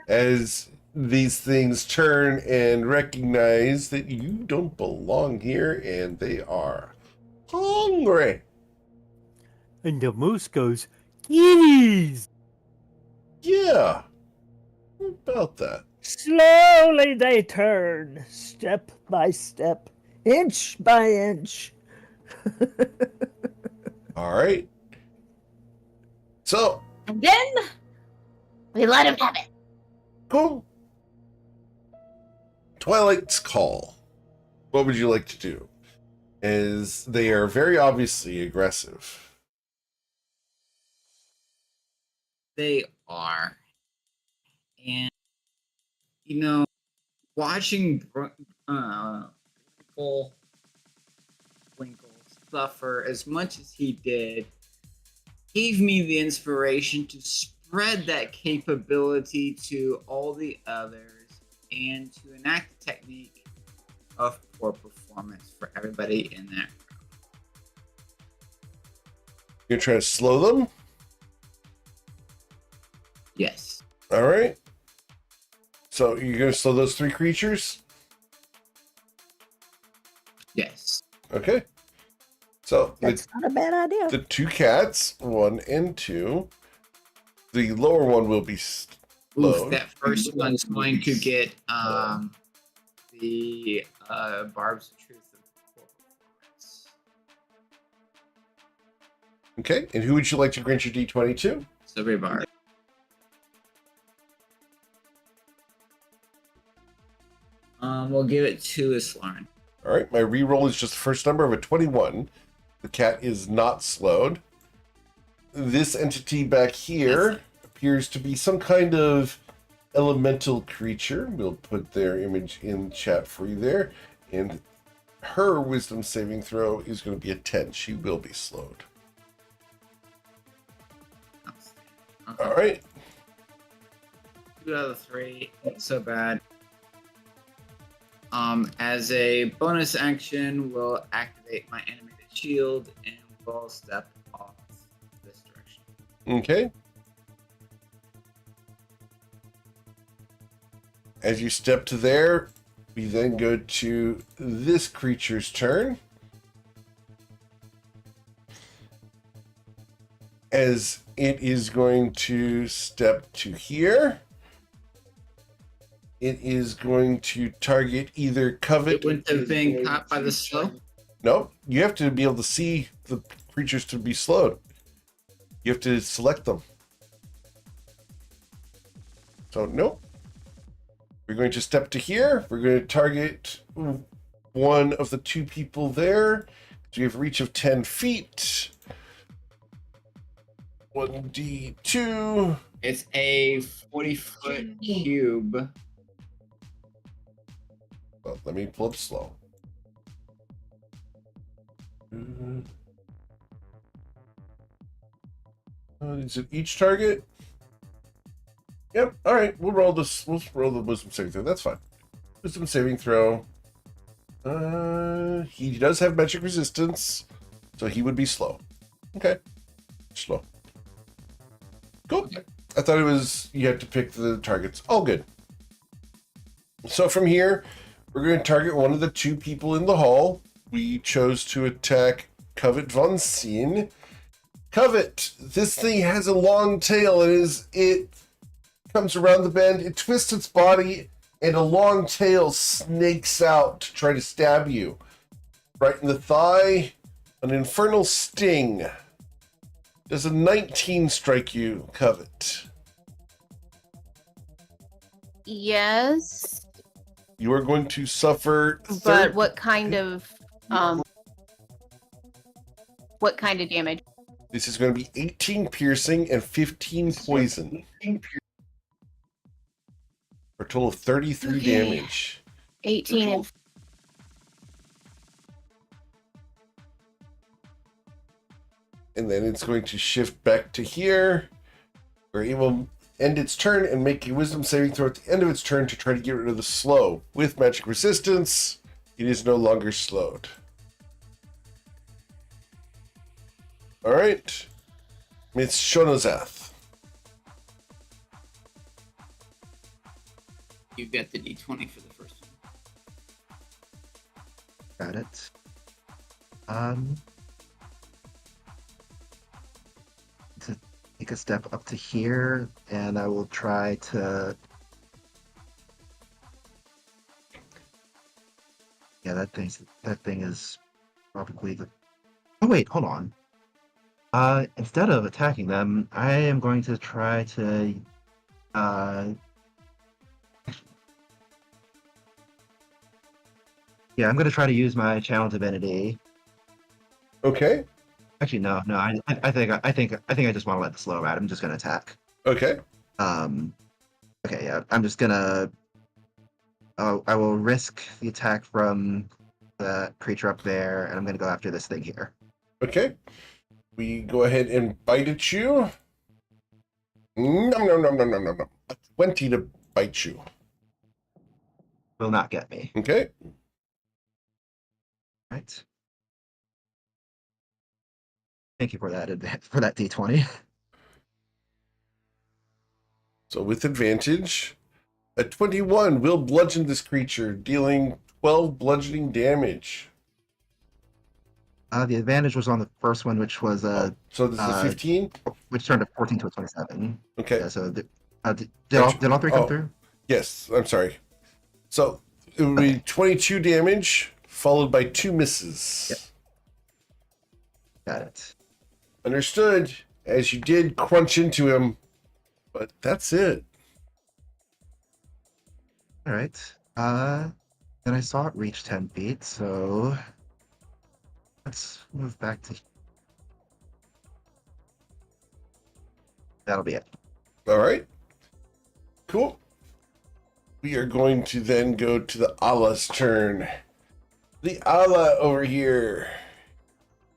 As these things turn and recognize that you don't belong here, and they are hungry. And the moose goes, "Kitties!" Yeah. What about that? Slowly they turn, step by step, inch by inch. All right. So, And then we let him have it. cool. Twilight's Call. What would you like to do? As they are very obviously aggressive. They are. And, you know, watching Winkle suffer as much as he did gave me the inspiration to spread that capability to all the others and to enact the technique of poor performance for everybody in that. You're trying to slow them? Yes. All right. So you're going to slow those three creatures? Yes. Okay. So That's not a bad idea. the two cats, 1 and 2. The lower one will be slowed. Oof, that first one's going to get the Barb's Truth of Poor Performance. Okay. And who would you like to grant your D20 to? Silver Barb. We'll give it to Islarn. All right. My reroll is just the first number of a 21. The cat is not slowed. This entity back here appears to be some kind of elemental creature. We'll put their image in chat for you there. And her wisdom saving throw is going to be a 10. She will be slowed. Okay. All right. 2 out of 3. Not so bad. As a bonus action, we'll activate my animated shield and we'll step off this direction. Okay. As you step to there, we then go to this creature's turn. As it is going to step to here. It is going to target either Covet. It wouldn't have been caught by the slow. No, you have to be able to see the creatures to be slowed. You have to select them. So, nope. We're going to step to here. We're going to target one of the two people there. So we have reach of 10 feet. 1d2. It's a 40-foot cube. Well, let me pull up slow. Is it each target? Yep. All right. We'll roll this. We'll roll the wisdom saving throw. That's fine. Wisdom saving throw. He does have magic resistance, so he would be slow. Okay. Slow. Cool. I thought it was you had to pick the targets. All good. So from here, we're going to target one of the two people in the hall. We chose to attack Covet von Seen. Covet, this thing has a long tail. It comes around the bend, it twists its body, and a long tail snakes out to try to stab you. Right in the thigh, an infernal sting. Does a 19 strike you, Covet? Yes, You are going to suffer. but what kind of damage? This is going to be 18 piercing and 15 poison. For a total of 33 Okay. damage. 18 and And then it's going to shift back to here, where it will end its turn and make a wisdom saving throw at the end of its turn to try to get rid of the slow. With magic resistance, it is no longer slowed. All right. Miss Shonozath. You get the d20 for the first one. Got it. To take a step up to here, and I will try to. Yeah, that thing is probably the. Oh wait, hold on. Instead of attacking them, I am going to try to. Yeah, I'm going to try to use my channel divinity. Okay. Actually, no. I think I just want to let the slow ride. I'm just going to attack. Okay. Okay, yeah. I'm just gonna. I will risk the attack from the creature up there, and I'm gonna go after this thing here. Okay. We go ahead and bite at you. Nom, nom, nom, nom, nom, nom, nom. A 20 to bite you. Will not get me. Okay. Right. Thank you for that d20. So with advantage, a 21 will bludgeon this creature, dealing 12 bludgeoning damage. The advantage was on the first one, which was So this is a 15? which turned a 14 to a 27. Okay. Yeah, so did all three come through? Yes, I'm sorry. So it would be 22 damage, followed by 2 misses. Yep. Got it. Understood, as you did crunch into him, but that's it. All right. Then I saw it reach 10 feet, so let's move back to. That'll be it. All right. Cool. We are going to then go to the Allah's turn. The Allah over here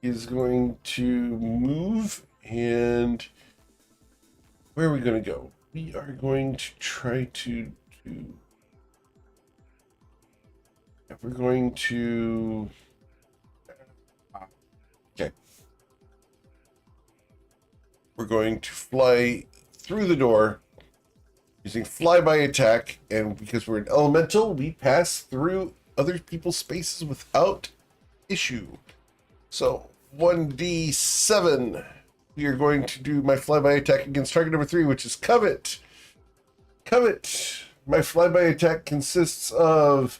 is going to move, and where are we going to go? We are going to try to do. We're going to. Okay. We're going to fly through the door using flyby attack, and because we're an elemental, we pass through other people's spaces without issue. So 1d7. We are going to do my flyby attack against target number 3, which is Covet. Covet. My flyby attack consists of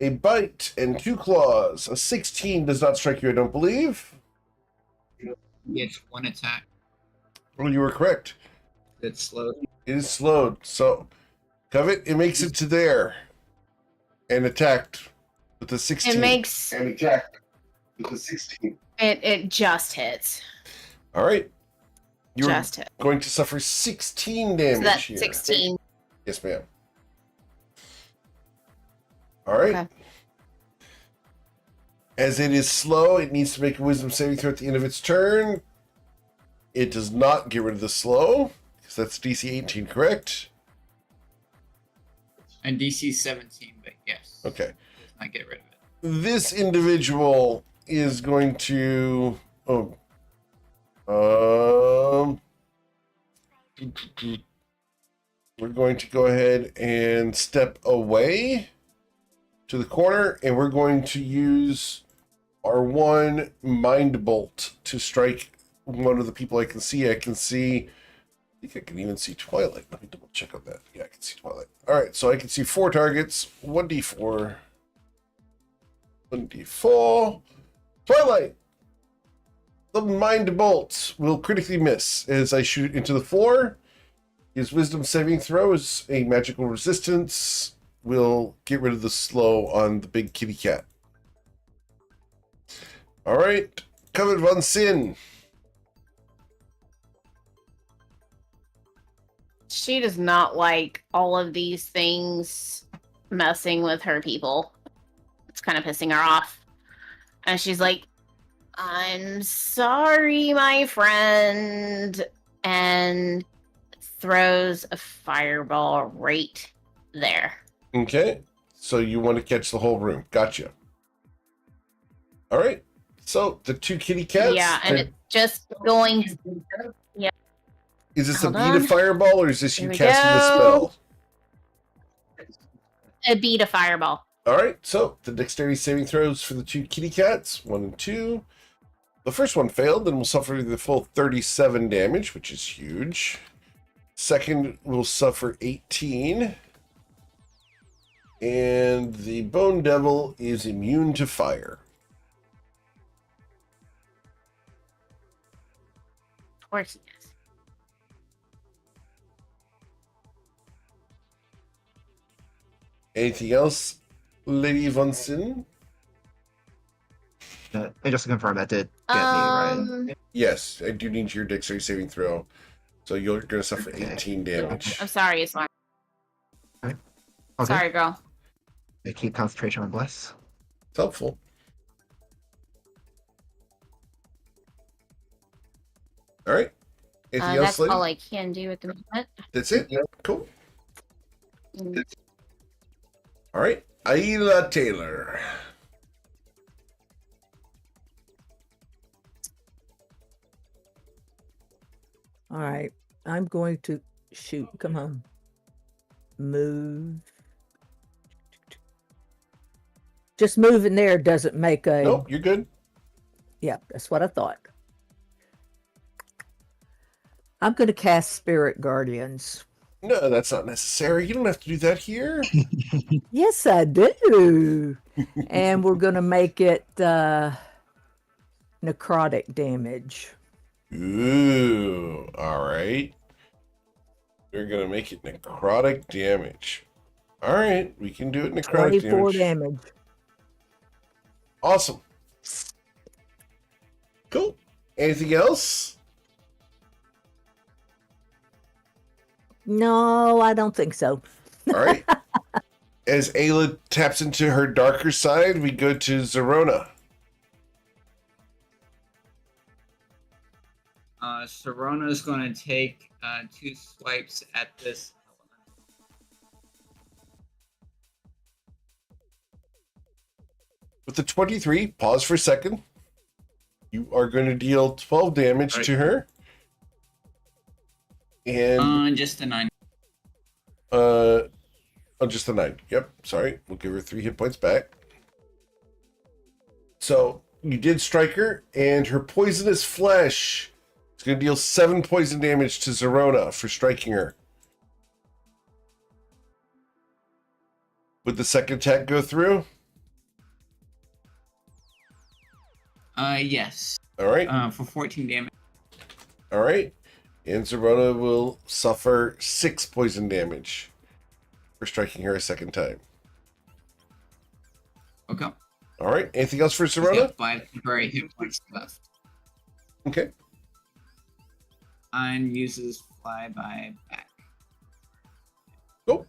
a bite and 2 claws. A 16 does not strike you, I don't believe. It's one attack. Well, you were correct. It's slow. It is slowed. So, Covet, it makes it to there. And attacked with a 16. It makes And attacked with a 16. it just hits. All right. You're Just hit. going to suffer 16 damage So that's here. 16. Yes, ma'am. All right. Okay. As it is slow, it needs to make a wisdom saving throw at the end of its turn. It does not get rid of the slow, because that's DC 18, correct? And DC 17, but yes. Okay. Does not get rid of it. This individual is going to. We're going to go ahead and step away to the corner, and we're going to use our one Mind Bolt to strike one of the people I can see. I think I can even see Twilight. Let me double check on that. Yeah, I can see Twilight. All right, so I can see 4 targets. 1d4. 1d4. Twilight! The Mind Bolt will critically miss as I shoot into the floor. His wisdom saving throw is a magical resistance. Will get rid of the slow on the big kitty cat. All right, Covet von Sin. She does not like all of these things messing with her people. It's kind of pissing her off. And she's like, I'm sorry, my friend. And throws a fireball right there. Okay, so you want to catch the whole room. Gotcha. All right, So the two kitty cats. Yeah, and it's just going. Is this Hold a beat of on. fireball or is this you Here we casting the go. spell? A beat a fireball. All right. So the dexterity saving throws for the two kitty cats, 1 and 2. The first one failed and will suffer the full 37 damage, which is huge. Second will suffer 18. And the Bone Devil is immune to fire. Of course it is. Anything else, Lady Vonson? And just to confirm, that did get me, right? Yes, I do need your dexterity saving throw. So you're going to suffer Okay. 18 damage. I'm sorry, it's fine. Okay. Sorry, girl. I keep concentration on bless. It's helpful. All right. Anything else, That's lady? all I can do at the moment. That's it? Cool. Mm. All right. Ayla Taylor. All right. I'm going to shoot. Come on. Move. Just moving there doesn't make a. Nope, you're good. Yeah, that's what I thought. I'm going to cast Spirit Guardians. No, that's not necessary. You don't have to do that here. Yes, I do. And we're going to make it necrotic damage. Ooh, all right. We're going to make it necrotic damage. All right, we can do it necrotic 24 damage. damage. Awesome. Cool. Anything else? No, I don't think so. All right. As Ayla taps into her darker side, we go to Zerona. Serona is going to take 2 swipes at this With the 23, pause for a second. You are going to deal 12 damage Right. to her. And element. Just a 9. oh, just the 9. Yep, sorry. We'll give her 3 hit points back. So you did strike her, and her poisonous flesh is going to deal 7 poison damage to Zerona for striking her. Would the second attack go through? Yes. All right. For 14 damage. All right. And Zerona will suffer 6 poison damage for striking her a second time. Okay. All right. Anything else for She's got Zerona? 5 temporary hit points left. Okay. And uses flyby back. Cool.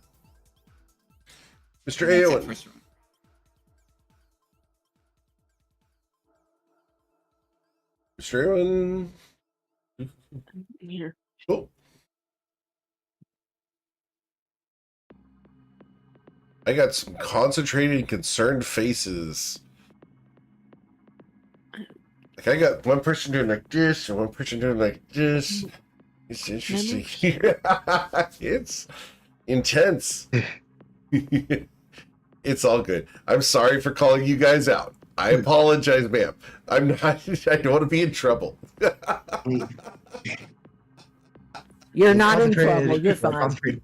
Mr. That's it Aowen. for Serona. Mr. Aowen. Here. Cool. I got some concentrated and concerned faces. Like I got one person doing like this and one person doing like this. It's interesting. It's intense. It's all good. I'm sorry for calling you guys out. I apologize, ma'am. I'm not. I don't want to be in trouble. You're not in Concentrated- trouble. You're fine.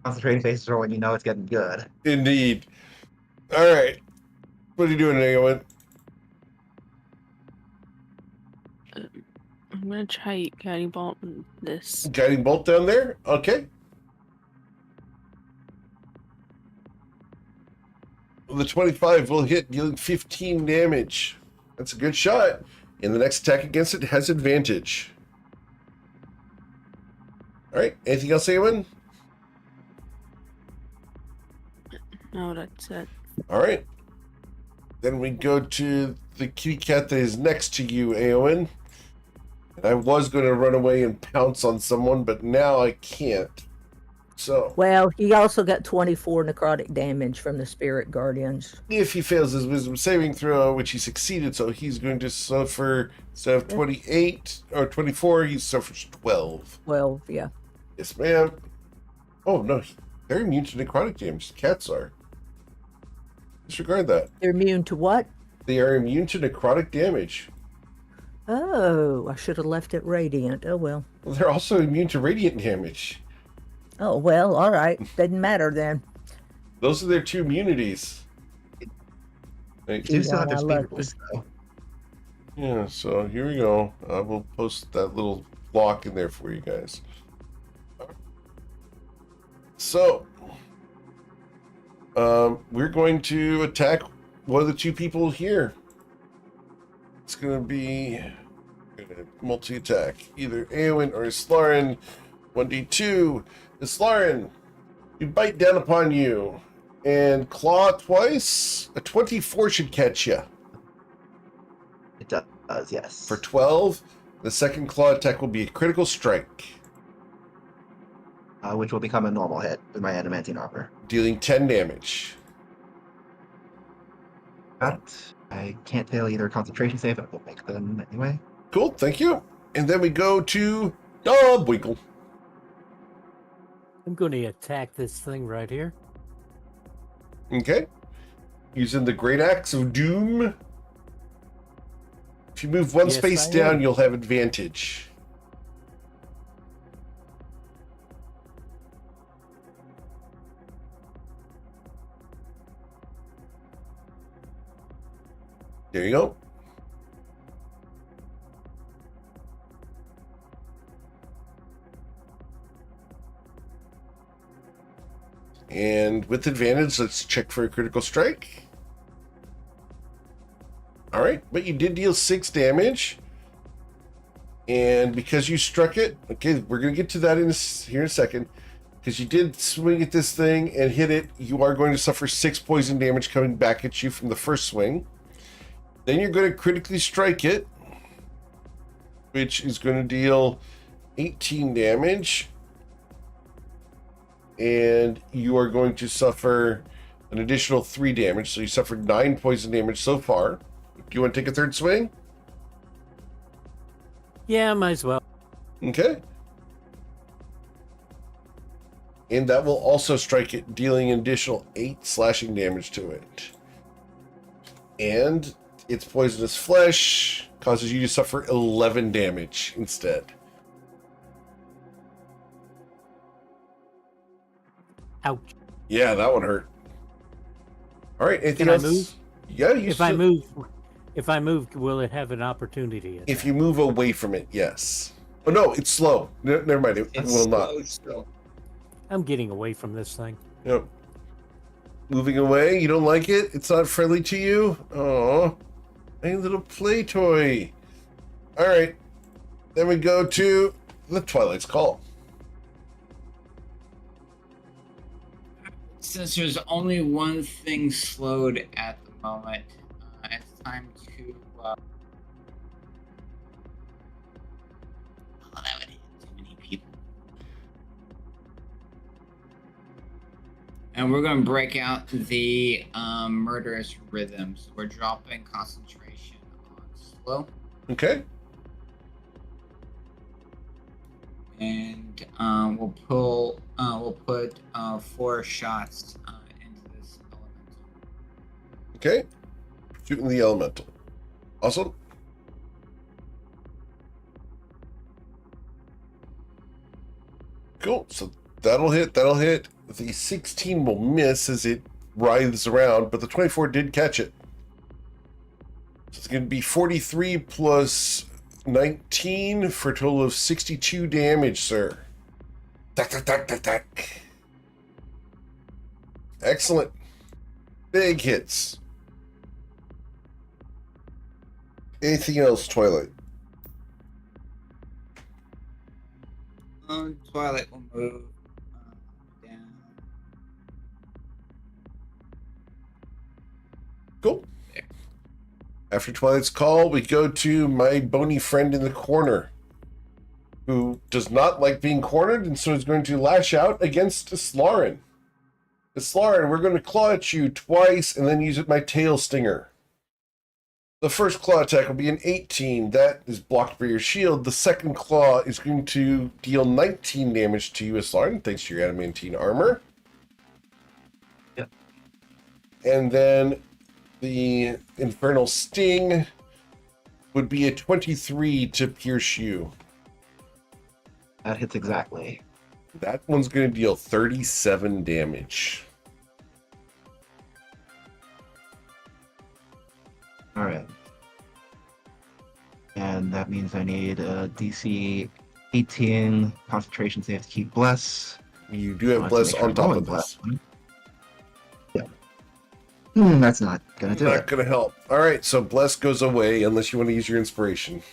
Concentrating faces are when you know it's getting good. Indeed. All right. What are you doing, Aowen? I'm gonna try guiding bolt on this. Guiding bolt down there? Okay. Well, the 25 will hit, dealing 15 damage. That's a good shot. And the next attack against it has advantage. All right. Anything else, Aowen? No, that's it. All right. Then we go to the kitty cat that is next to you, Aowen. And I was going to run away and pounce on someone, but now I can't. So, Well, he also got 24 necrotic damage from the spirit guardians. if he fails his wisdom saving throw, which he succeeded, so he's going to suffer, instead of 28 or 24, he suffers 12. 12, yeah. Yes, ma'am. Oh, no. They're immune to necrotic damage. Cats are. Disregard that. They're immune to what? They are immune to necrotic damage. Oh, I should have left it radiant. Oh, well. Well, they're also immune to radiant damage. Oh, well, all right. Doesn't matter then. Those are their two immunities. You do still have their I speed love boost, though. Yeah, so here we go. We'll post that little block in there for you guys. So, we're going to attack one of the two people here. It's going to be multi-attack. Either Eowyn or Islarin. 1d2. Islarin, you bite down upon you. And claw twice. A 24 should catch you. It does, yes. For 12, the second claw attack will be a critical strike, Which will become a normal hit with my adamantine armor. dealing 10 damage. But I can't fail either concentration save, but we'll make them anyway. Cool, thank you. And then we go to Dobwinkle. I'm going to attack this thing right here. Okay. Using the Great Axe of Doom. If you move one Yes, space I down, am. you'll have advantage. There you go. And with advantage, let's check for a critical strike. All right, but you did deal 6 damage. And because you struck it, okay, we're going to get to that here in a second. Because you did swing at this thing and hit it, you are going to suffer 6 poison damage coming back at you from the first swing. Then you're going to critically strike it, which is going to deal 18 damage. And you are going to suffer an additional 3 damage. So you suffered 9 poison damage so far. Do you want to take a third swing? Yeah, might as well. Okay. And that will also strike it, dealing an additional 8 slashing damage to it. And its poisonous flesh causes you to suffer 11 damage instead. Ouch. Yeah, that one hurt. All right, anything Can I else? move? Yeah, you If I move, will it have an opportunity? If you move away from it, yes. Oh no, it's slow. Never mind, it It's will not. slow still. I'm getting away from this thing. Yep. Moving away, you don't like it? It's not friendly to you? Oh, a little play toy. All right, then we go to the Twilight's Call. Since there's only one thing slowed at the moment, it's time to. Oh, that would hit too many people. And we're going to break out the murderous rhythms. We're dropping concentration on slow, Okay. and we'll put 4 shots into this elemental. Okay. Shooting the elemental. Awesome. Cool. So that'll hit. That'll hit. The 16 will miss as it writhes around, but the 24 did catch it. So it's going to be 43 plus 19 for a total of 62 damage, sir. Tack, tack, tack, tack, tack. Excellent. Big hits. Anything else, Twilight? Twilight will move down. Cool. After Twilight's Call, we go to my bony friend in the corner, who does not like being cornered, and so is going to lash out against Slarin. Slarin, we're going to claw at you twice and then use my tail stinger. The first claw attack will be an 18. That is blocked by your shield. The second claw is going to deal 19 damage to you, Slarin, thanks to your adamantine armor. Yep. And then the infernal sting would be a 23 to pierce you. That hits exactly. That one's going to deal 37 damage. All right. And that means I need a DC 18 concentration save to keep bless. You do have I bless have to on make sure top I'm of rolling this. bless. Yeah. That's not gonna do Not it. going to help. All right, so bless goes away unless you want to use your inspiration.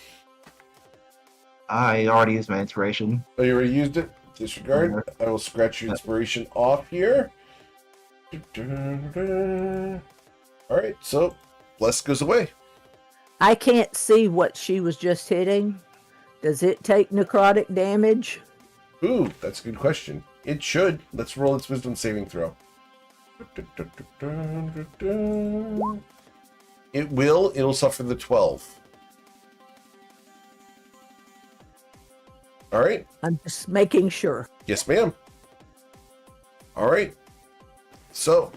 I already used my inspiration. Oh, you already used it? Disregard. I will scratch your inspiration off here. All right, so bless goes away. I can't see what she was just hitting. Does it take necrotic damage? Ooh, that's a good question. It should. Let's roll its wisdom saving throw. It will. It'll suffer the 12. All right. I'm just making sure. Yes, ma'am. All right. So,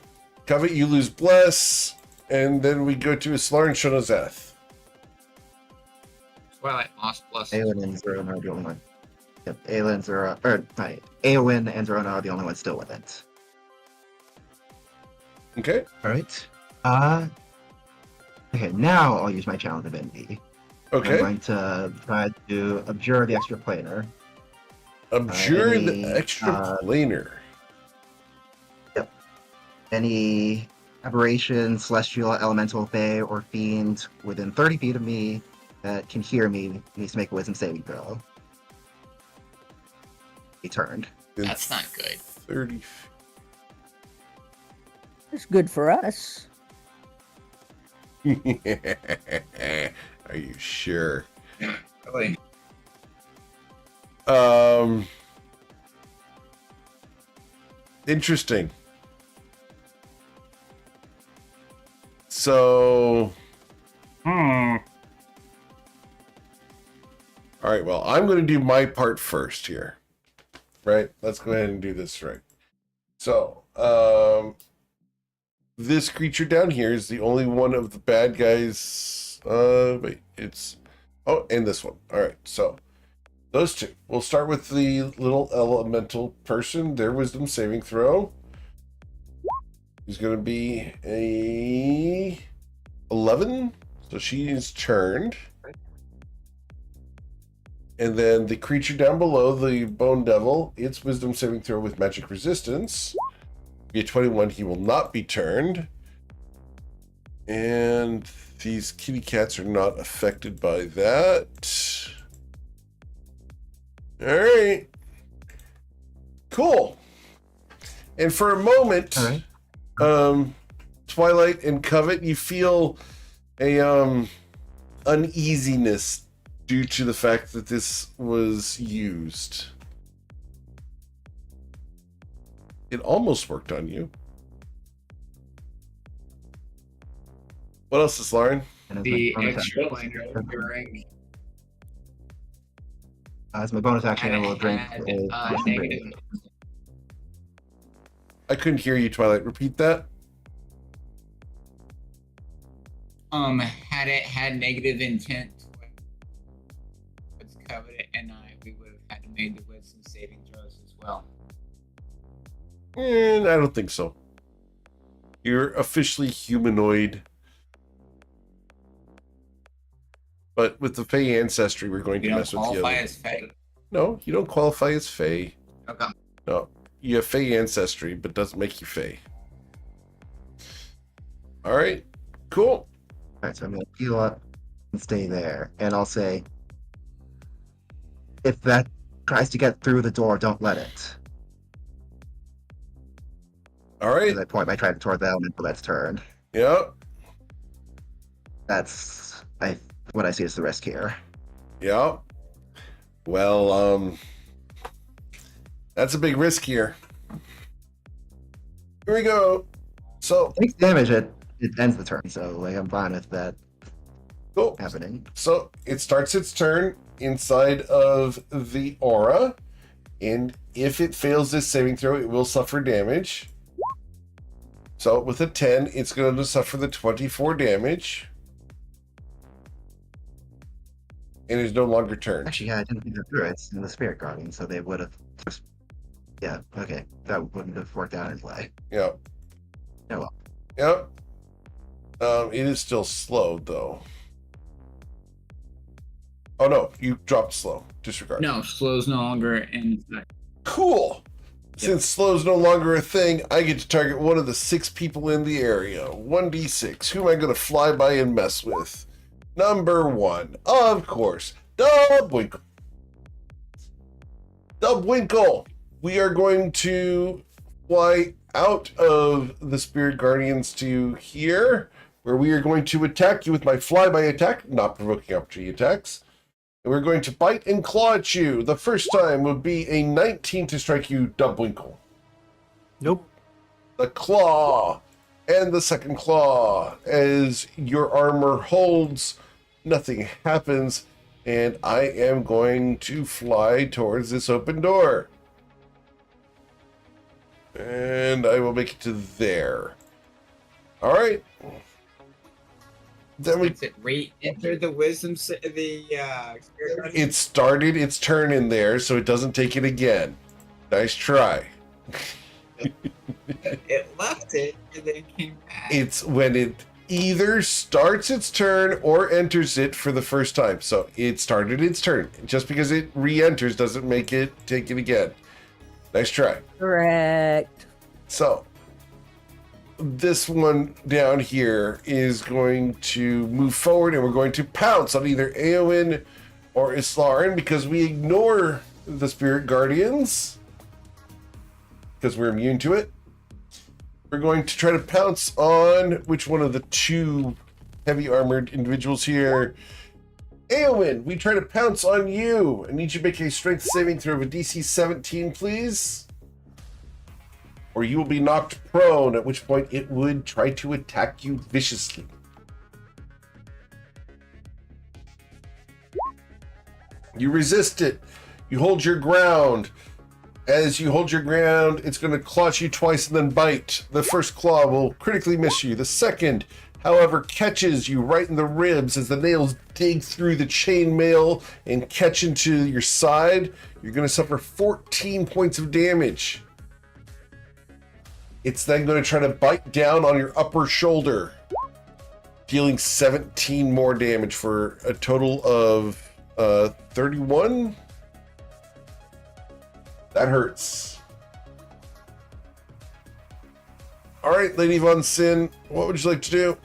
Covet, you lose bless, and then we go to Islar and Shonozath. Twilight lost plus. Aelin and Zerona are the only one. Yep, Aelin, Zerona, or sorry, Eowyn and Zerona are the only ones still with it. Okay. All right. Okay, now I'll use my challenge divinity. I'm Okay. going to try to abjure the extra planar. Abjure any, the extra planar. Any aberration, celestial, elemental, fae, or fiend within 30 feet of me that can hear me needs to make a wisdom saving throw. He turned. That's not good. 30. It's good for us. Are you sure? Really? Interesting. So, all right, well, I'm going to do my part first here. Right? Let's go ahead and do this right. So, this creature down here is the only one of the bad guys. Wait, it's... Oh, and this one. All right, so those two. We'll start with the little elemental person. Their wisdom saving throw is going to be a 11. So she's turned. And then the creature down below, the Bone Devil, its wisdom saving throw with magic resistance. Be a 21, he will not be turned. And these kitty cats are not affected by that. All right. Cool. And for a moment, All right. Twilight and Covet, you feel a uneasiness due to the fact that this was used. It almost worked on you. What else is Lauren? And as The my bonus extra action- planar during As my bonus action, I will had drink a potion negative. drink. I couldn't hear you, Twilight. Repeat that. Had it had negative intent towards Covenant and we would have had to made the wisdom saving throws as well. I don't think so. You're officially humanoid. But with the Fey ancestry, we're going You to don't mess with you. qualify as Fey. No, you don't qualify as Fey. Okay. No, you have Fey ancestry, but doesn't make you Fey. All right, cool. Alright, so I'm going to heal up and stay there. And I'll say, if that tries to get through the door, don't let it. All right. As I point my trident toward the elemental that's turned. Yep. That's what I see as the risk here. Yep. Well, that's a big risk here. Here we go. So, Takes damage. It ends the turn, so like I'm fine with that cool. happening. So it starts its turn inside of the aura, and if it fails this saving throw, it will suffer damage. So with a 10, it's going to suffer the 24 damage, and is no longer turned. Actually, yeah, I didn't think that through. It's in the Spirit Guardian, so they would have just. Yeah, okay. That wouldn't have worked out in play. Yep. Oh well. Yep. It is still slowed though. Oh no, you dropped slow. Disregard. No, slow's no longer in effect. Cool. Since slow's no longer a thing, I get to target one of the 6 people in the area. 1d6. Who am I going to fly by and mess with? Number 1, of course, Dubwinkle. Dubwinkle. We are going to fly out of the Spirit Guardians to here, where we are going to attack you with my flyby attack, not provoking opportunity attacks. And we're going to bite and claw at you. The first time would be a 19 to strike you, Dubwinkle. Nope. The claw. And the second claw. As your armor holds, nothing happens. And I am going to fly towards this open door. And I will make it to there. All right. Then we. That's it. Re-enter the wisdom. Spirit Guardian. It started its turn in there, so it doesn't take it again. Nice try. It left it and then came back. It's when it either starts its turn or enters it for the first time. So it started its turn. Just because it re-enters doesn't make it take it again. Nice try. Correct. So this one down here is going to move forward, and we're going to pounce on either Eowyn or Islarin because we ignore the Spirit Guardians because we're immune to it. We're going to try to pounce on which one of the 2 heavy armored individuals here. Eowyn, we try to pounce on you. I need you to make a strength saving throw of a DC 17, please. Or you will be knocked prone, at which point it would try to attack you viciously. You resist it. You hold your ground. As you hold your ground, it's going to claw at you twice and then bite. The first claw will critically miss you. The second, however, catches you right in the ribs as the nails dig through the chainmail and catch into your side. You're going to suffer 14 points of damage. It's then going to try to bite down on your upper shoulder, dealing 17 more damage for a total of 31. That hurts. All right, Lady Von Sin, what would you like to do?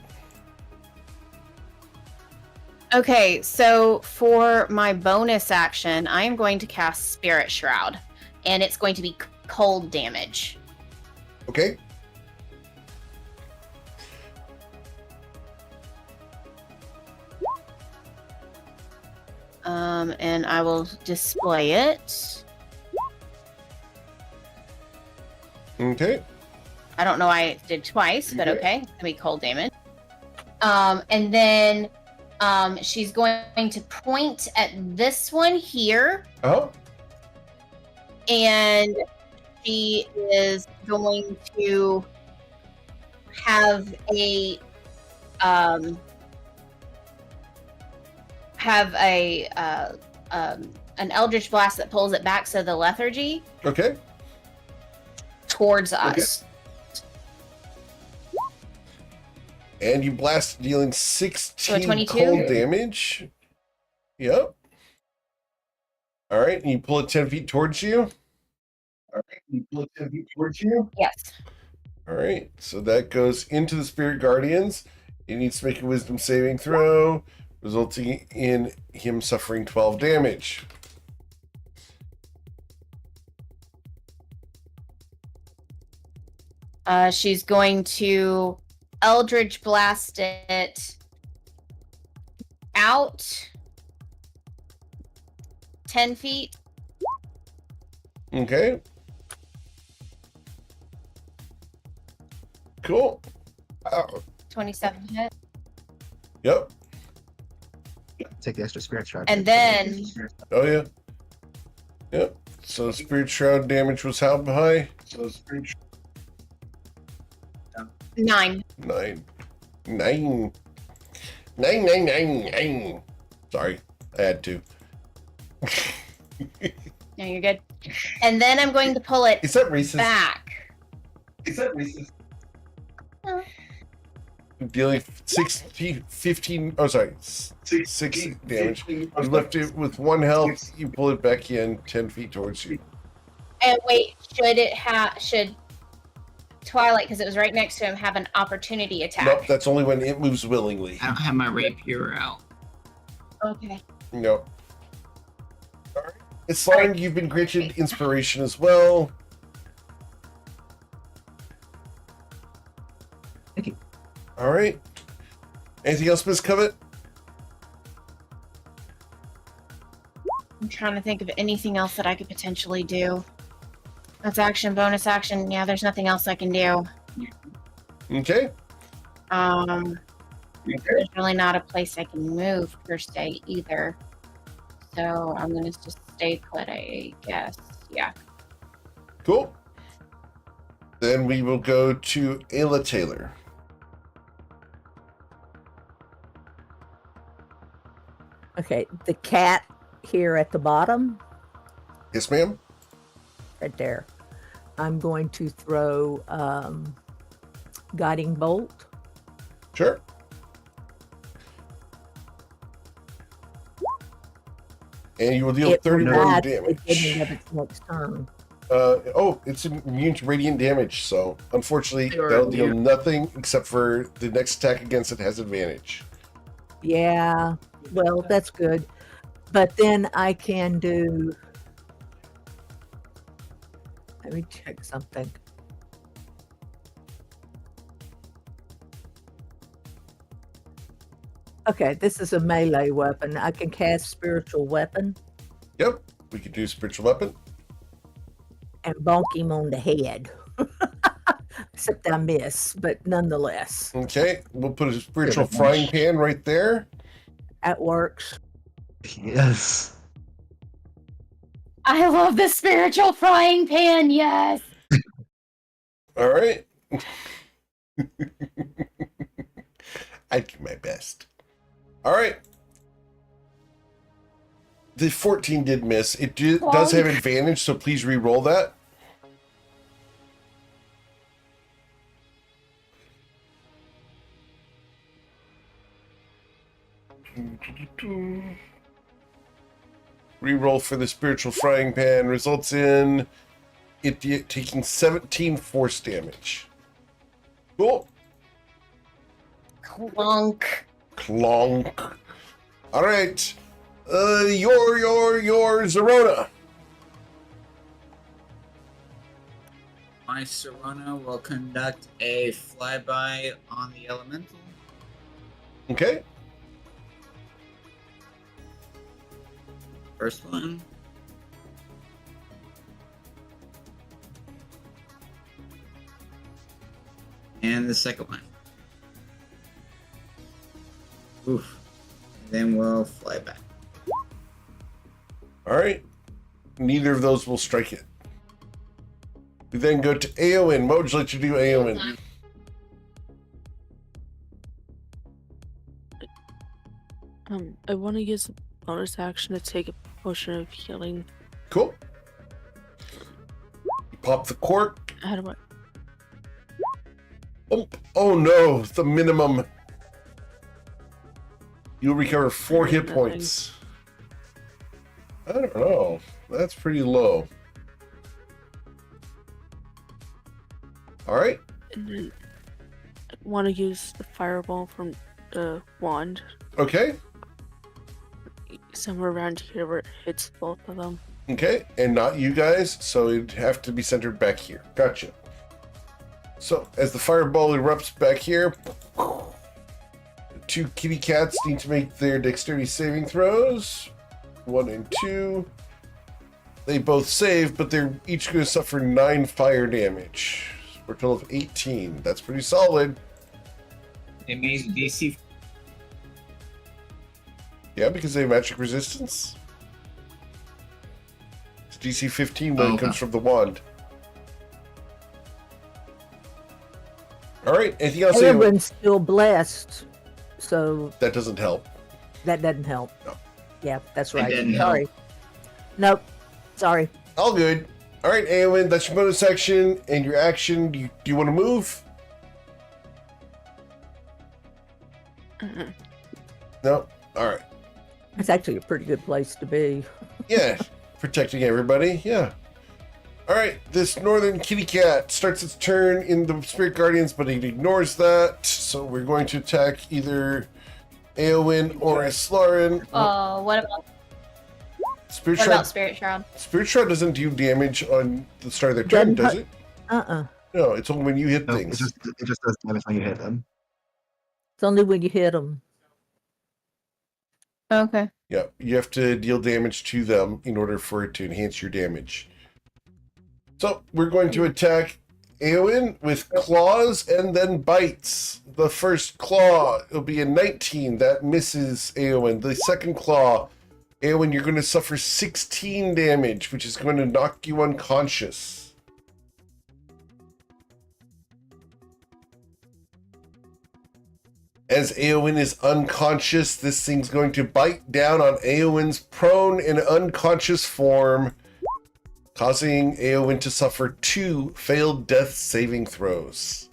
Okay, so for my bonus action, I am going to cast Spirit Shroud, and it's going to be cold damage. Okay. And I will display it. Okay. I don't know why it did twice, but Okay. okay. It's gonna be cold damage. And then she's going to point at this one here, Oh. and she is going to have an Eldritch Blast that pulls it back, so the lethargy Okay. towards us. And you blast, dealing 16 22? cold damage. Yep. All right, and you pull it 10 feet towards you. Yes. All right, so that goes into the Spirit Guardians. He needs to make a Wisdom saving throw, resulting in him suffering 12 damage. She's going to Eldritch Blast it out 10 feet. Okay. Cool. 27 hit. Yep. Take the extra spirit shroud. And then Oh yeah. Yep. So spirit shroud damage was how high? 9. 9. 9. 9. Sorry, I had to. No, you're good. And then I'm going to pull it Is that racist? back. Dealing 15. Oh, sorry. 6 damage. You left it with 1 health. You pull it back in 10 feet towards you. And wait, should Twilight, because it was right next to him, have an opportunity attack? Nope, that's only when it moves willingly. I don't have my rapier out. Okay. Nope. Alright. Islan, you've been granted inspiration as well. Thank you. Alright. Anything else, Miss Covet? I'm trying to think of anything else that I could potentially do. That's action, bonus action. Yeah, there's nothing else I can do. Okay. There's really not a place I can move per se either. So I'm gonna just stay put, I guess. Yeah. Cool. Then we will go to Ayla Taylor. Okay, the cat here at the bottom, Yes, ma'am. right there. I'm going to throw guiding bolt. Sure. And you will deal It 31 provides the beginning damage. of its next turn. It's immune to radiant damage, so unfortunately You're that'll deal immune. nothing except for the next attack against it has advantage. Yeah, well, that's good. But then I can do. Let me check something. Okay, this is a melee weapon. I can cast spiritual weapon Yep, we can do spiritual weapon. and bonk him on the head. Except I miss, but nonetheless, Okay, we'll put a spiritual frying pan right there. that works. Yes. I love the spiritual frying pan, yes. All right. I do my best. All right. The 14 did miss. It does have advantage, so please re-roll that. Reroll for the spiritual frying pan results in it taking 17 force damage. Cool. Clunk. Clonk. All right. Your Zerona. My Serona will conduct a flyby on the elemental. Okay. First one. And the second one. Oof. And then we'll fly back. All right. Neither of those will strike it. We then go to Aowen. What would you like to do, Aowen? I want to use a bonus action to take a potion of healing. Cool. Pop the cork. How do I? Oh no, the minimum. You'll recover 4 hit Nothing. points. I don't know. That's pretty low. All right. And then I want to use the fireball from the wand Okay. somewhere around here where it hits both of them. Okay. And not you guys, so it'd have to be centered back here. Gotcha. So as the fireball erupts back here, the 2 kitty cats need to make their dexterity saving throws. 1 and 2. They both save, but they're each going to suffer 9 fire damage. For a total of 18. That's pretty solid. It means DC. Yeah, because they have magic resistance. It's DC 15 when it comes from the wand. Alright, anything else? Everyone's still blessed, so That doesn't help. that doesn't help. No. Yeah, that's It right. didn't Sorry. help. Nope. Sorry. All good. Alright, Aowen, that's your bonus action and your action. Do you want to move? Mhm. No? Alright. It's actually a pretty good place to be. Yeah, protecting everybody. Yeah. All right, this northern kitty cat starts its turn in the Spirit Guardians, but it ignores that. So we're going to attack either Aowen or Aslarin. Oh, what about Spirit what Shroud? about Spirit Shroud? Spirit Shroud doesn't do damage on the start of their turn, Doesn't does it? Uh-uh. No, it's only when you hit No, it things. just does damage when you hit them. It's only when you hit them. Okay. Yeah, you have to deal damage to them in order for it to enhance your damage. So we're going to attack Aowen with claws and then bites. The first claw will be a 19. That misses Aowen. The second claw, Aowen, you're going to suffer 16 damage, which is going to knock you unconscious. As Aowen is unconscious, this thing's going to bite down on Aowen's prone and unconscious form, causing Aowen to suffer 2 failed death saving throws.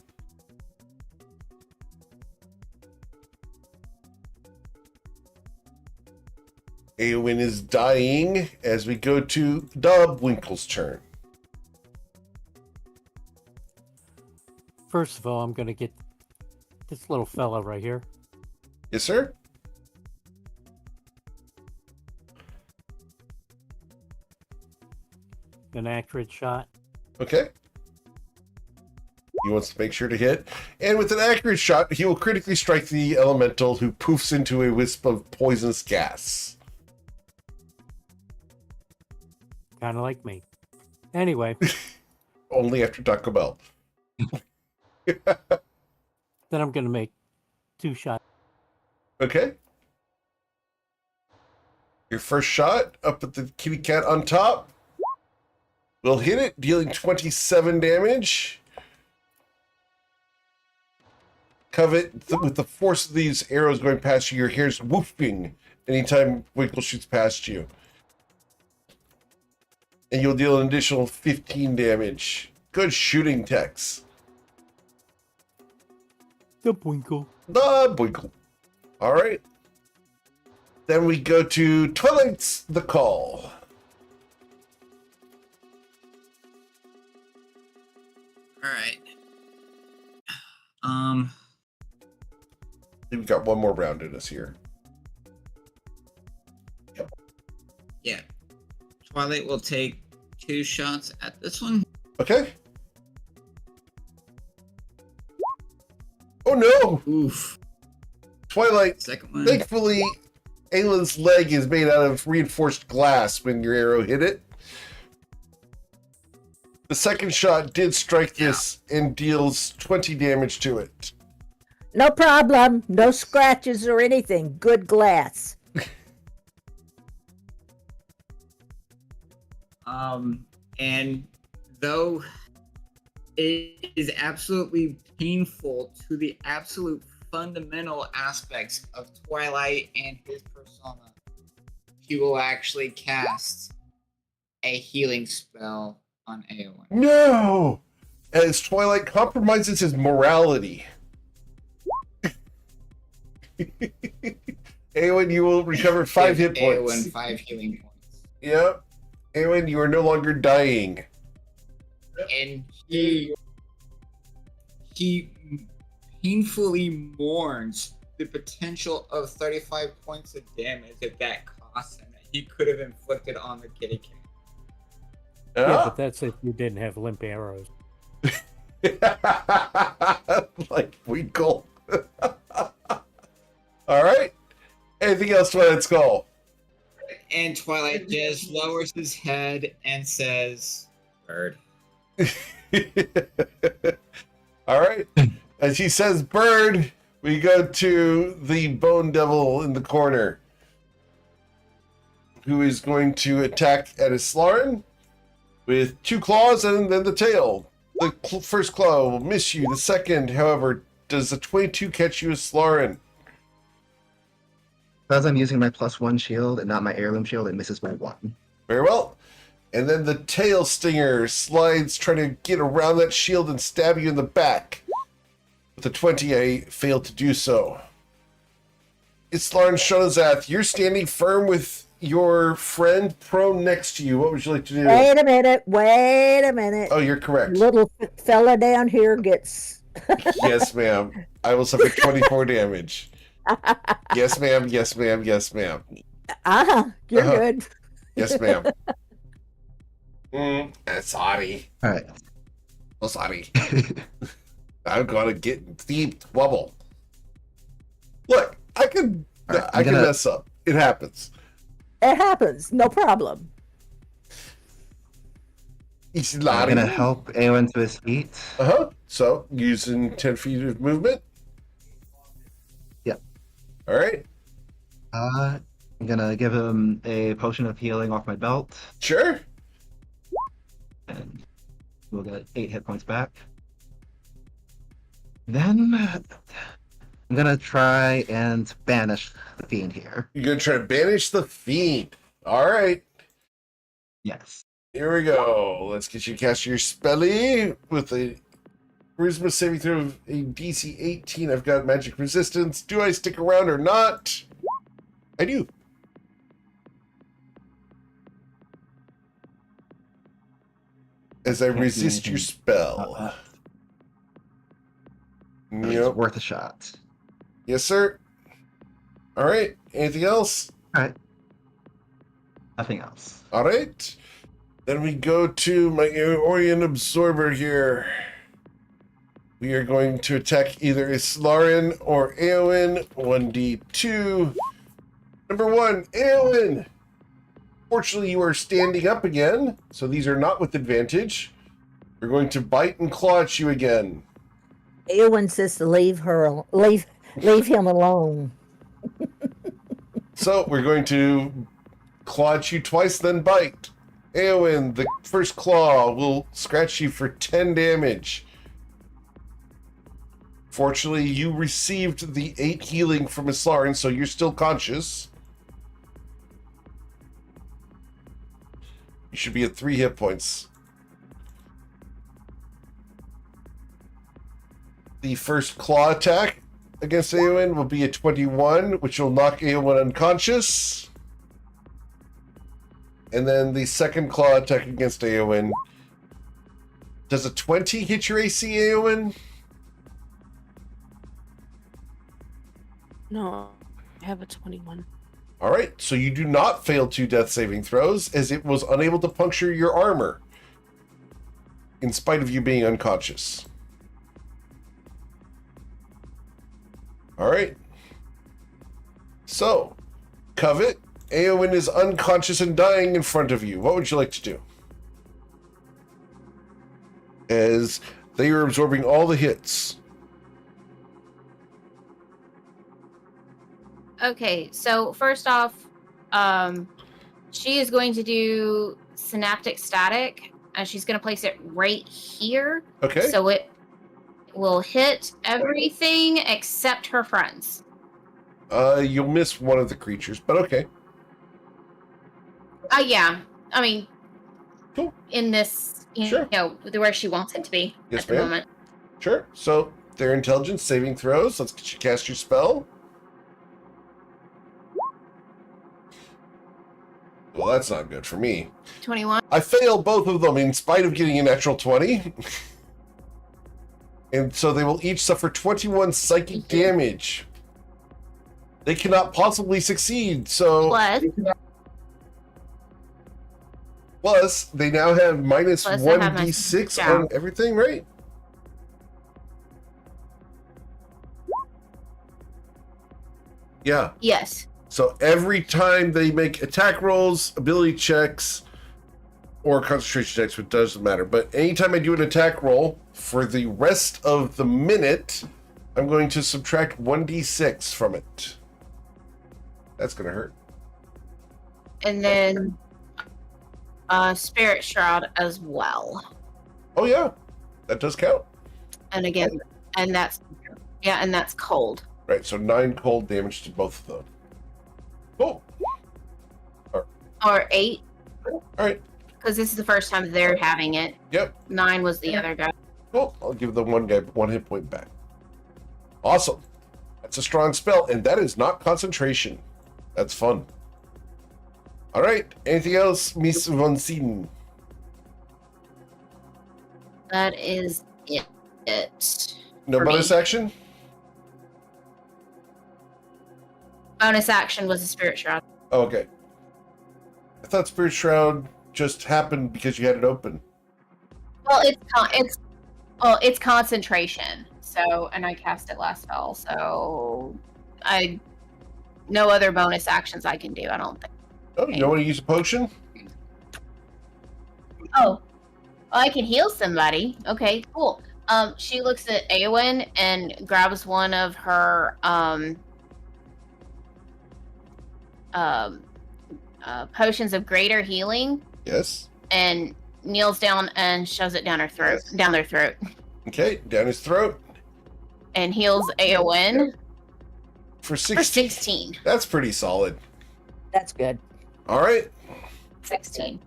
Aowen is dying as we go to Dobwinkle's turn. First of all, I'm going to get this little fella right here. Yes, sir? An accurate shot. Okay. He wants to make sure to hit. And with an accurate shot, he will critically strike the elemental, who poofs into a wisp of poisonous gas. Kind of like me. Anyway, Only after Taco Bell. then I'm going to make 2 shots. Okay. Your first shot up at the kitty cat on top will hit it, dealing 27 damage. Covet, with the force of these arrows going past you, your hair's whooping anytime Winkle shoots past you. And you'll deal an additional 15 damage. Good shooting, Tex. The Winkle. Winkle. All right. Then we go to Twilight's The Call. All right. We've got one more round in us here. Yeah. Twilight will take 2 shots at this one. Okay. Oh no! Oof. Twilight, Second one. thankfully, Aylin's leg is made out of reinforced glass when your arrow hit it. The second shot did strike this and deals 20 damage to it. No problem. No scratches or anything. Good glass. And though it is absolutely painful to the absolute fundamental aspects of Twilight and his persona, he will actually cast a healing spell on Aowen. No! As Twilight compromises his morality. Aowen, you will recover 5 hit points. Aowen 5 healing points. Yep. Aowen, you are no longer dying. And he painfully mourns the potential of 35 points of damage at that cost and that he could have inflicted on the kitty cat. Yeah, Ah. but that's if you didn't have limp arrows. Like Winkle. All right. Anything else to Twilight Skull? And Twilight just lowers his head and says, "Bird." All right. As he says bird, we go to the Bone Devil in the corner, who is going to attack at Islarin with 2 claws and then the tail. The first claw will miss you. The second, however, does a 22 catch you, Islarin? Because I'm using my +1 shield and not my heirloom shield, it misses by 1. Very well. And then the tail stinger slides, trying to get around that shield and stab you in the back. With a 20, I failed to do so. Islarin Shonazath, you're standing firm with your friend prone next to you. What would you like to do? Wait a minute. Wait a minute. Oh, you're correct. Little fella down here gets. Yes, ma'am. I will suffer 24 damage. Yes, ma'am. Yes, ma'am. Yes, ma'am. You're Uh-huh. good. Yes, ma'am. Sorry. All right. Oh, sorry. I'm gonna get in deep trouble. Look, I can All right, I I'm can gonna- mess up. It happens. It happens. No problem. It's I'm not gonna help Aowen to his feet. Uh-huh. So using 10 feet of movement. Yep. All right. I'm gonna give him a potion of healing off my belt, Sure. and we'll get 8 hit points back. Then I'm gonna try and banish the fiend here. You're gonna try to banish the fiend. All right. Yes. Here we go. Let's get you to cast your spelly with a charisma saving throw of a DC 18. I've got magic resistance. Do I stick around or not? I do. As I Can't do resist your anything spell. about It's Yep. worth a shot. Yes, sir. All right. Anything else? All right. Nothing else. All right. Then we go to my Aeorian Absorber here. We are going to attack either Islarin or Aowen. 1d2. Number 1, Aowen. Fortunately, you are standing up again, so these are not with advantage. We're going to bite and claw at you again. Eowyn says to leave him alone. So we're going to claw at you twice, then bite. Aowen, the first claw will scratch you for 10 damage. Fortunately, you received the 8 healing from Islarin, so you're still conscious. You should be at 3 hit points. The first claw attack against Aowen will be a 21, which will knock Aowen unconscious. And then the second claw attack against Aowen. Does a 20 hit your AC, Aowen? No, I have a 21. All right, so you do not fail 2 death saving throws, as it was unable to puncture your armor, in spite of you being unconscious. All right. So, Covet, Aowen is unconscious and dying in front of you. What would you like to do? As they are absorbing all the hits. Okay, so first off, she is going to do synaptic static, and she's going to place it right here. Okay. So it will hit everything except her friends. You'll miss one of the creatures, but okay. Yeah. I mean, Cool. in this, you Sure. know, where she wants it to be Yes, at the ma'am. moment. Sure. So, their intelligence saving throws. Let's get you cast your spell. Well, that's not good for me. 21. I fail both of them in spite of getting a natural 20. And so they will each suffer 21 psychic damage. They cannot possibly succeed, so... Plus, they now have minus Plus, I have my 1d6 down. on everything, right? Yeah. Yes. So every time they make attack rolls, ability checks, or concentration checks, it doesn't matter. But anytime I do an attack roll, for the rest of the minute, I'm going to subtract 1d6 from it. That's going to hurt. And then Spirit Shroud as well. Oh, yeah. That does count. And again, and that's cold. Right, so 9 cold damage to both of them. Cool. Or 8, All right. because this is the first time they're having it. Yep. 9 was the other guy. Cool. I'll give the one guy 1 hit point back. Awesome. That's a strong spell, and that is not concentration. That's fun. All right. Anything else, Miss Von Sieden? That is it. No For bonus me. action? Bonus action was a Spirit Shroud. Oh, okay. I thought Spirit Shroud just happened because you had it open. Well, it's concentration. So, and I cast it last spell. So, no other bonus actions I can do. I don't think. Oh, you don't want to use a potion? Oh, I can heal somebody. Okay, cool. She looks at Eowyn and grabs one of her potions of greater healing Yes. and kneels down and shoves it down her throat, down their throat, Okay, down his throat and heals Eowyn for for 16. 16. That's pretty solid. That's good. All right, 16.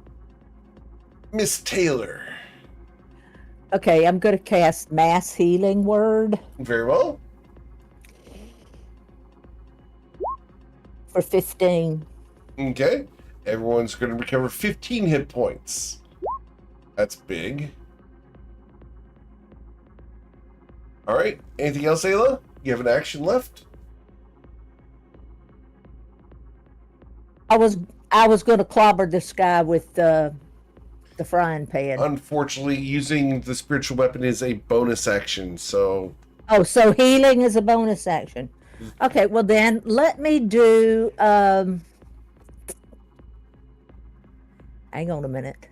Miss Taylor. Okay, I'm going to cast Mass Healing Word Very well. for 15. Okay, everyone's going to recover 15 hit points. That's big. All right, anything else, Ayla? You have an action left? I was going to clobber this guy with the frying pan. Unfortunately, using the spiritual weapon is a bonus action, so Oh, so healing is a bonus action. Okay, well then let me do hang on a minute.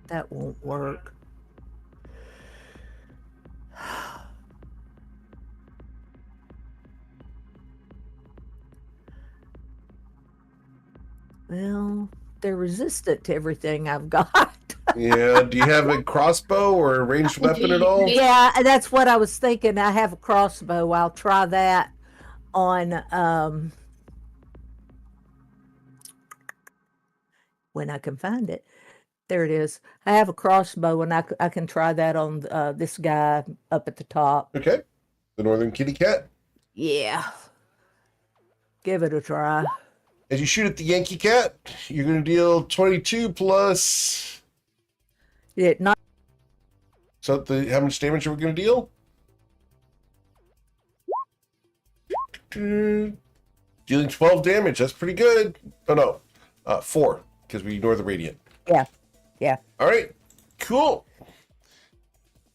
That won't work. Well, they're resistant to everything I've got. yeah. Do you have a crossbow or a ranged weapon at all? Yeah, that's what I was thinking. I have a crossbow. I'll try that on when I can find it. There it is. I have a crossbow, and I can try that on this guy up at the top. Okay, the northern kitty cat. Yeah, give it a try. As you shoot at the Yankee cat, you're going to deal 22 plus. It not. So how much damage are we going to deal? Dealing 12 damage. That's pretty good. Oh no, 4 because we ignore the radiant. Yeah, yeah. All right, cool.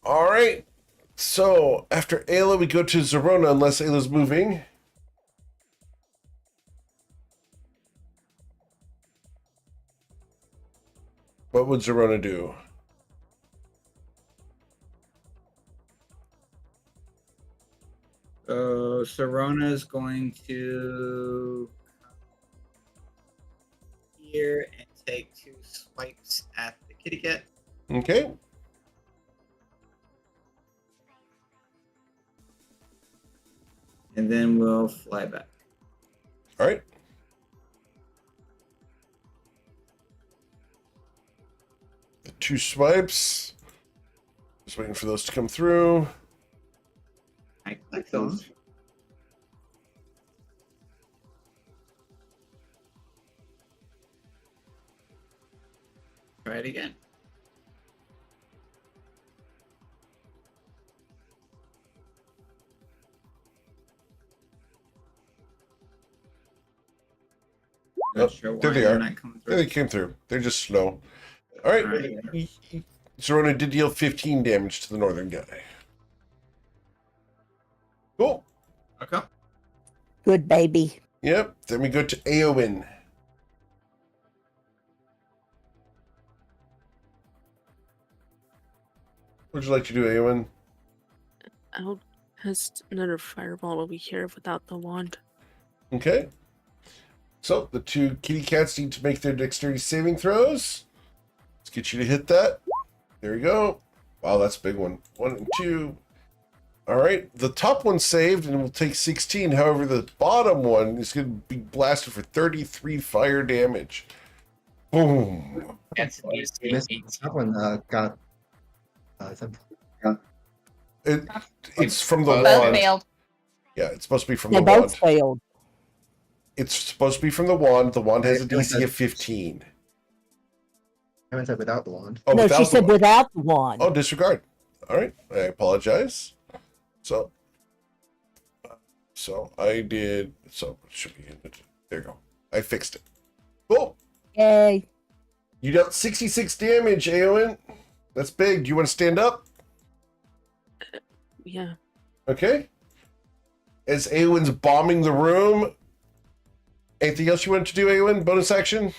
All right. So after Ayla, we go to Zerona unless Ayla's moving. What would Zerona do? So Serona is going to come here and take 2 swipes at the kitty cat. Okay. And then we'll fly back. All right. The 2 swipes. Just waiting for those to come through. I click those. Try it again. Oh, Not sure why there they they're are. not coming There through. they came through. They're just slow. All right. Alright. Zerona did deal 15 damage to the northern guy. Cool. Okay. Good baby. Yep. Then we go to Eowyn. What would you like to do, Eowyn? I'll cast another fireball over here without the wand. Okay. So the two kitty cats need to make their dexterity saving throws. Let's get you to hit that. There you go. Wow, that's a big one. 1 and 2. All right. The top one saved and will take 16. However, the bottom one is going to be blasted for 33 fire damage. Boom. That's Missed- 18. That one got. It's from the Both Both wand. failed. Yeah, it's supposed to be from They the both wand. failed. It's supposed to be from the wand. The wand has a I feel like DC of that's- 15. I haven't said without the wand. Oh, No, without she the said wand. without the wand. Oh, disregard. All right. I apologize. So I did. So it should be in it. There you go. I fixed it. Cool. Yay. You dealt 66 damage, Eowyn. That's big. Do you want to stand up? Yeah. Okay. As Eowyn's bombing the room. Anything else you want to do, Eowyn? Bonus action?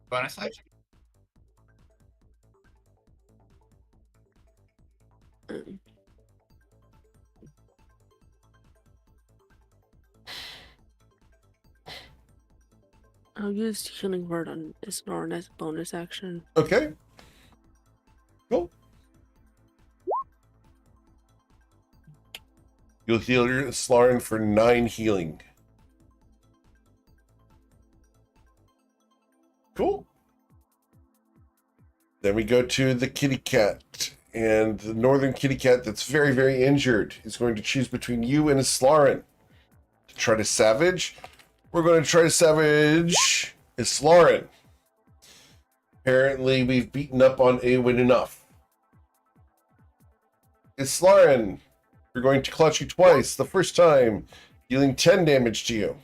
Bonus action. Um, I'll use healing word on Isnarn as a bonus action. Okay. Cool. You'll heal your Slarin for 9 healing. Cool. Then we go to the kitty cat. And the northern kitty cat that's very, very injured is going to choose between you and a Slarin. To try to savage. We're going to try to savage Islarin. Apparently, we've beaten up on Eowyn enough. Islarin, we're going to clutch you twice. The first time, dealing 10 damage to you.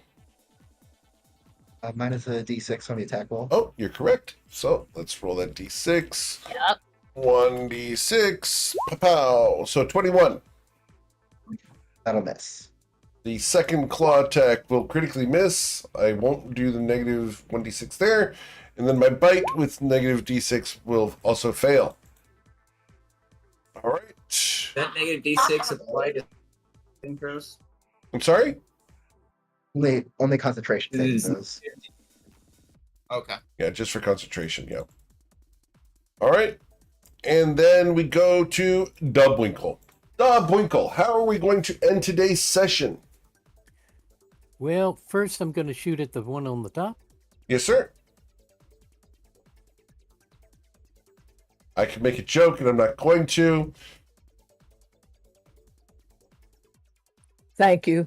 Minus a d6 on the attack roll. Oh, you're correct. So let's roll that d6. Yep. 1d6. Pow. So 21. That'll miss. The second claw attack will critically miss. I won't do the negative 1d6 there. And then my bite with negative d6 will also fail. All right. That negative D6 apply to saving throws? I'm sorry? Only concentration saving Is- throws. Okay. Yeah, just for concentration. Yeah. All right. And then we go to Dubwinkle. Dubwinkle, how are we going to end today's session? Well, first I'm going to shoot at the one on the top. Yes, sir. I can make a joke, and I'm not going to. Thank you.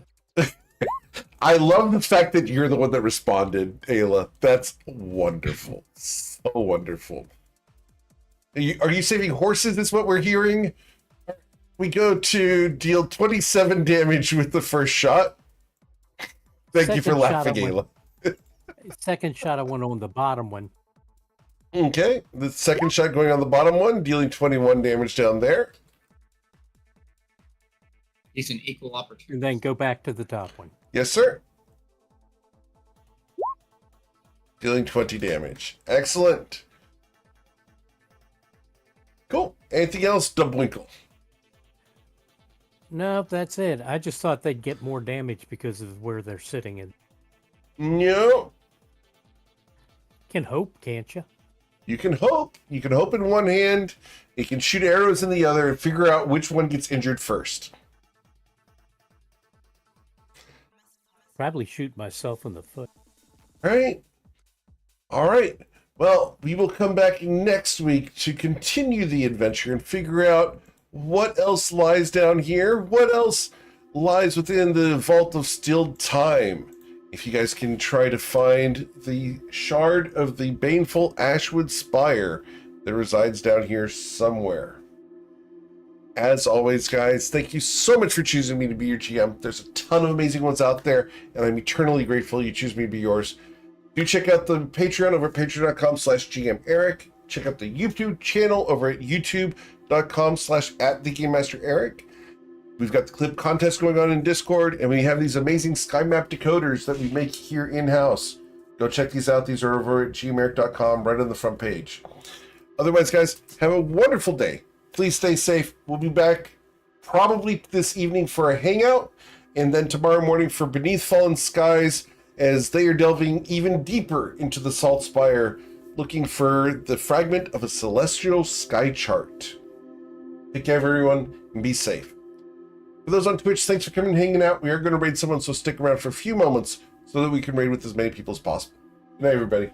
I love the fact that you're the one that responded, Ayla. That's wonderful. So wonderful. Are you saving horses, is what we're hearing? We go to deal 27 damage with the first shot. Thank you for Second shot laughing, I Ayla. Second shot, I went on the bottom one. Okay, the second shot going on the bottom one, dealing 21 damage down there. He's an equal opportunity. And then go back to the top one. Yes, sir. Dealing 20 damage. Excellent. Cool. Anything else, Dubwinkle? No, that's it. I just thought they'd get more damage because of where they're sitting. And No. can hope, can't you? You can hope. You can hope in one hand. You can shoot arrows in the other and figure out which one gets injured first. Probably shoot myself in the foot. Right? All right. Well, we will come back next week to continue the adventure and figure out what else lies down here, what else lies within the Vault of Stilled Time. If you guys can try to find the shard of the baneful Ashwood Spire that resides down here somewhere. As always, guys, thank you so much for choosing me to be your GM. There's a ton of amazing ones out there, and I'm eternally grateful you choose me to be yours. Do check out the Patreon over at patreon.com/GMEric. Check out the YouTube channel over at youtube.com/@TheGameMasterEric. We've got the clip contest going on in Discord, and we have these amazing sky map decoders that we make here in-house. Go check these out. These are over at gmeric.com, right on the front page. Otherwise, guys, have a wonderful day. Please stay safe. We'll be back probably this evening for a hangout, and then tomorrow morning for Beneath Fallen Skies, as they are delving even deeper into the Salt Spire, looking for the fragment of a celestial sky chart. Take care of everyone, and be safe. For those on Twitch, thanks for coming and hanging out. We are going to raid someone, so stick around for a few moments so that we can raid with as many people as possible. Good night, everybody.